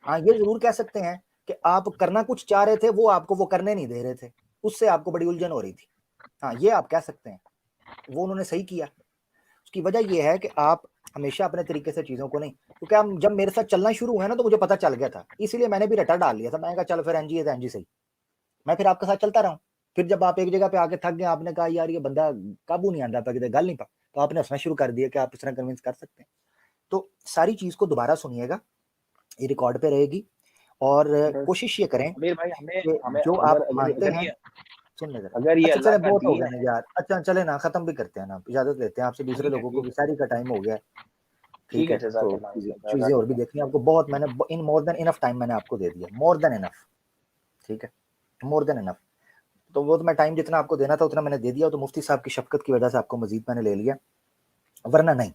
हाँ, ये जरूर कह सकते हैं कि आप करना कुछ चाह रहे थे, वो आपको वो करने नहीं दे रहे थे, उससे आपको बड़ी उलझन हो रही थी। हाँ, ये आप कह सकते हैं, वो उन्होंने सही किया। उसकी वजह यह है कि आप हमेशा अपने तरीके से चीज़ों को नहीं, क्योंकि हम जब मेरे साथ चलना शुरू हुआ ना तो मुझे पता चल गया था, इसीलिए मैंने भी रटा डाल लिया था, मैंने कहा चल फिर एनजी है तो एनजी सही, मैं फिर आपके साथ चलता रहा हूँ। फिर जब आप एक जगह पे आके थक गए, आपने कहा यार ये बंदा काबू नहीं आता, कितने गल नहीं पा, तो आपने हंसना शुरू कर दिया कि आप इस तरह कन्विंस कर सकते हैं। तो सारी चीज़ को दोबारा सुनिएगा, ये रिकॉर्ड पे रहेगी, और कोशिश ये करें अमीर भाई हमें कि हमें जो अगर आप अगर मानते अगर हैं, ये सुन ले जरा। अगर ये अच्छा अल्लाह चले, का बहुत हो दीन गया ना है। यार, अच्छा चले ना, खत्म भी करते हैं ना, इजाजत लेते हैं आपसे, दूसरे लोगों को भी, सारी का टाइम हो गया, ठीक ठीक है। है, तो जज़ाकल्लाह चीजें और भी देखनी है आपको, बहुत मैंने इन मोर देन इनफ टाइम मैंने आपको दे दिया, मोर देन इनफ, ठीक है, मोर देन इनफ। तो वो तो मैं टाइम जितना आपको देना था उतना मैंने दे दिया, तो मुफ्ती साहब की शफकत की वजह से आपको मजीद मैंने ले लिया, वरना नहीं।